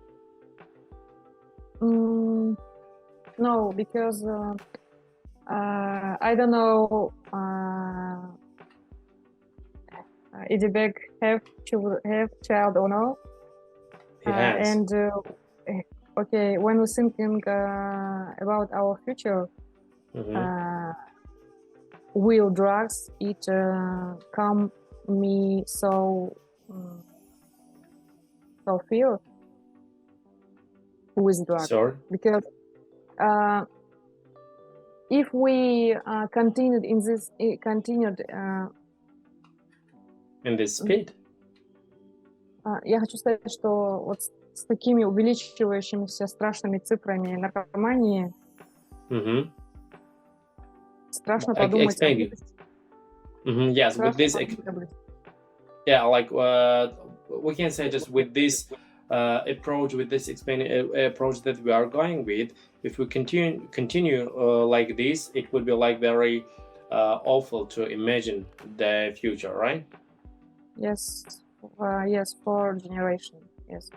Speaker 5: No, because I don't know. Idibek have child or no?
Speaker 1: He has.
Speaker 5: And okay, when we're thinking about our future, will drugs it come me so fear with drugs?
Speaker 1: Sorry?
Speaker 5: Because if we continued in this
Speaker 1: In this speed?
Speaker 5: я хочу сказать, что вот с такими увеличивающимися страшными цифрами наркомании страшно подумать.
Speaker 1: Explain you. Yes, with this, yeah, like we can say just with this approach, with this approach that we are going with, if we continue like this, it would be like very awful to imagine the future, right?
Speaker 5: Yes, yes, for generation, yes.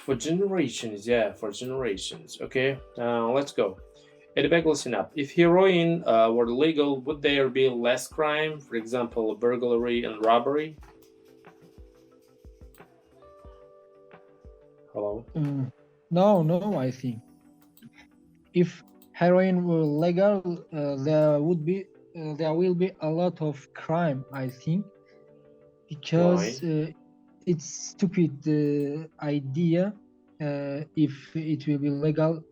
Speaker 1: For generations, yeah, for generations. Okay, let's go. Edebek, listen up. If heroin were legal, would there be less crime? For example, burglary and robbery? Hello?
Speaker 3: No, I think if heroin were legal, there will be a lot of crime, I think, because it's stupid idea. If it will be legal,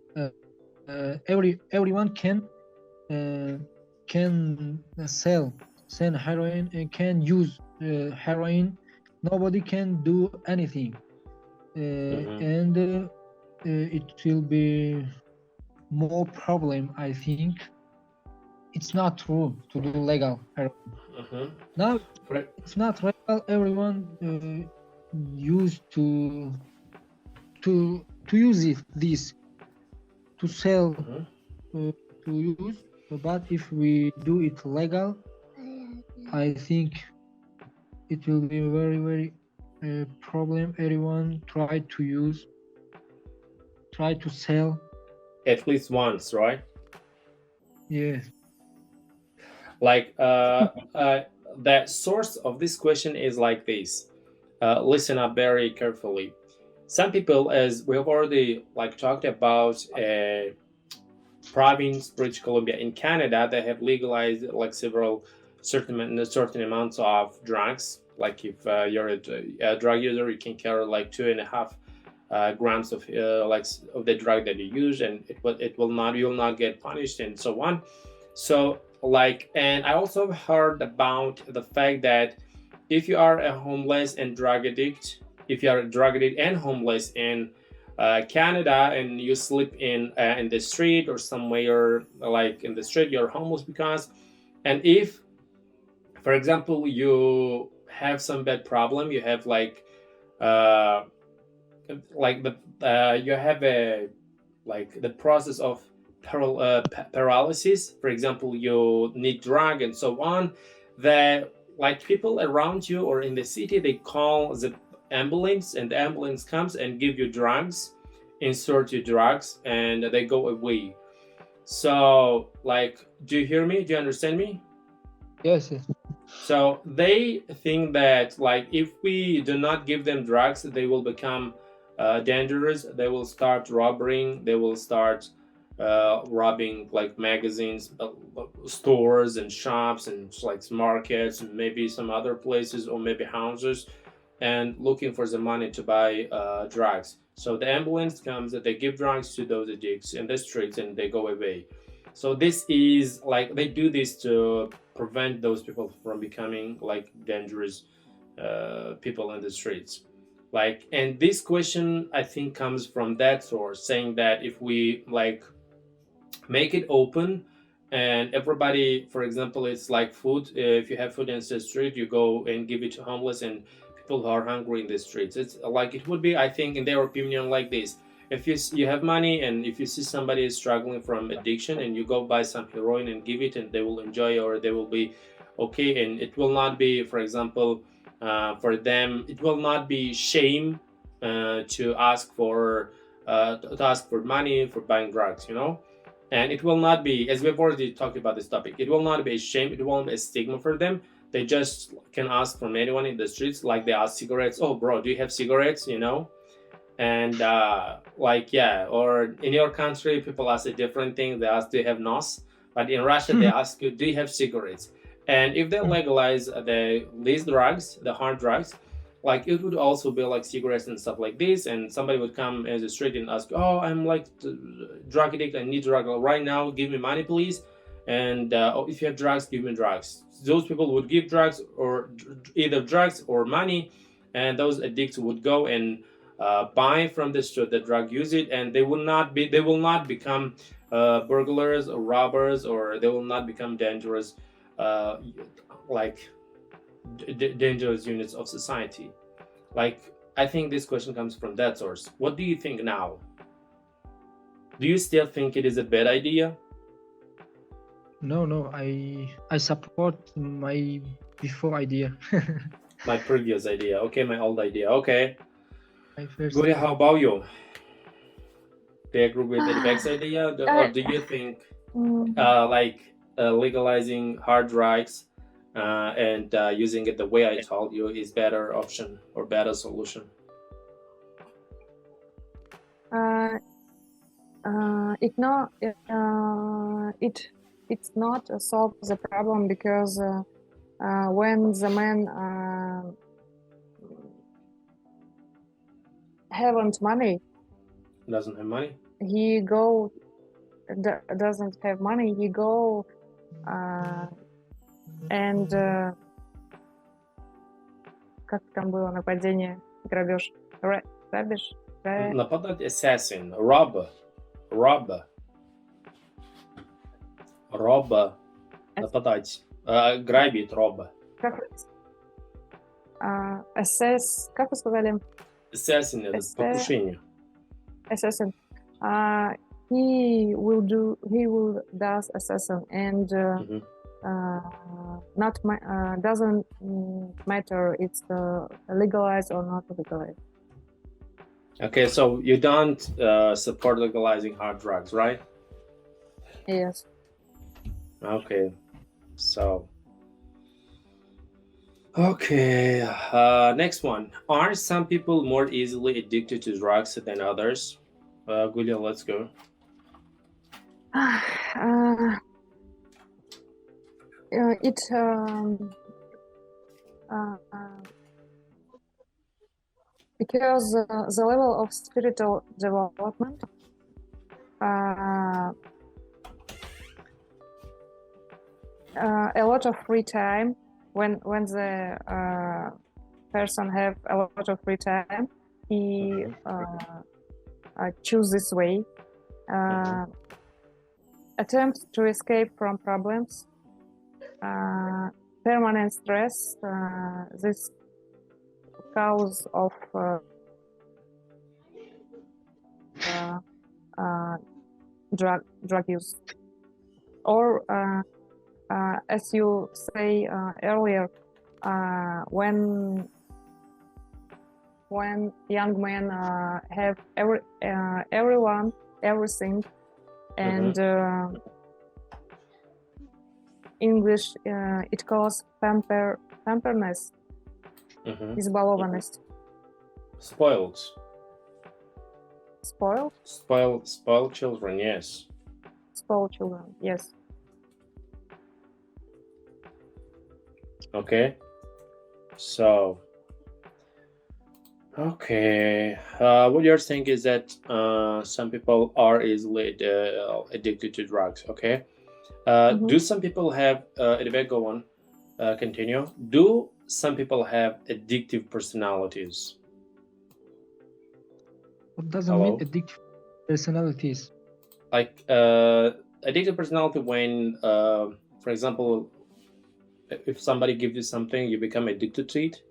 Speaker 3: everyone can sell heroin and can use heroin. Nobody can do anything. And it will be more problem, I think. It's not true to do legal heroin. Now it's not legal. Everyone used to use this to sell, to use. But if we do it legal, I think it will be very, very problem. Everyone try to sell
Speaker 1: at least once, right?
Speaker 3: Yes.
Speaker 1: Like the source of this question is like this.
Speaker 4: listen up very carefully. Some people, as we have already talked about, province British Columbia in Canada, they have legalized certain amounts of drugs. Like if you're a drug user, you can carry 2.5 grams of the drug that you use, and you will not get punished, and so on. So and I also heard about the fact that if you are a homeless and drug addict, if you are a drug addict and homeless in Canada, and you sleep in the street or somewhere in the street, you're homeless because, and if, for example, you have some bad problem, you have you have the process of paralysis, for example, you need drug and so on, that people around you or in the city, they call the ambulance, and the ambulance comes and give you drugs, insert you drugs, and they go away. So do you hear me? Do you understand me?
Speaker 3: Yes, yes.
Speaker 4: So they think that if we do not give them drugs, they will become dangerous. They will start robbing. They will start robbing magazines, stores and shops and markets, and maybe some other places, or maybe houses, and looking for the money to buy drugs. So the ambulance comes, they give drugs to those addicts in the streets, and they go away. So this is they do this to prevent those people from becoming dangerous people in the streets. And this question, I think, comes from that source, saying that if we make it open, and everybody, for example, it's like food. If you have food in the street, you go and give it to homeless and people who are hungry in the streets. It's it would be, I think, in their opinion, like this. If you have money, and if you see somebody is struggling from addiction, and you go buy some heroin and give it, and they will enjoy, or they will be okay, and it will not be, for example, for them, it will not be shame to ask for money for buying drugs, and it will not be, as we've already talked about this topic, it will not be a shame, it won't be a stigma for them. They just can ask from anyone in the streets, they ask cigarettes. Oh, bro, do you have cigarettes? And yeah, or in your country, people ask a different thing. They ask, do you have nos? But in Russia, they ask you, do you have cigarettes? And if they legalize these drugs, the hard drugs, it would also be cigarettes and stuff like this, and somebody would come in the street and ask, oh, I'm drug addict, I need drug right now, give me money, please. And if you have drugs, give me drugs. Those people would give drugs, or either drugs or money, and those addicts would go and buy from the store the drug, use it, and they will not become burglars or robbers, or they will not become dangerous dangerous units of society. I think this question comes from that source. What do you think now? Do you still think it is a bad idea?
Speaker 7: No, I support my before idea.
Speaker 4: My previous idea. Okay, my old idea. Okay.
Speaker 7: My first
Speaker 4: Guria, how about you? Do you agree with Edibek's idea, or do you think legalizing hard drugs and using it the way I told you is better option or better solution?
Speaker 5: It's not solve the problem, because when the man haven't money,
Speaker 4: Doesn't have money?
Speaker 5: he doesn't have money, he go and как там было нападение, грабеж, грабеж,
Speaker 4: Нападать, assassin, rob, нападать, грабит, rob.
Speaker 5: как assess, как вы сказали?
Speaker 4: Assassin, это покушение.
Speaker 5: Assassin. He will does assassin, and doesn't matter it's legalized or not legalized.
Speaker 4: Okay, so you don't support legalizing hard drugs, right?
Speaker 5: Yes.
Speaker 4: Okay, so Okay, next one. Are some people more easily addicted to drugs than others? Gulia, let's go.
Speaker 5: It because the level of spiritual development a lot of free time when the person have a lot of free time, he choose this way, attempt to escape from problems, permanent stress, this cause of drug use, or as you say earlier, when young men have everything, and English it calls pamperness, избалованность.
Speaker 4: Spoiled children, yes.
Speaker 5: Spoiled children, yes.
Speaker 4: Okay, so what you're saying is that some people are easily addicted to drugs. Okay, do some people have go on, continue. Do some people have addictive personalities?
Speaker 7: What doesn't mean addictive personalities?
Speaker 4: Like addictive personality when, for example, if somebody gives you something, you become addicted to it.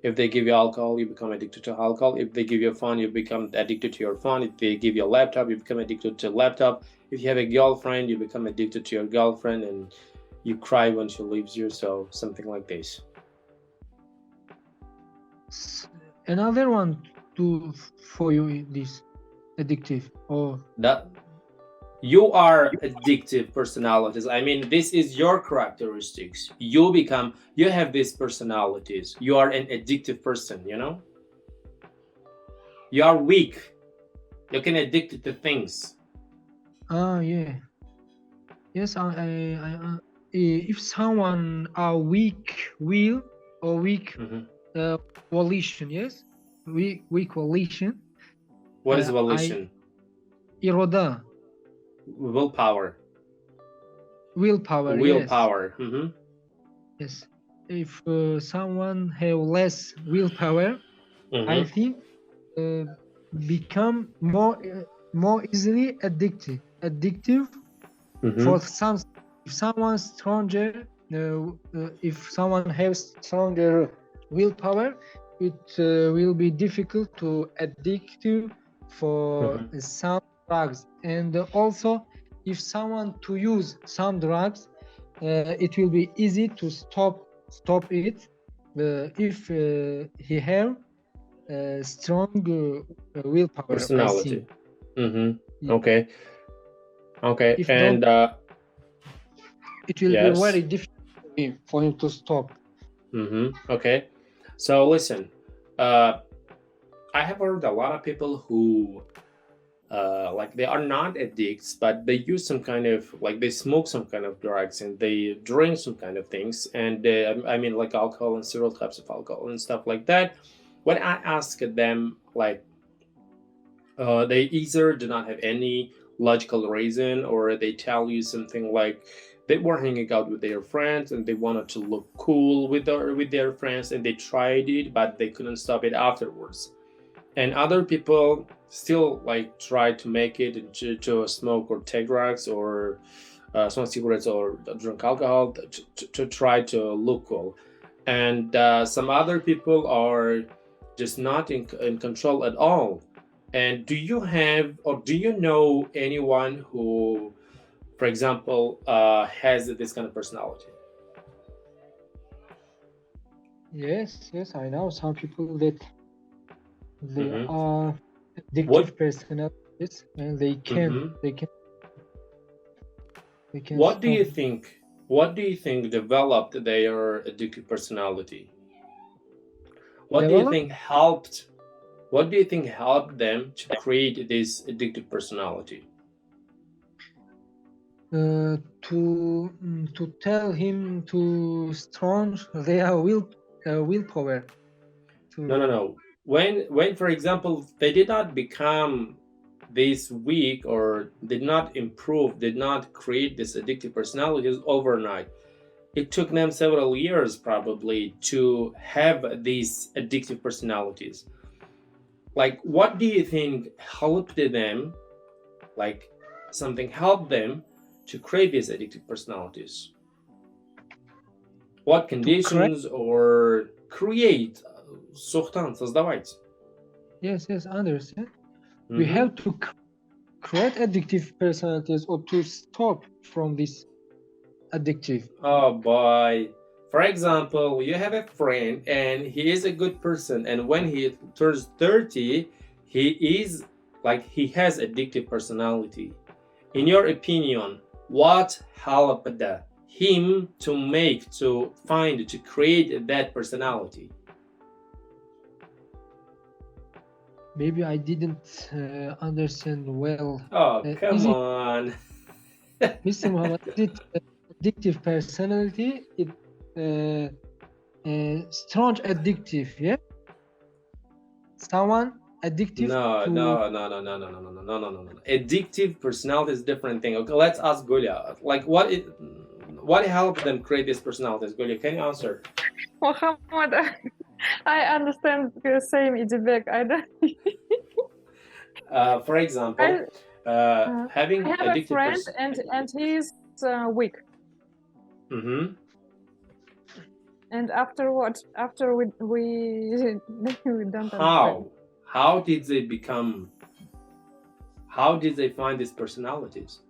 Speaker 4: If they give you alcohol, you become addicted to alcohol. If they give you a phone, you become addicted to your phone. If they give you a laptop, you become addicted to a laptop. If you have a girlfriend, you become addicted to your girlfriend and you cry when she leaves you. So something like this.
Speaker 7: Another one for you this addictive, or
Speaker 4: that you are addictive personalities. I mean, this is your characteristics. You have these personalities. You are an addictive person, you know? You are weak. You can addict to things.
Speaker 7: Yeah. Yes, if someone are weak will or weak volition, yes? Weak volition.
Speaker 4: What is volition?
Speaker 7: Iroda.
Speaker 4: Willpower.
Speaker 7: Willpower.
Speaker 4: Yes.
Speaker 7: Yes. If someone have less willpower, I think become more easily addictive. For some, if someone stronger, if someone has stronger willpower, it will be difficult to addictive for some drugs. And also, if someone to use some drugs, it will be easy to stop it if he have strong willpower.
Speaker 4: Personality. Okay. If and
Speaker 7: it will be very difficult for him to stop.
Speaker 4: Okay. So listen, I have heard a lot of people who like they are not addicts, but they use some kind of, like they smoke some kind of drugs and they drink some kind of things, and I mean like alcohol and several types of alcohol and stuff like that. When I ask them, like they either do not have any logical reason, or they tell you something like they were hanging out with their friends and they wanted to look cool with their friends and they tried it, but they couldn't stop it afterwards. And other people still like try to make it to smoke or take drugs or smoke cigarettes or drink alcohol to try to look cool. And some other people are just not in control at all. And do you have, or do you know anyone who, for example, has this kind of personality?
Speaker 7: Yes, I know some people that they are addictive personalities, and they can.
Speaker 4: What do you think developed their addictive personality?
Speaker 1: What do you
Speaker 7: develop.
Speaker 1: think helped? What do you think helped them to create this addictive personality?
Speaker 7: To tell him to strong their willpower.
Speaker 1: No. When for example they did not become this weak or did not improve, did not create this addictive personalities overnight. It took them several years probably to have these addictive personalities. Like, what do you think helped them? Like, something helped them to create these addictive personalities? What conditions or create? Sohtan, создавать.
Speaker 7: Yes, understand. We have to create addictive personalities or to stop from this addictive.
Speaker 1: Oh boy. For example, you have a friend and he is a good person, and when he turns 30, he has addictive personality. In your opinion, what helped him to create that personality?
Speaker 7: Maybe I didn't understand well.
Speaker 1: Oh, come on.
Speaker 7: Mr. Muhammad, is it addictive personality? It strong addictive, yeah? Someone addictive
Speaker 1: No. Addictive personality is a different thing. Okay, let's ask Gulya. Like, what helped them create these personalities? Gulya, can you answer?
Speaker 5: Muhammad, I understand the same Idibek. I don't.
Speaker 1: For example, having
Speaker 5: I have a
Speaker 1: addictive
Speaker 5: friend and he's weak.
Speaker 1: Mm-hmm.
Speaker 5: And after what? After we don't.
Speaker 1: How did they become? How did they find these personalities?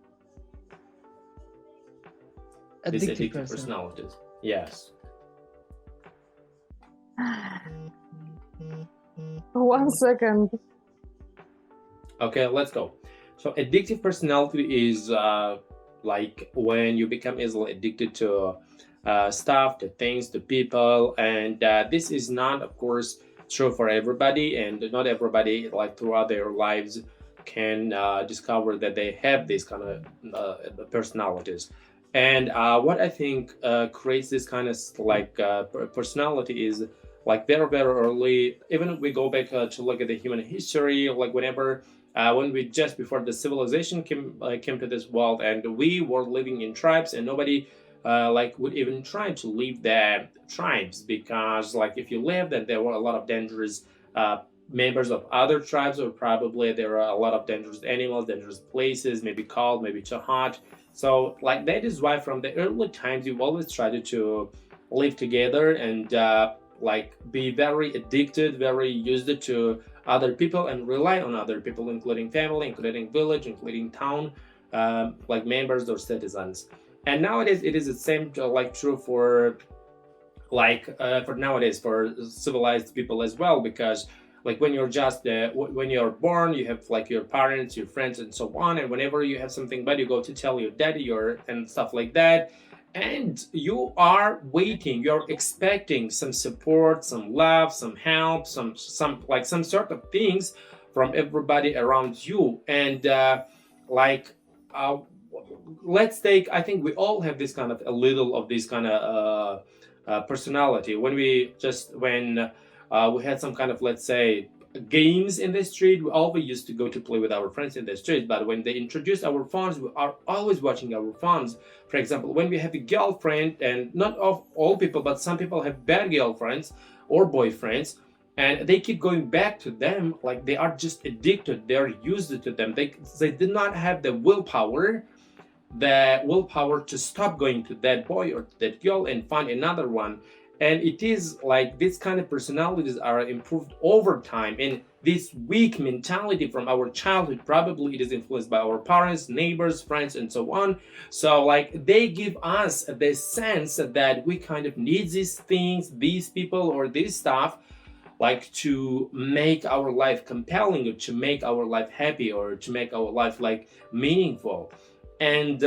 Speaker 1: These addictive personalities. Yes.
Speaker 5: 1 second.
Speaker 1: Okay, let's go. So addictive personality is like when you become easily addicted to stuff, to things, to people, and this is not, of course, true for everybody, and not everybody, like throughout their lives, can discover that they have these kind of personalities. And what I think creates this kind of like personality is like very, very early. Even if we go back to look at the human history, like whenever when we just before the civilization came to this world, and we were living in tribes, and nobody like would even try to leave the tribes, because like if you lived, then there were a lot of dangerous members of other tribes, or probably there are a lot of dangerous animals, dangerous places, maybe cold, maybe too hot. So like that is why from the early times you always tried to live together and like be very addicted, very used to other people and rely on other people, including family, including village, including town, like members or citizens. And nowadays it is the same like true for like for nowadays for civilized people as well, because like when you're just when you're born, you have like your parents, your friends, and so on, and whenever you have something bad, you go to tell your daddy and stuff like that, and you are waiting, you're expecting some support, some love, some help, some sort of things from everybody around you. And let's take, I think we all have this kind of a little of this kind of personality when we had some kind of, let's say, games in the street. We always used to go to play with our friends in the street, but when they introduced our phones, we are always watching our phones. For example, when we have a girlfriend, and not of all people, but some people have bad girlfriends or boyfriends, and they keep going back to them, like they are just addicted, they're used to them. They did not have the willpower to stop going to that boy or to that girl and find another one. And it is like this kind of personalities are improved over time, and this weak mentality from our childhood, probably it is influenced by our parents, neighbors, friends, and so on. So like they give us the sense that we kind of need these things, these people, or this stuff, like to make our life compelling, or to make our life happy, or to make our life like meaningful. And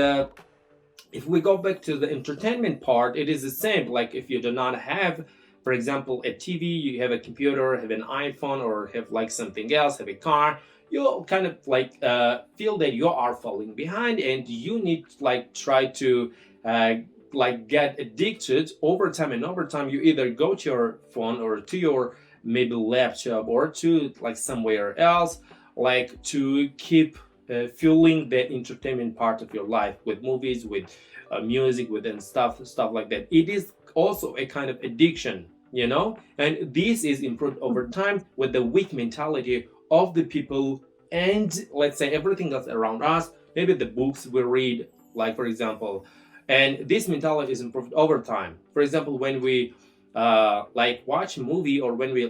Speaker 1: if we go back to the entertainment part, it is the same. Like if you do not have for example, a TV, you have a computer, have an iPhone, or have like something else, have a car, you kind of like feel that you are falling behind, and you need like try to like get addicted over time. And over time, you either go to your phone or to your maybe laptop or to like somewhere else, like to keep fueling the entertainment part of your life with movies, with music, with and stuff like that. It is also a kind of addiction, you know, and this is improved over time with the weak mentality of the people, and let's say everything that's around us, maybe the books we read, like for example, and this mentality is improved over time. For example, when we like watch a movie, or when we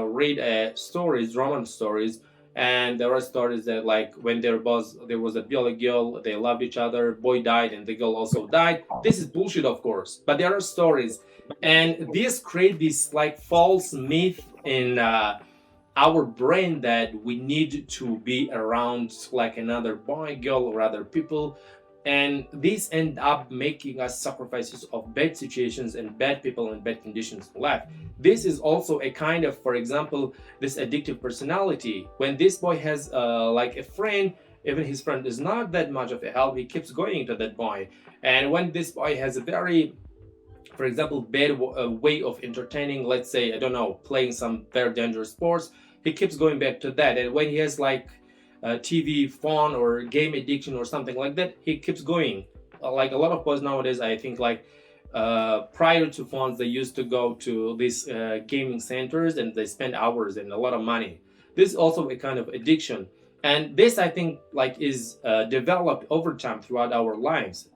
Speaker 1: read stories, romance stories, and there are stories that like when there was a boy and girl, they loved each other, boy died and the girl also died. This is bullshit, of course, but there are stories, and this create this like false myth in our brain that we need to be around like another boy, girl, or other people, and this end up making us sacrifices of bad situations and bad people and bad conditions in life. This is also a kind of, for example, this addictive personality. When this boy has like a friend, even his friend is not that much of a help, he keeps going to that boy. And when this boy has a very, for example, bad way of entertaining, let's say, I don't know, playing some very dangerous sports, he keeps going back to that. And when he has like TV, phone, or game addiction or something like that, he keeps going. Like a lot of boys nowadays, I think like prior to phones, they used to go to these gaming centers and they spend hours and a lot of money. This is also a kind of addiction. And this, I think, like is developed over time throughout our lives.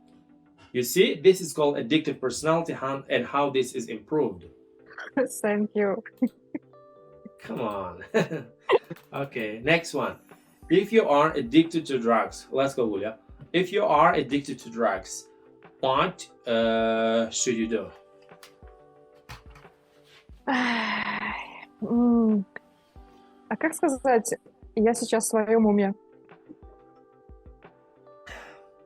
Speaker 1: You see, this is called addictive personality, and how this is improved.
Speaker 5: Thank you.
Speaker 1: Come on. Okay, next one. If you are addicted to drugs, let's go, Julia. If you are addicted to drugs, what should you do?
Speaker 5: А как сказать, я сейчас в своем уме?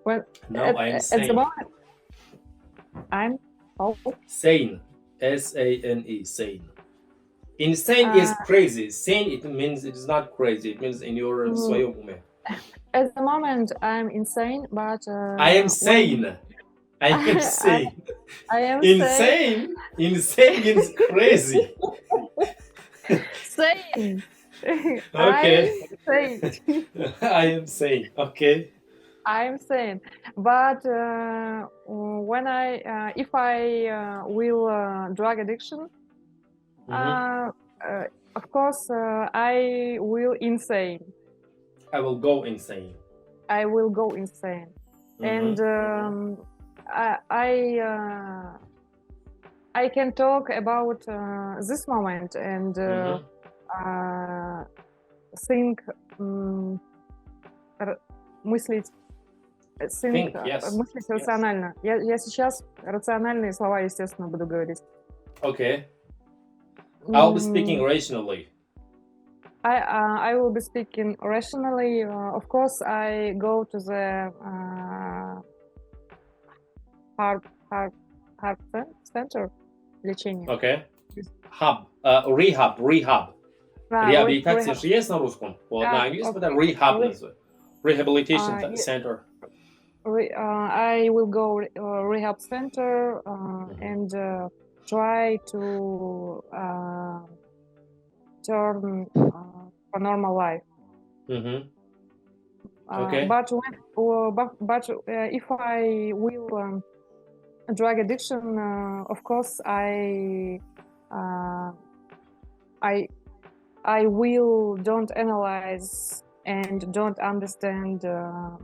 Speaker 5: Well,
Speaker 1: No, I am
Speaker 5: at the
Speaker 1: sane.
Speaker 5: moment, I'm
Speaker 1: Sane. S-A-N-E, sane. Insane is crazy. Sane, it means it is not crazy. It means in your своем уме.
Speaker 5: At the moment, I'm insane, but
Speaker 1: I am sane. I am sane.
Speaker 5: I am
Speaker 1: Insane. Insane means crazy.
Speaker 5: sane.
Speaker 1: Okay.
Speaker 5: I'm sane.
Speaker 1: I am sane. Okay.
Speaker 5: I'm sane, but when if I will drug addiction, of course I will insane.
Speaker 1: I will go insane.
Speaker 5: I will go insane, and I can talk about this moment and think, мыслить.
Speaker 1: Think, yes.
Speaker 5: Мыслить рационально. Я сейчас рациональные слова, естественно, буду говорить.
Speaker 1: Okay. I'll be speaking rationally.
Speaker 5: I will be speaking rationally. Of course, I go to the heart center лечение.
Speaker 1: Okay. Hub. Rehab. Реабилитация же есть на русском? Вот на английском это rehab называется. Rehabilitation center.
Speaker 5: I will go rehab center and try to turn for normal life.
Speaker 1: Okay.
Speaker 5: But if I will drug addiction, of course I will don't analyze and don't understand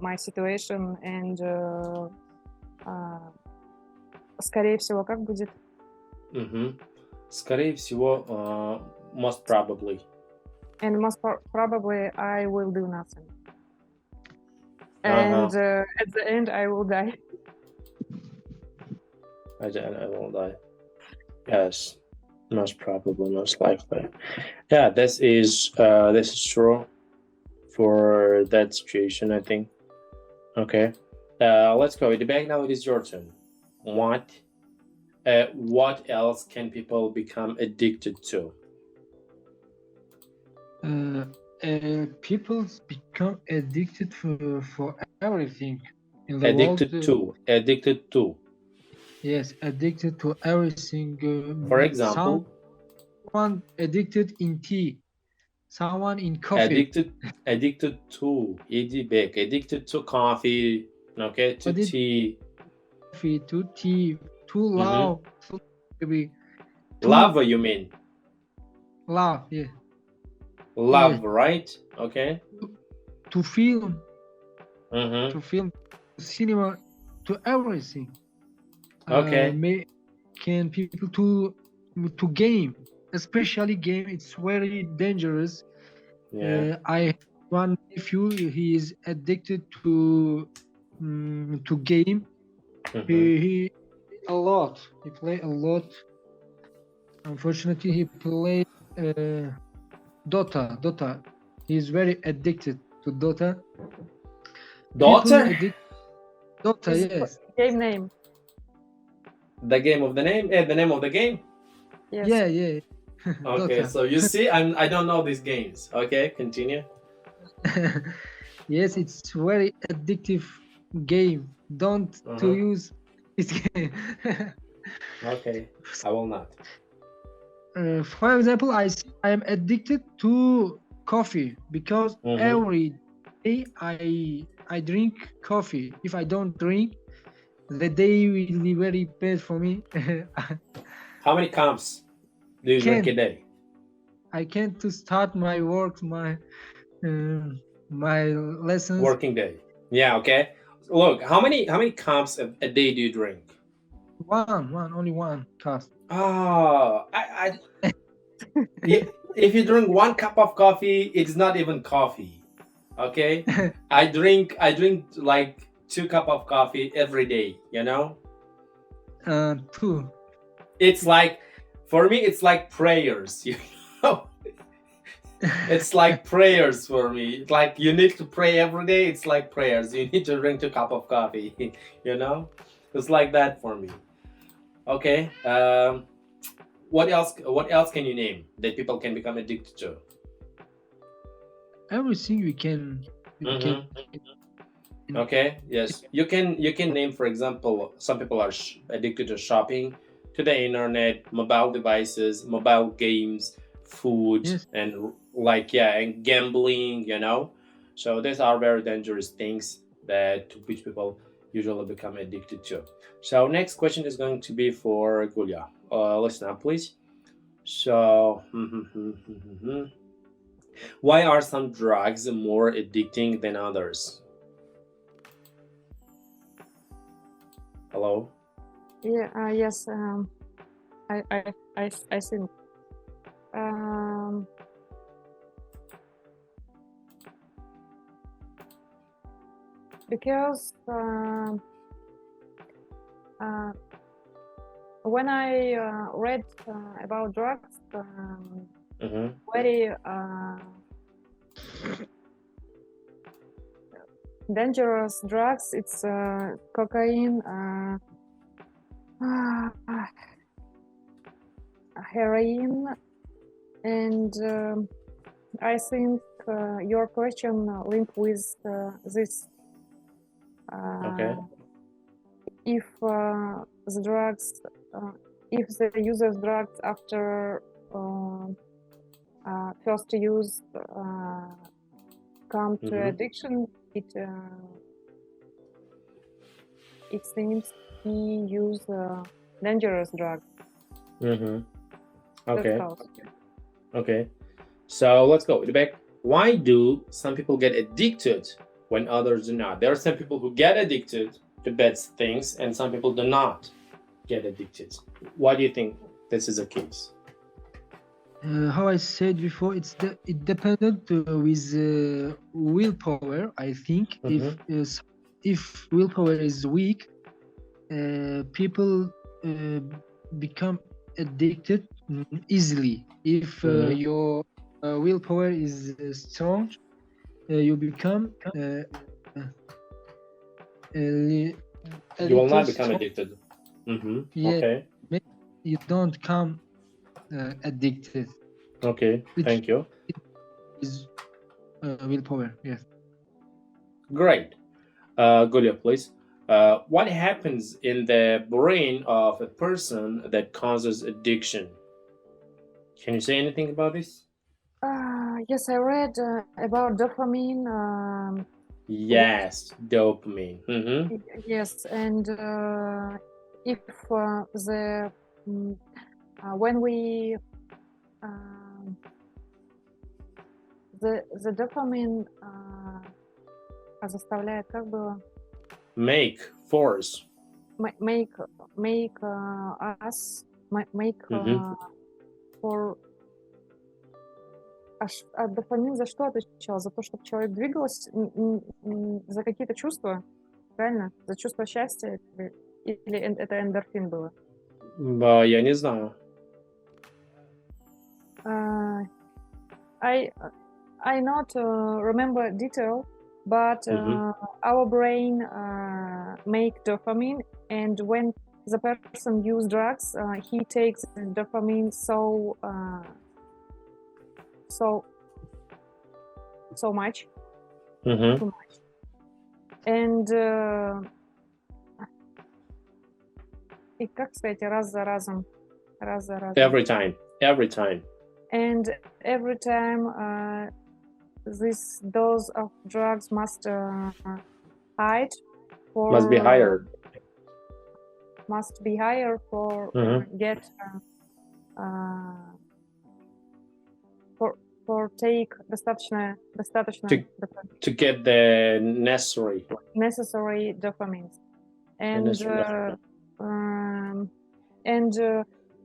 Speaker 5: my situation, and скорее всего, как будет?
Speaker 1: Скорее всего, most probably.
Speaker 5: And most probably I will do nothing. And at the end I will die.
Speaker 4: I will die. Yes, most probably, most likely. Yeah, this is true for that situation, I think. Okay, let's go. The back now. It is your turn. What what else can people become addicted to?
Speaker 7: People become addicted for everything in the
Speaker 4: Addicted
Speaker 7: world.
Speaker 4: Addicted to.
Speaker 7: Yes, addicted to everything.
Speaker 4: For example,
Speaker 7: someone addicted in tea, someone in coffee.
Speaker 4: addicted to addicted to coffee, okay, to tea.
Speaker 7: Coffee, to tea, to love, maybe.
Speaker 4: Love, you mean?
Speaker 7: Love, yeah.
Speaker 4: Love, right? Okay.
Speaker 7: To film, to film, cinema, to everything.
Speaker 4: Okay.
Speaker 7: Can people to game, especially game? It's very dangerous.
Speaker 4: Yeah.
Speaker 7: I have one nephew. He is addicted to game. He a lot. He play a lot. Unfortunately, he play Dota. He is very addicted to Dota.
Speaker 4: Dota?
Speaker 7: Dota, yes.
Speaker 5: Game name.
Speaker 4: The game of the name? The name of the game?
Speaker 5: Yes.
Speaker 7: Yeah.
Speaker 4: Okay, so you see, I don't know these games. Okay, continue.
Speaker 7: Yes, it's very addictive game. Don't to use this game.
Speaker 4: Okay, I will not.
Speaker 7: For example, I am addicted to coffee because every day I drink coffee. If I don't drink, the day will be very bad for me.
Speaker 4: How many cups do you drink a day?
Speaker 7: I can't to start my work, my lessons.
Speaker 4: Working day. Yeah. Okay. Look, how many cups a day do you drink?
Speaker 7: Only one cup.
Speaker 4: Oh, if you drink 1 cup of coffee, it's not even coffee. Okay. I drink like 2 cups of coffee every day. You know.
Speaker 7: 2.
Speaker 4: It's like, for me, it's like prayers. You know. It's like prayers for me. Like you need to pray every day. It's like prayers. You need to drink 2 cups of coffee. You know, it's like that for me. Okay. What else can you name that people can become addicted to?
Speaker 7: Everything we can.
Speaker 4: Okay. Yes. You can name, for example, some people are addicted to shopping, to the internet, mobile devices, mobile games, food, and and gambling. You know, so these are very dangerous things that which people usually become addicted to. So next question is going to be for Gulia. Listen up, please. So, why are some drugs more addicting than others? Hello?
Speaker 5: Yeah. Yes. I think. Because when I read about drugs, very dangerous drugs, it's cocaine, heroin, and I think your question linked with this.
Speaker 4: Okay.
Speaker 5: If the drugs, if the user's drugs after first use come to addiction, it seems he use dangerous drugs.
Speaker 4: Okay. Okay. So let's go back. Why do some people get addicted when others do not? There are some people who get addicted to bad things, and some people do not get addicted. Why do you think this is the case?
Speaker 7: How I said before, it depended with willpower. I think if willpower is weak, people become addicted easily. If your willpower is strong, you become
Speaker 4: you will not become addicted.
Speaker 7: Yeah,
Speaker 4: okay.
Speaker 7: you don't come addicted.
Speaker 4: Okay,
Speaker 7: It
Speaker 4: thank you.
Speaker 7: is willpower. Yes.
Speaker 4: Great. Julia, please. What happens in the brain of a person that causes addiction? Can you say anything about this?
Speaker 5: Yes, I read about dopamine.
Speaker 4: Yes, dopamine.
Speaker 5: Yes, and if when we the dopamine заставляет как было
Speaker 4: Make, force.
Speaker 5: make us make for а дофамин за что отвечал? За то, чтобы человек двигался, за какие-то чувства, правильно? За чувство счастья или это эндорфин было?
Speaker 4: Я не знаю.
Speaker 5: I not remember detail, but our brain make dopamine, and when the person use drugs, he takes dopamine so much, too much, and и как сказать, раз за разом.
Speaker 4: Every time.
Speaker 5: And every time this dose of drugs must hide for
Speaker 4: Must be higher.
Speaker 5: Must be higher for get for take достаточно
Speaker 4: to get the necessary
Speaker 5: dopamine, and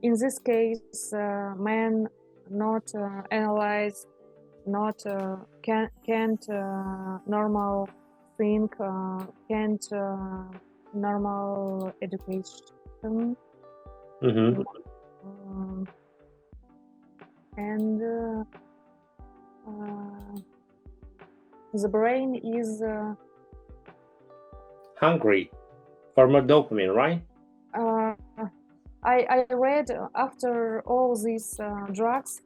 Speaker 5: in this case man not analyze, not can't normal think, can't normal education, and the brain is
Speaker 4: hungry for more dopamine, right?
Speaker 5: I read after all these drugs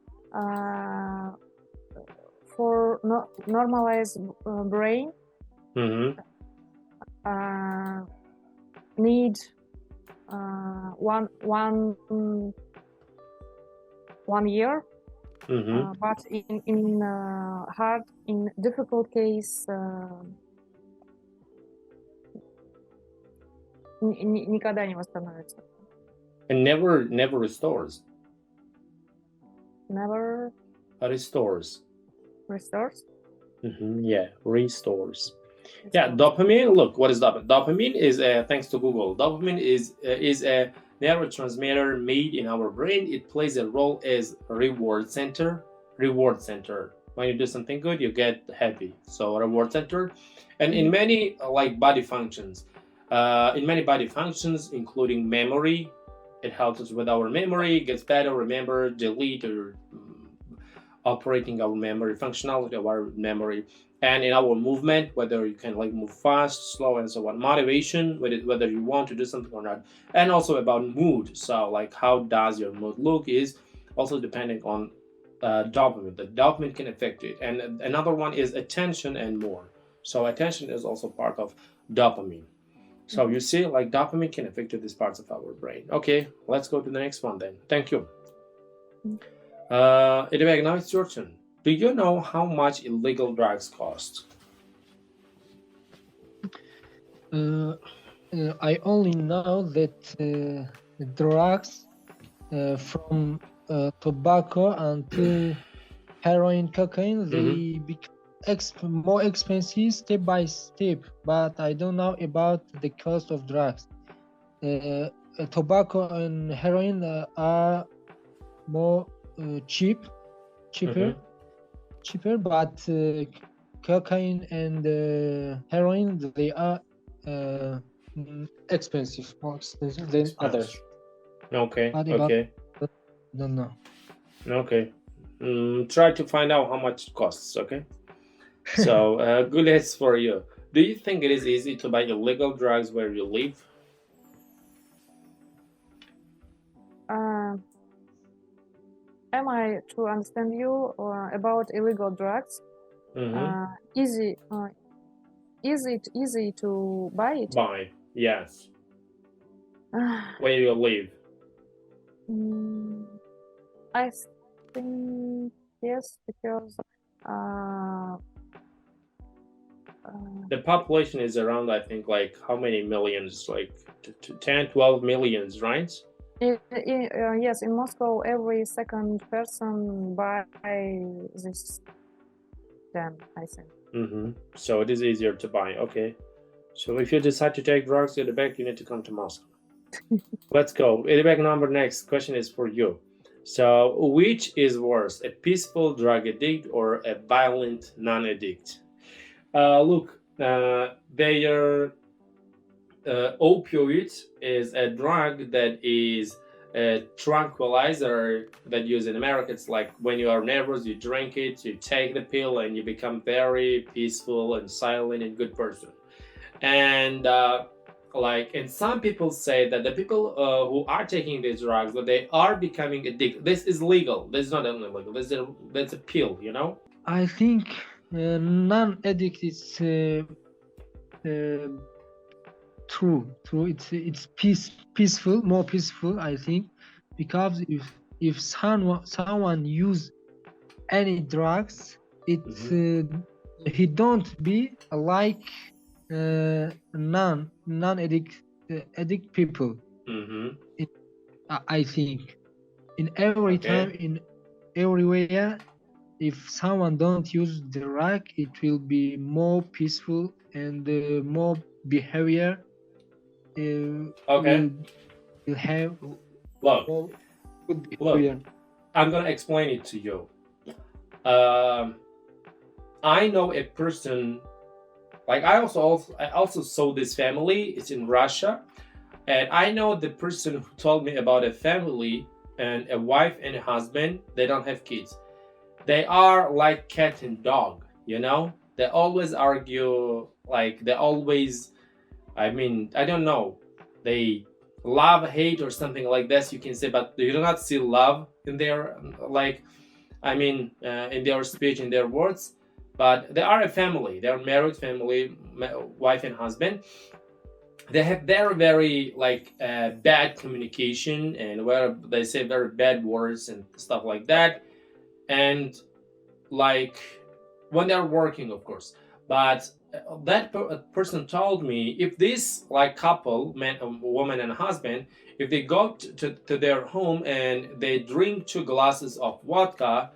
Speaker 5: for normalize brain need one year, but in hard, in difficult case никогда не восстановится.
Speaker 4: And never restores.
Speaker 5: Never
Speaker 4: restores.
Speaker 5: Yeah,
Speaker 4: restores. Yeah, dopamine. Look, what is dopamine? Dopamine is thanks to Google. Dopamine is a neurotransmitter made in our brain. It plays a role as reward center. When you do something good, you get happy. So reward center, and in many body functions, including memory. It helps us with our memory, gets better, remember, delete, or operating our memory, functionality of our memory, and in our movement, whether you can move fast, slow, and so on. Motivation, whether you want to do something or not, and also about mood. So how does your mood look is also depending on dopamine. The dopamine can affect it, and another one is attention and more. So attention is also part of dopamine. So you see, dopamine can affect these parts of our brain. Okay, let's go to the next one then. Thank you. Edibek, now it's your turn. Do you know how much illegal drugs cost?
Speaker 7: I only know that drugs from tobacco until heroin, cocaine, they become more expensive step by step, but I don't know about the cost of drugs. Tobacco and heroin are more cheaper, but cocaine and heroin, they are more expensive than others.
Speaker 4: Okay.
Speaker 7: I don't know.
Speaker 4: Okay. Try to find out how much it costs. Okay. So, Gules, for you, do you think it is easy to buy illegal drugs where you live?
Speaker 5: am I to understand you about illegal drugs? Is it easy to buy it?
Speaker 4: Buy, yes. Where you live?
Speaker 5: I think yes, because
Speaker 4: The population is around, I think, like how many millions? Like 10, 12 millions, right?
Speaker 5: yes, in Moscow, every second person buy this then, I think.
Speaker 4: So it is easier to buy. Okay. So if you decide to take drugs, Idibek, you need to come to Moscow. Let's go. Idibek, number next question is for you. So which is worse, a peaceful drug addict or a violent non-addict? Look, their opioid is a drug that is a tranquilizer that used in America. It's like when you are nervous, you drink it, you take the pill, and you become very peaceful and silent and good person. And and some people say that the people who are taking these drugs, that they are becoming addicted. This is legal. This is not only legal. That's a pill, you know.
Speaker 7: I think non-addict is true. It's peaceful, more peaceful, I think, because if someone use any drugs, he don't be like non-addict people. I think in every time, in everywhere, if someone don't use the drug, it will be more peaceful and more behavior. Will have
Speaker 4: look, I'm gonna explain it to you. I know a person, like I also saw this family. It's in Russia, and I know the person who told me about a family and a wife and a husband. They don't have kids. They are like cat and dog, you know. They always argue, like they always, I mean, I don't know, they love, hate, or something like this, you can say, but you do not see love in their, like, I mean, in their speech, in their words. But they are a family. They are married family, wife and husband. They have very, very like bad communication, and where they say very bad words and stuff like that. And like when they're working, of course. But that person told me, if this like couple, woman and husband, if they go to their home and they drink 2 glasses of vodka,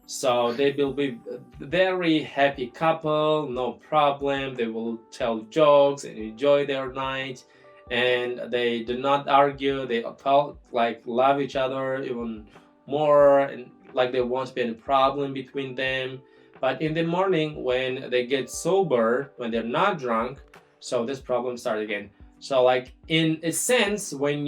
Speaker 4: so they will be very happy couple, no problem. They will tell jokes and enjoy their night, and they do not argue. They talk, like love each other even more, and like there won't be any problem between them. But in the morning, when they get sober, when they're not drunk, so this problem starts again. So like in a sense, when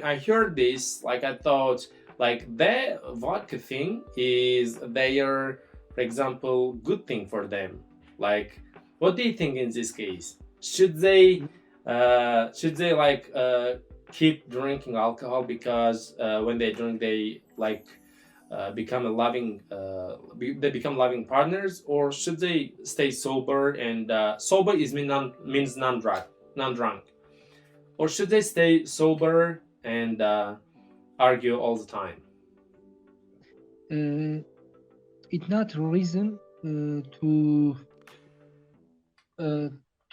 Speaker 4: I heard this, like I thought, like the vodka thing is their, for example, good thing for them. Like, what do you think in this case? Should they like keep drinking alcohol because when they drink they like become a loving they become loving partners, or should they stay sober? And sober means non-drunk, or should they stay sober and argue all the time?
Speaker 7: It's not a reason to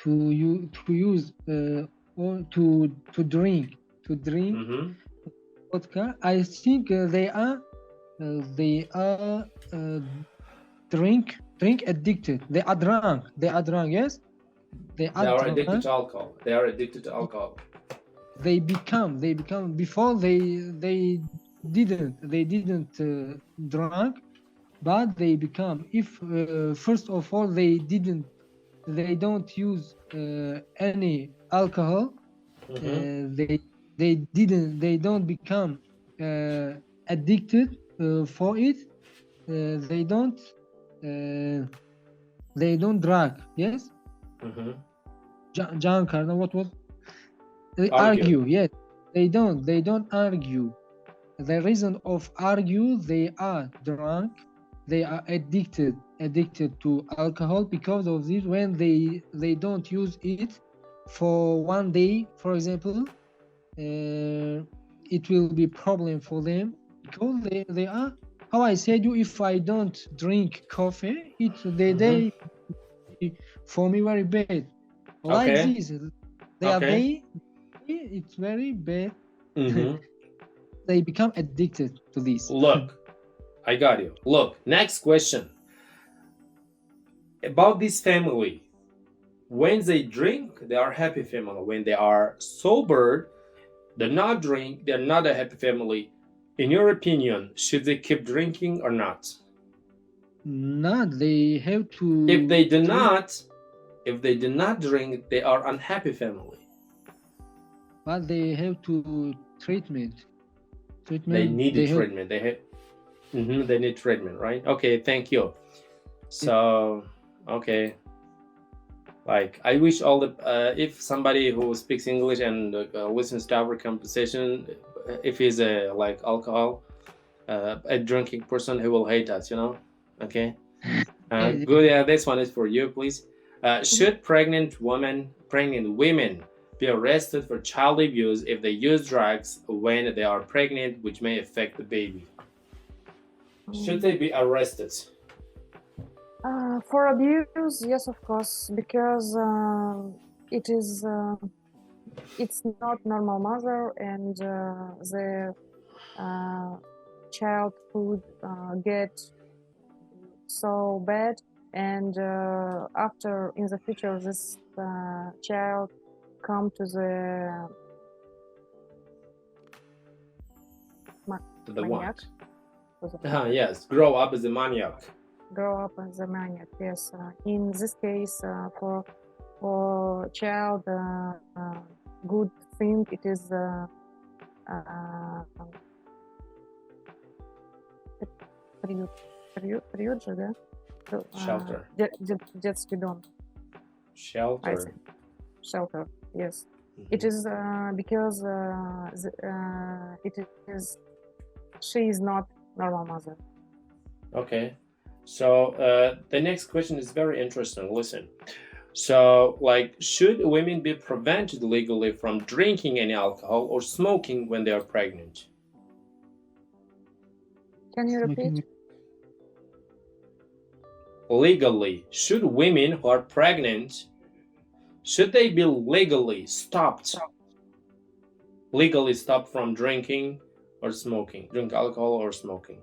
Speaker 7: use or to drink vodka. I think they are drink addicted. They are drunk. Yes,
Speaker 4: they are addicted to alcohol. They are addicted to alcohol.
Speaker 7: They become before they didn't drunk, but they become, if first of all they don't use any alcohol, they don't become addicted for it. They don't drug. Yes. John Carter, what was? They argue. Yes, they don't argue. the reason of argue, they are drunk, they are addicted to alcohol. Because of this, when they don't use it for one day, for example, it will be problem for them, because they are, how I said you, if I don't drink coffee, the day for me very bad. Like
Speaker 1: Okay.
Speaker 7: this, their day, it's very bad. They become addicted to this.
Speaker 1: Look, I got you. Look, next question. About this family. When they drink, they are happy family. When they are sober, they're not drink, they're not a happy family. In your opinion, should they keep drinking or not?
Speaker 7: Not, they have to.
Speaker 1: If they do not drink, they are unhappy family.
Speaker 7: But they have to treatment.
Speaker 1: They need treatment. They need treatment, right? Okay, thank you. So, okay. Like, I wish all the if somebody who speaks English and listens to our conversation, if he's a like alcohol, a drinking person, he will hate us, you know. Okay. Good. Yeah, this one is for you, please. Should pregnant women be arrested for child abuse if they use drugs when they are pregnant, which may affect the baby? Should they be arrested?
Speaker 5: For abuse, yes, of course, because it's not normal mother, and the child could get so bad, and after in the future this child come to the maniac.
Speaker 1: Yes, grow up as a maniac.
Speaker 5: Grow up as a maniac. Yes. In this case, for child, good thing it is приют, да?
Speaker 1: Shelter.
Speaker 5: Детский дом.
Speaker 1: Shelter.
Speaker 5: Shelter. Yes. It is because she is not normal mother.
Speaker 1: Okay. So the next question is very interesting. Listen. So, like, should women be prevented legally from drinking any alcohol or smoking when they are pregnant?
Speaker 5: Can you repeat?
Speaker 1: Legally, should women who are pregnant, should they be legally stopped from drinking or smoking, drink alcohol or smoking?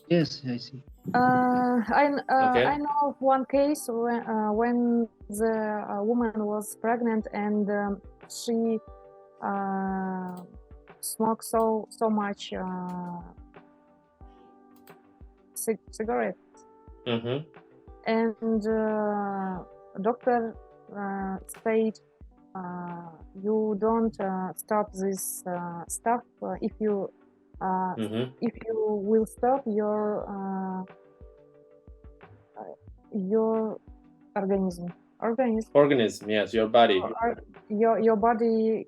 Speaker 7: Yes, I see.
Speaker 5: I know of one case when the woman was pregnant and she smoked so much cigarettes, and doctor said you don't stop this stuff if you will stop your organism,
Speaker 1: yes, your body.
Speaker 5: Your body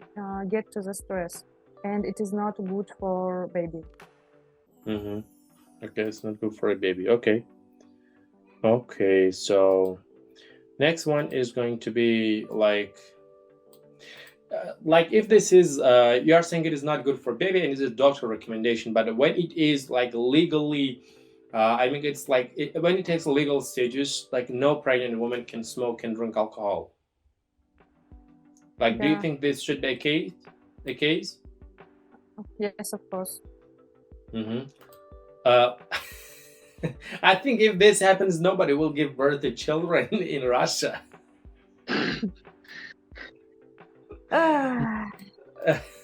Speaker 5: get to the stress, and it is not good for baby.
Speaker 1: Okay, it's not good for a baby. Okay, so next one is going to be like if this is you are saying it is not good for baby and it's a doctor recommendation, but when it is like legally I mean, it's like when it takes legal stages, like no pregnant woman can smoke and drink alcohol. Like, do you think this should be the case?
Speaker 5: Yes, of course.
Speaker 1: I think if this happens, nobody will give birth to children in Russia.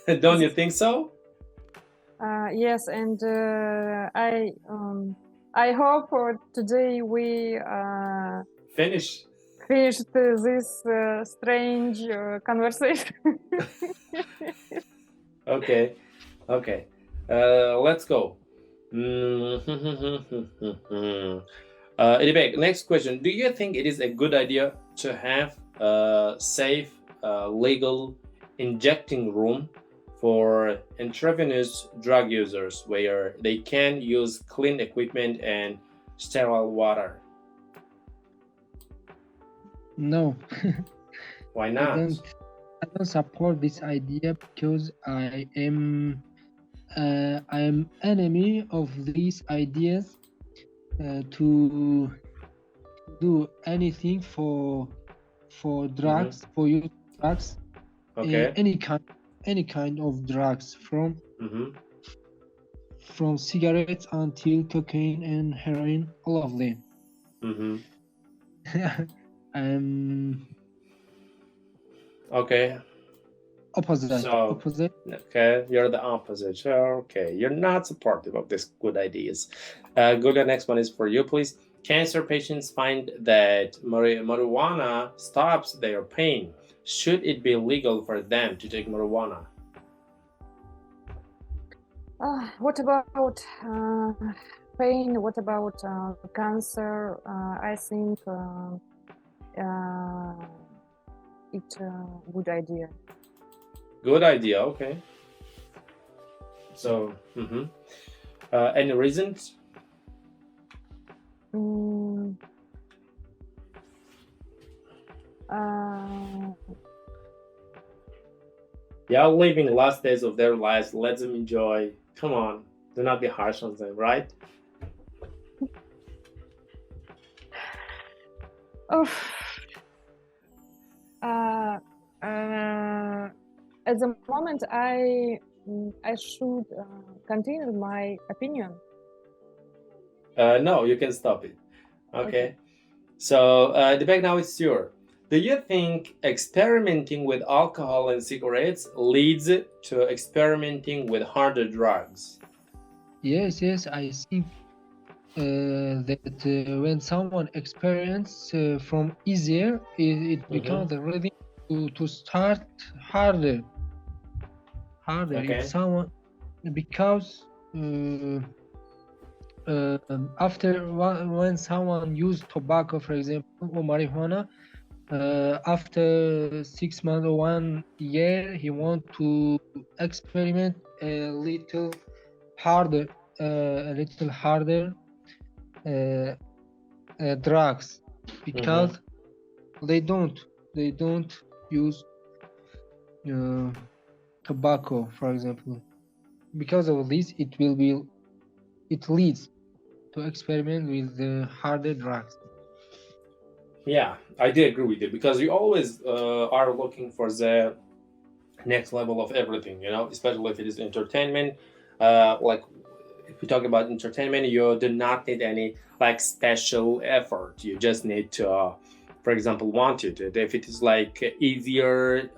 Speaker 1: Don't you think so?
Speaker 5: Yes, and I hope today we
Speaker 1: finished
Speaker 5: this strange conversation.
Speaker 1: Okay. Let's go. Next question. Do you think it is a good idea to have a safe, legal injecting room
Speaker 4: for intravenous drug users where they can use clean equipment and sterile water?
Speaker 7: No.
Speaker 4: Why
Speaker 7: I
Speaker 4: not?
Speaker 7: don't support this idea because I am enemy of these ideas to do anything for drugs, for use drugs,
Speaker 4: Okay.
Speaker 7: any kind of drugs from
Speaker 4: Mm-hmm.
Speaker 7: cigarettes until cocaine and heroin, all of them.
Speaker 4: Mm-hmm.
Speaker 7: Okay. Opposite.
Speaker 4: So, okay, you're the opposite. Okay, you're not supportive of these good ideas. Go to the next one is for you, please. Cancer patients find that marijuana stops their pain. Should it be legal for them to take marijuana?
Speaker 5: What about pain? What about cancer? I think it's a good idea.
Speaker 4: Good idea. Okay. So, any reasons? Yeah, living last days of their lives. Let them enjoy. Come on, do not be harsh on them, right?
Speaker 5: At the moment, I should continue my opinion.
Speaker 4: No, you can stop it. Okay. So the back now is yours. Do you think experimenting with alcohol and cigarettes leads to experimenting with harder drugs?
Speaker 7: Yes, I think that when someone experiences from easier, it becomes ready to start harder.
Speaker 4: Okay.
Speaker 7: If someone, because after when someone use tobacco, for example, or marijuana, after 6 months or 1 year, he want to experiment a little harder drugs, because they don't use tobacco, for example. Because of this, it leads to experiment with the harder drugs.
Speaker 4: Yeah, I do agree with you, because you always are looking for the next level of everything, especially if it is entertainment. Like if we talk about entertainment, you do not need any like special effort. You just need to, for example, want it. If it is like easier,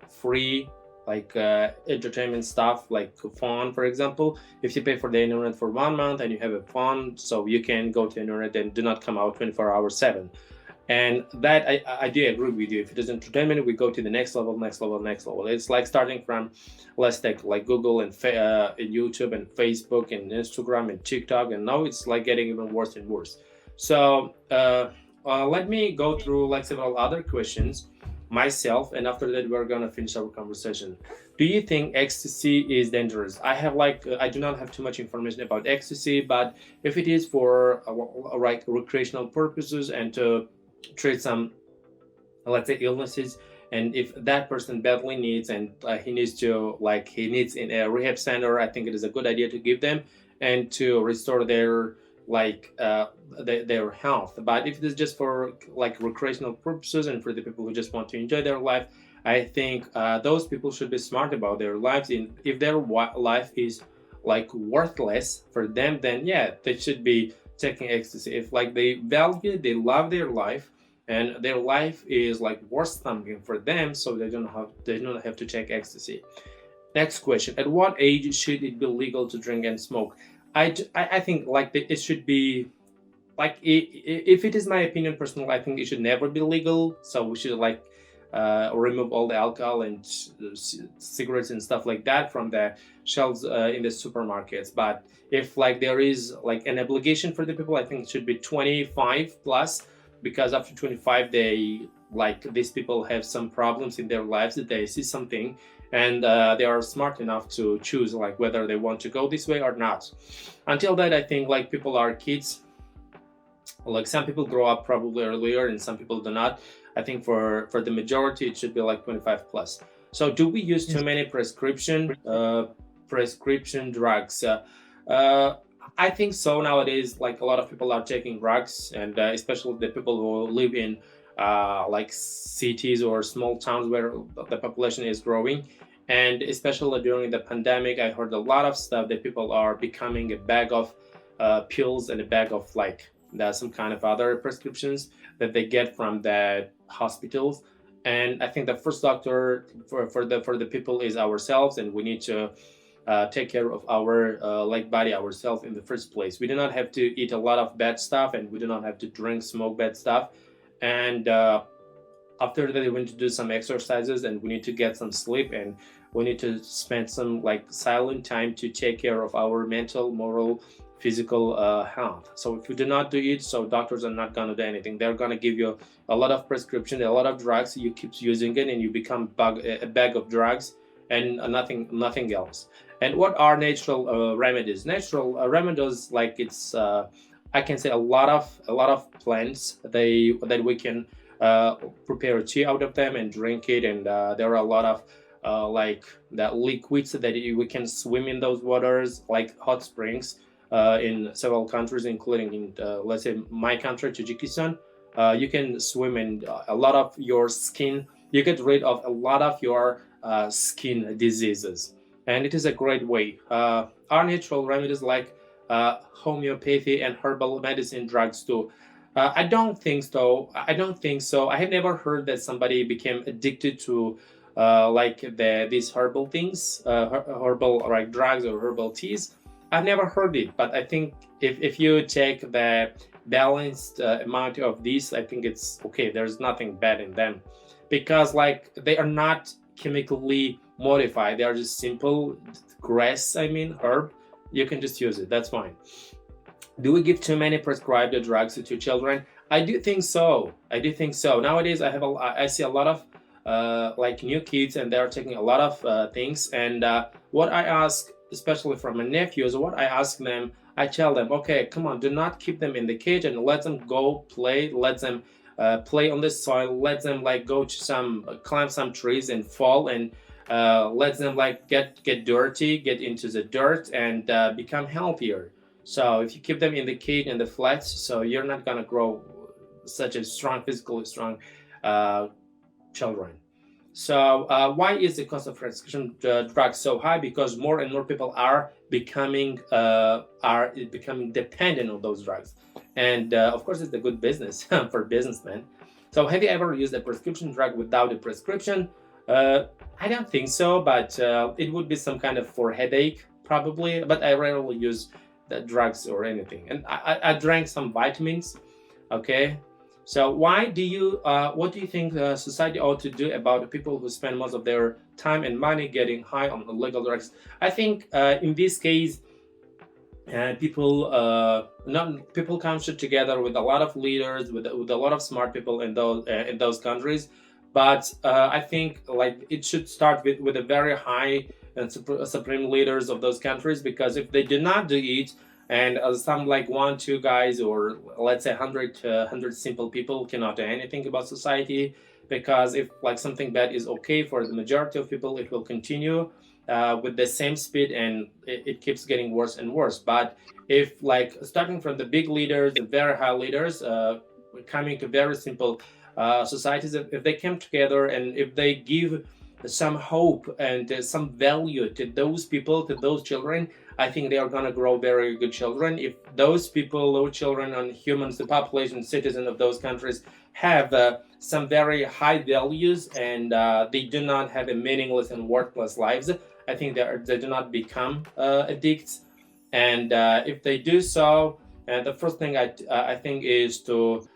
Speaker 4: free, like entertainment stuff, like fun, for example, if you pay for the internet for 1 month and you have a fun, so you can go to the internet and do not come out 24 hours 7. And that I do agree with you. If it is entertainment, we go to the next level. It's like starting from, let's take like Google and YouTube and Facebook and Instagram and TikTok, and now it's like getting even worse and worse. So let me go through like several other questions myself, and after that we're gonna finish our conversation. Do you think ecstasy is dangerous? I do not have too much information about ecstasy, but if it is for like recreational purposes and to treat some, let's say, illnesses, and if that person badly needs and he needs in a rehab center, I think it is a good idea to give them and to restore their their health. But if it is just for like recreational purposes and for the people who just want to enjoy their life, I think those people should be smart about their lives. If their life is like worthless for them, then yeah, they should be taking ecstasy. If like they love their life, and their life is like worth something for them, so they don't have to take ecstasy. Next question: at what age should it be legal to drink and smoke? I think like it should be like, if it is my opinion personal, I think it should never be legal. So we should like remove all the alcohol and cigarettes and stuff like that from the shelves in the supermarkets. But if like there is like an obligation for the people, I think it should be 25 plus, because after 25 they
Speaker 1: like these people have some problems in their lives, that they see something and they are smart enough to choose like whether they want to go this way or not. Until that, I think like people are kids. Like some people grow up probably earlier and some people do not. I think for the majority it should be like 25 plus. So do we use too many prescription drugs? I think so. Nowadays, like a lot of people are taking drugs, and especially the people who live in like cities or small towns where the population is growing. And especially during the pandemic, I heard a lot of stuff that people are becoming a bag of pills and a bag of like some kind of other prescriptions that they get from the hospitals. And I think the first doctor for the people is ourselves, and we need to take care of our like body ourselves in the first place. We do not have to eat a lot of bad stuff, and we do not have to smoke bad stuff. And after that, we need to do some exercises, and we need to get some sleep, and we need to spend some like silent time to take care of our mental, moral, physical health. So if you do not do it, so doctors are not going to do anything. They're going to give you a lot of prescription, a lot of drugs. You keep using it, and you become a bag of drugs and nothing else. And what are natural remedies? Natural remedies, like it's I can say a lot of plants that we can prepare tea out of them and drink it. And there are a lot of like the liquids that we can swim in those waters, like hot springs in several countries, including in let's say my country, Tajikistan. You can swim in a lot of your skin. You get rid of a lot of your skin diseases, and it is a great way. Our natural remedies like homeopathy and herbal medicine drugs too. I don't think so. I have never heard that somebody became addicted to like these herbal things, herbal like drugs or herbal teas. I've never heard it, but I think if you take the balanced amount of these, I think it's okay. There's nothing bad in them, because like they are not chemically modified. They are just simple grass, herb. You can just use it, that's fine. Do we give too many prescribed drugs to children? I do think so. Nowadays I see a lot of like new kids, and they're taking a lot of things. And what I ask, especially from my nephews, I tell them, okay, come on, do not keep them in the cage, and let them go play. Let them play on the soil. Let them like go to climb some trees and fall, and let them like get dirty, get into the dirt, and become healthier. So if you keep them in the cage and the flats, so you're not gonna grow such a physically strong children. So why is the cost of prescription drugs so high? Because more and more people are becoming dependent on those drugs, and of course it's a good business for businessmen. So have you ever used a prescription drug without a prescription? I don't think so, but it would be some kind of for headache probably. But I rarely use the drugs or anything, and I drank some vitamins. Okay. So what do you think society ought to do about the people who spend most of their time and money getting high on illegal drugs? I think in this case, people come together with a lot of leaders, with a lot of smart people in those countries. But I think like it should start with a very high and supreme leaders of those countries, because if they do not do it, and some like 1-2 guys, or let's say 100 simple people cannot do anything about society, because if like something bad is okay for the majority of people, it will continue with the same speed, and it keeps getting worse and worse. But if like starting from the big leaders, the very high leaders, coming to very simple societies, if they come together and if they give some hope and some value to those people, to those children, I think they are going to grow very good children. If those people, those children and humans, the population, citizens of those countries have some very high values, and they do not have a meaningless and worthless lives, I think they do not become addicts. And if they do so, the first thing I think is to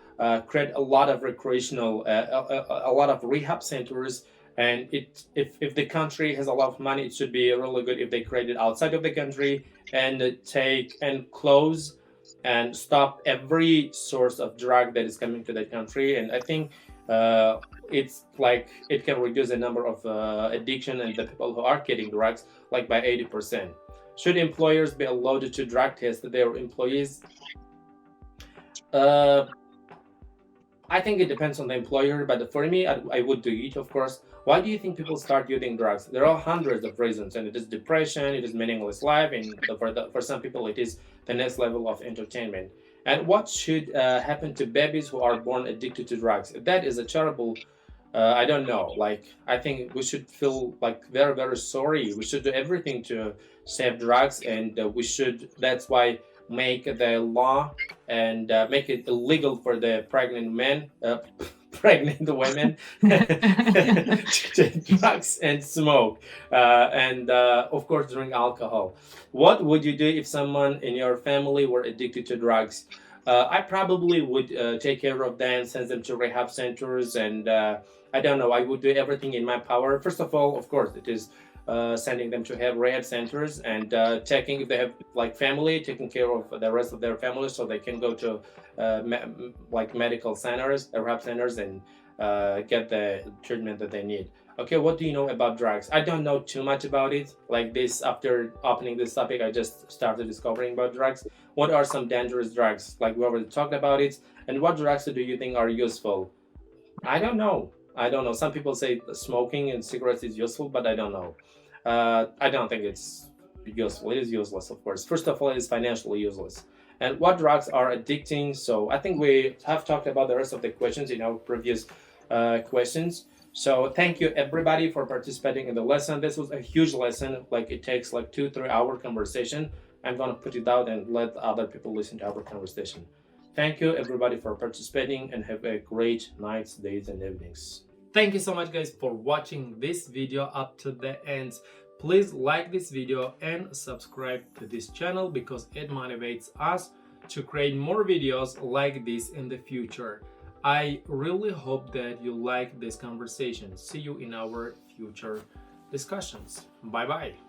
Speaker 1: create a lot of recreational, a lot of rehab centers. And if the country has a lot of money, it should be really good if they create it outside of the country and take and close and stop every source of drug that is coming to that country. And I think it's like it can reduce the number of addiction and the people who are getting drugs like by 80%. Should employers be allowed to drug test their employees? I think it depends on the employer, but for me, I would do it, of course. Why do you think people start using drugs? There are hundreds of reasons, and it is depression, it is meaningless life, and for some people, it is the next level of entertainment. And what should happen to babies who are born addicted to drugs? That is a terrible. I don't know. Like, I think we should feel like very, very sorry. We should do everything to save drugs, and we should. That's why make the law and make it illegal for the pregnant men, pregnant women to take drugs and smoke, and of course drink alcohol. What would you do if someone in your family were addicted to drugs? I probably would take care of them, send them to rehab centers, and I don't know. I would do everything in my power. First of all, of course, it is sending them to rehab centers and taking, if they have like family, taking care of the rest of their family so they can go to like medical centers, rehab centers, and get the treatment that they need. Okay, what do you know about drugs? I don't know too much about it. Like this, after opening this topic, I just started discovering about drugs. What are some dangerous drugs? Like we already talked about it. And what drugs do you think are useful? I don't know. Some people say smoking and cigarettes is useful, but I don't know. I don't think it's useful. It is useless, of course. First of all, it is financially useless. And what drugs are addicting? So I think we have talked about the rest of the questions in our previous questions. So thank you everybody for participating in the lesson. This was a huge lesson. Like it takes like 2-3 hour conversation. I'm gonna put it out and let other people listen to our conversation. Thank you everybody for participating, and have a great nights, days, and evenings. Thank you so much guys for watching this video up to the end. Please like this video and subscribe to this channel because it motivates us to create more videos like this in the future. I really hope that you like this conversation. See you in our future discussions. Bye bye.